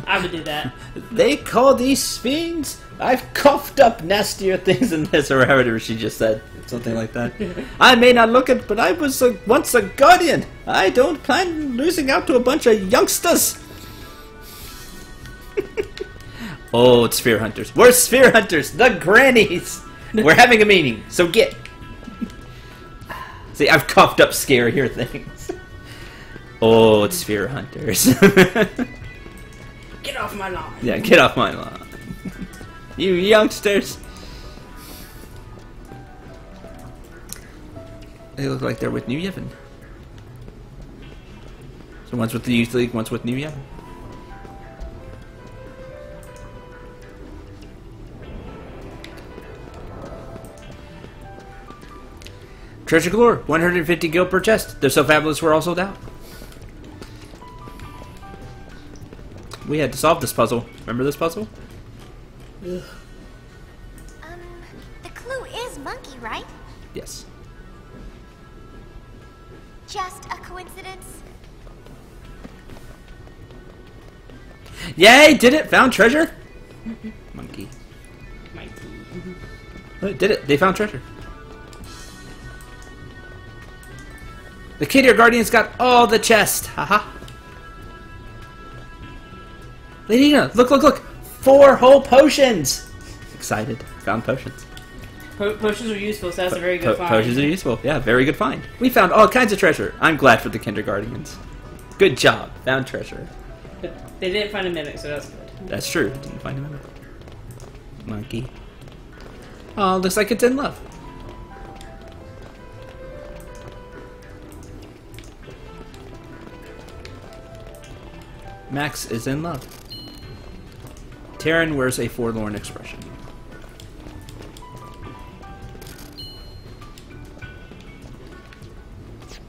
I would do that. They call these fiends? I've coughed up nastier things than this, or whatever she just said. Something like that. I may not look it, but I was once a guardian. I don't plan losing out to a bunch of youngsters. Oh, it's Sphere Hunters. We're Sphere Hunters, the grannies. We're having a meeting, so get. See, I've coughed up scarier things. Oh, it's Sphere Hunters. Get off my lawn. Yeah, get off my lawn. You youngsters. They look like they're with New Yevon. So one's with the Youth League, one's with New Yevon. Treasure galore, 150 gil per chest. They're so fabulous we're all sold out. We had to solve this puzzle. Remember this puzzle? The clue is monkey, right? Yes. Just a coincidence? Yay! Did it! Found treasure! Monkey. Oh, did it! They found treasure. The Kid Ear Guardians got all the chest! Haha! Lady Nina, look, look, look! 4 whole potions! Excited. Found potions. Potions are useful, so that's a very good find. Potions are useful. Yeah, very good find. We found all kinds of treasure. I'm glad for the Kindergartens. Good job. Found treasure. They didn't find a mimic, so that's good. That's true. Didn't find a mimic. Monkey. Oh, looks like it's in love. Max is in love. Taryn wears a forlorn expression.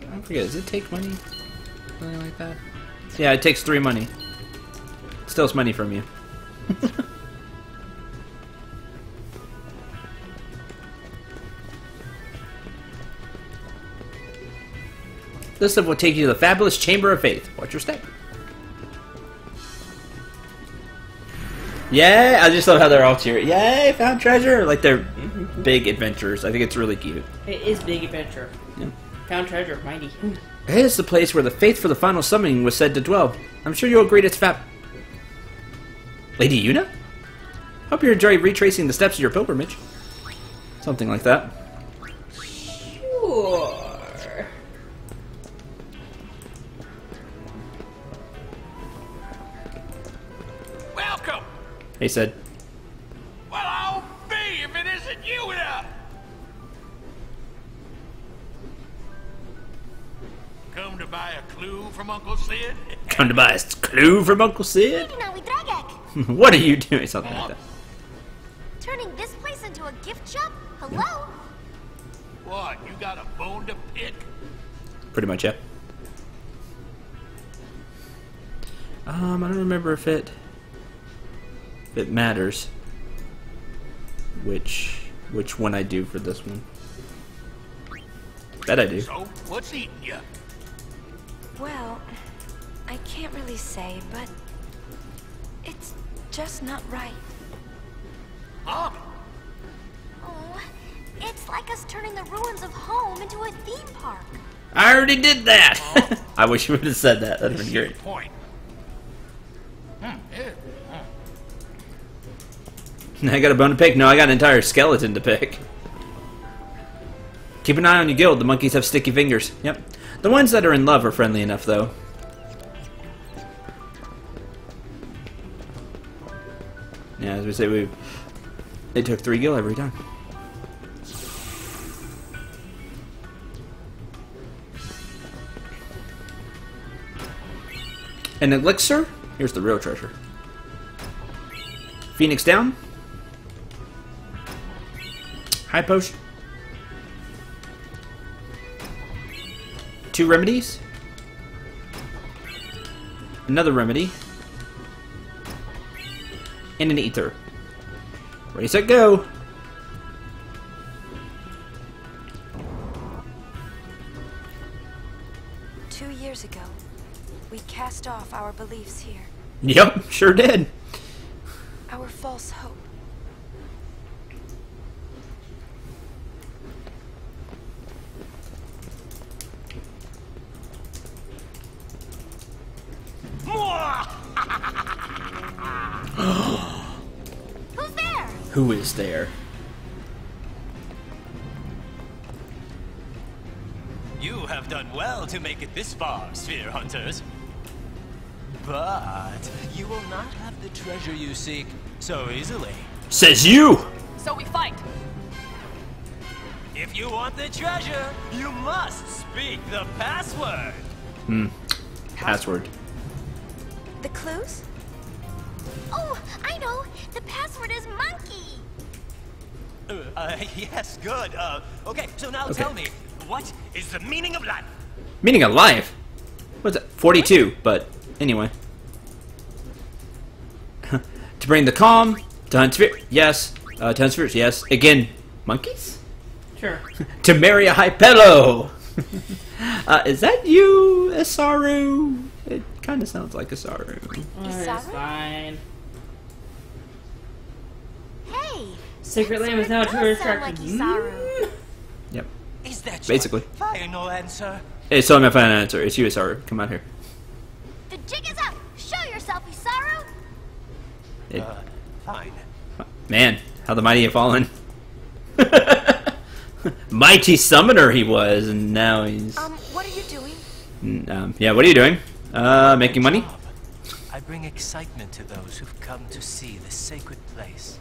I forget, does it take money? Something like that? Yeah, it takes 3 money. It steals money from you. This stuff will take you to the fabulous Chamber of Faith. Watch your step. Yay! I just love how they're all cheering. Yay! Found treasure! Like they're big adventurers. I think it's really cute. It is big adventure. Yeah. Found treasure, mighty. It is the place where the faith for the final summoning was said to dwell. I'm sure you'll agree it's Lady Yuna? Hope you enjoy retracing the steps of your pilgrimage. Something like that. Sure. Welcome! He said. Well, I'll be if buy a clue from Uncle Sid? Come to buy a clue from Uncle Sid? What are you doing? Something like that. Turning this place into a gift shop? Hello? What, you got a bone to pick? Pretty much, yeah. I don't remember if it matters which one I do for this one. Bet I do. So, what's eating you? Well, I can't really say, but it's just not right. Huh? Oh, it's like us turning the ruins of home into a theme park. I already did that! I wish you would have said that. That'd have been great. Point. I got a bone to pick. No, I got an entire skeleton to pick. Keep an eye on your guild. The monkeys have sticky fingers. Yep. The ones that are in love are friendly enough, though. Yeah, as we say, they took 3 gil every time. An elixir? Here's the real treasure. Phoenix down. High potion. 2 remedies. Another remedy. And an ether. Ready, set, go! Years ago, we cast off our beliefs here. Yep, sure did. Our false hope. Who's there? Who is there? You have done well to make it this far, Sphere Hunters. But you will not have the treasure you seek so easily. Says you! So we fight. If you want the treasure, you must speak the password. Password. The clues? Oh, I know. The password is monkey. Yes, good. Okay, so now tell me, what is the meaning of life? Meaning of life? What's that? 42, but anyway. To bring the calm, to hunt spirits, yes. To hunt spirits, yes. Again, monkeys? Sure. To marry a Hypello! Is that you, Isaru? It kind of sounds like Isaru. It's fine. Hey! Secret Land is now a tourist attraction. Yep. Is that basically your final answer? It's still my final answer. It's you, Isaru. Come out here. The jig is up! Show yourself, Isaru! Fine. Man, how the mighty have fallen. Mighty summoner he was, and now he's... What are you doing? Yeah, what are you doing? Making money? I bring excitement to those who've come to see this sacred place.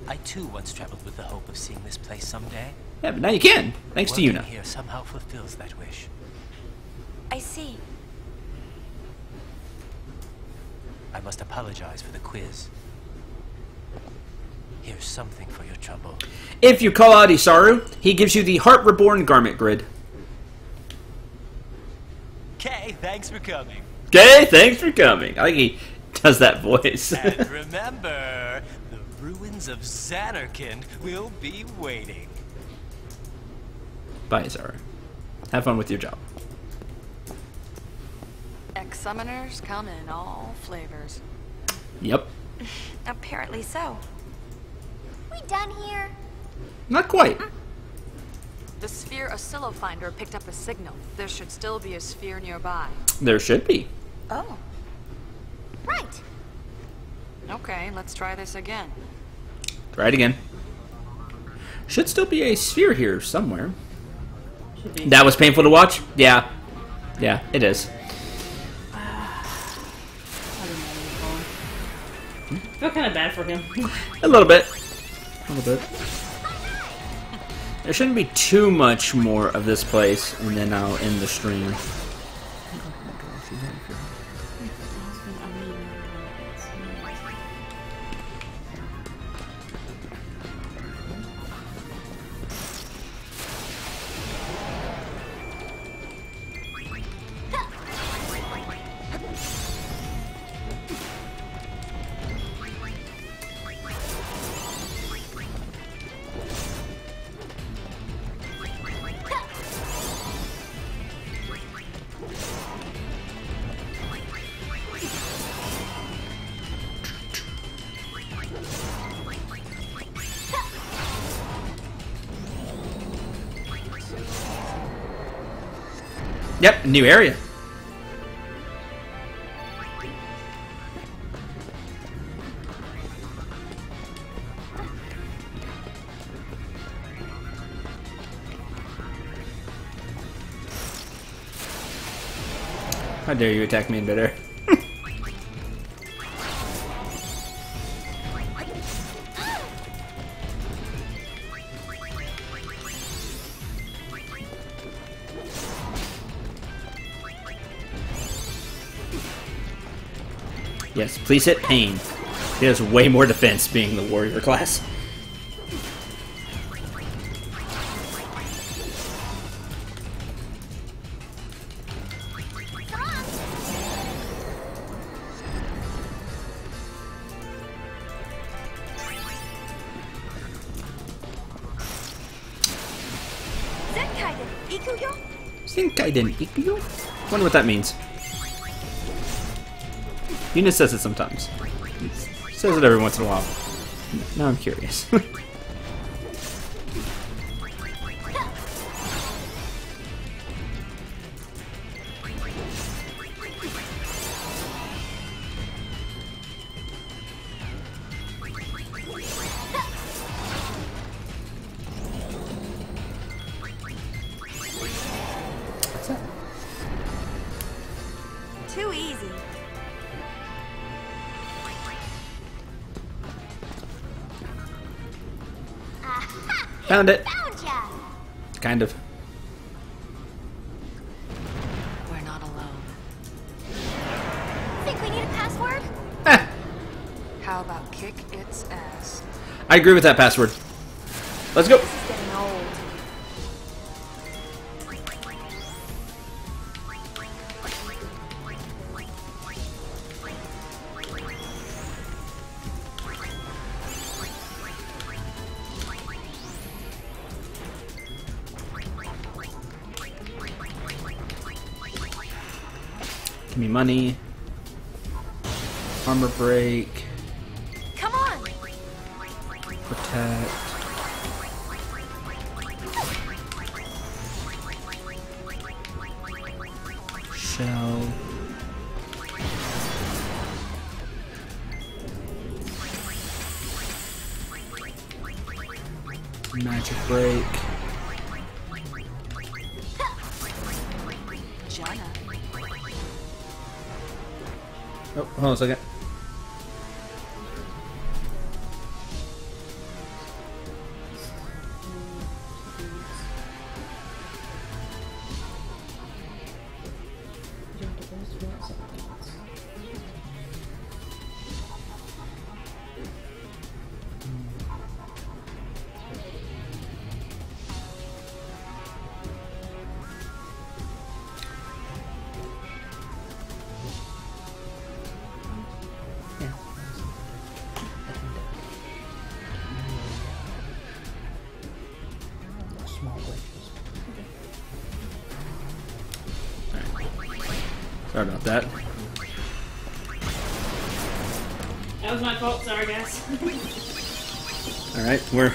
I too once traveled with the hope of seeing this place someday. Yeah, but now you can, thanks to Yuna. Working here somehow fulfills that wish. I see. I must apologize for the quiz. Here's something for your trouble. If you call out Isaru, he gives you the Heart Reborn garment grid. Okay, thanks for coming. Okay, thanks for coming. I think he does that voice. And remember, the ruins of Xanarkand will be waiting. Bye, Isaru. Have fun with your job. Ex-summoners come in all flavors. Yep. Apparently so. We done here? Not quite. The sphere oscillo finder picked up a signal. There should still be a sphere nearby. There should be. Oh. Right. Okay, let's try this again. Try it again. Should still be a sphere here somewhere. That was painful to watch? Yeah. Yeah, it is. I feel kind of bad for him. A little bit. A little bit. There shouldn't be too much more of this place, and then I'll end the stream. Yep, new area. How dare you attack me in midair? Yes, please hit Pain. He has way more defense being the warrior class. Zenkaiden Ikuyo? Wonder what that means. Eunice says it sometimes. Says it every once in a while. Now I'm curious. Too easy. Found it. Found ya. Kind of. We're not alone. Think we need a password? How about kick its ass? I agree with that password. Let's go. This is getting old. Give me money. Armor break. Come on. Protect. Shell. Magic break. Oh, hold on a second. Sorry about that. That was my fault, sorry guys. Alright, we're...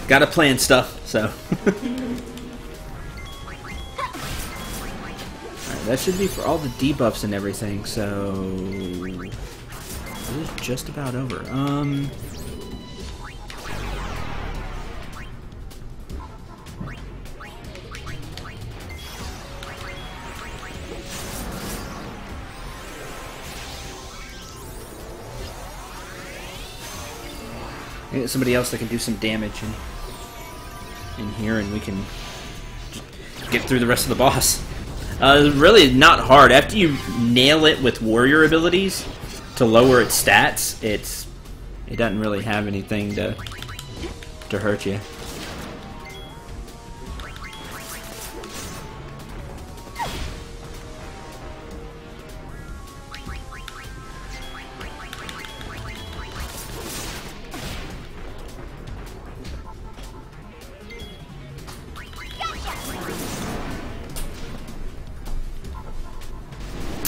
gotta plan stuff, so... Alright, that should be for all the debuffs and everything, so... It is just about over. Get somebody else that can do some damage in here, and we can get through the rest of the boss. Really not hard. After you nail it with warrior abilities to lower its stats, it doesn't really have anything to hurt you.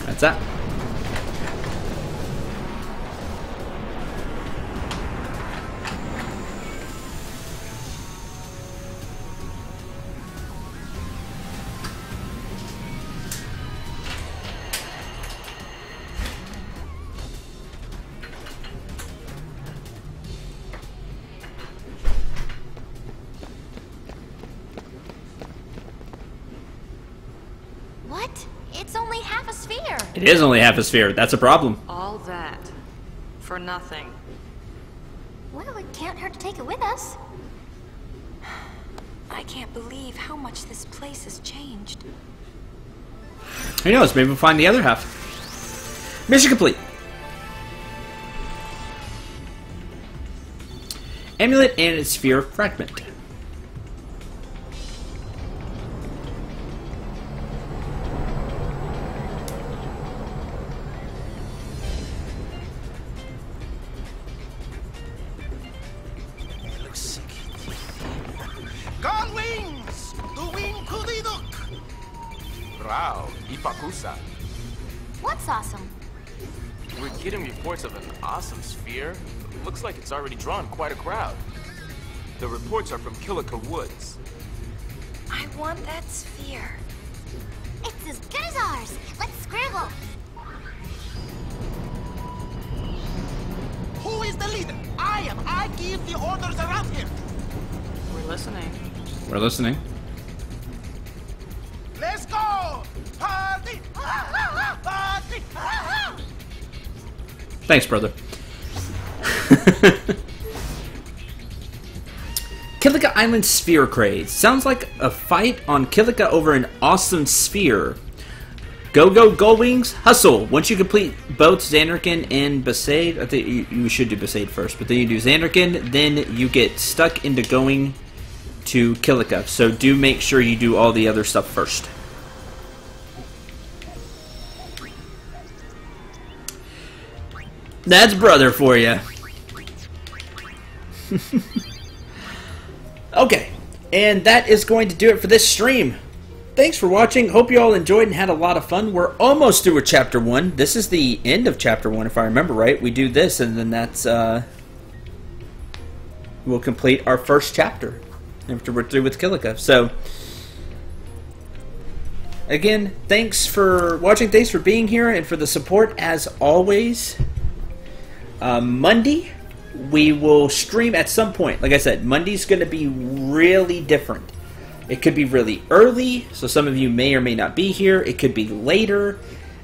That's that. What? It's only half a sphere. It is only half a sphere. That's a problem. All that for nothing. Well, it can't hurt to take it with us. I can't believe how much this place has changed. Who knows? Maybe we'll find the other half. Mission complete. Amulet and its sphere fragment. What's awesome? We're getting reports of an awesome sphere. Looks like it's already drawn quite a crowd. The reports are from Kilika Woods. I want that sphere. It's as good as ours. Let's scramble. Who is the leader? I am. I give the orders around here. We're listening. We're listening. Let's go! Party! Party! Thanks, brother. Kilika Island Sphere Craze. Sounds like a fight on Kilika over an awesome sphere. Go, go, Gullwings, hustle! Once you complete both Xanderkin and Besaid, I think you should do Besaid first, but then you do Xanderkin, then you get stuck into going to Kilika. So do make sure you do all the other stuff first. That's brother for you. Okay, and that is going to do it for this stream. Thanks for watching. Hope you all enjoyed and had a lot of fun. We're almost through with Chapter 1. This is the end of Chapter 1, if I remember right. We do this, and then that's... we'll complete our first chapter after we're through with Kilika. So, again, thanks for watching. Thanks for being here and for the support, as always. Monday, we will stream at some point. Like I said, Monday's going to be really different. It could be really early, so some of you may or may not be here. It could be later.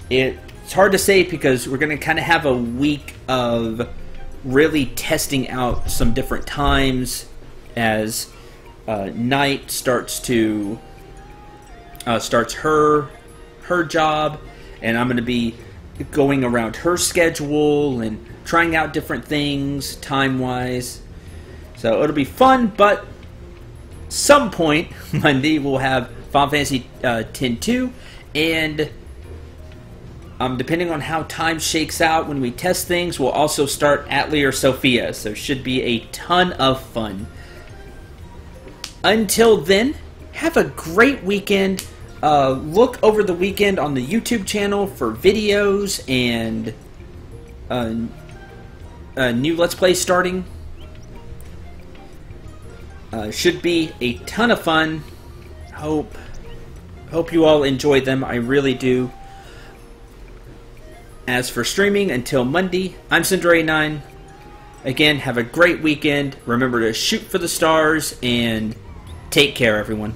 It's hard to say because we're going to kind of have a week of really testing out some different times as Night starts her job, and I'm going to be going around her schedule and trying out different things time-wise. So it'll be fun, but some point Monday we'll have Final Fantasy X-2, and depending on how time shakes out when we test things, we'll also start Atli or Sophia, so it should be a ton of fun. Until then, have a great weekend. Look over the weekend on the YouTube channel for videos and new Let's Play starting. Should be a ton of fun. Hope you all enjoy them. I really do. As for streaming, until Monday, I'm Cendril9. Again, have a great weekend. Remember to shoot for the stars and take care, everyone.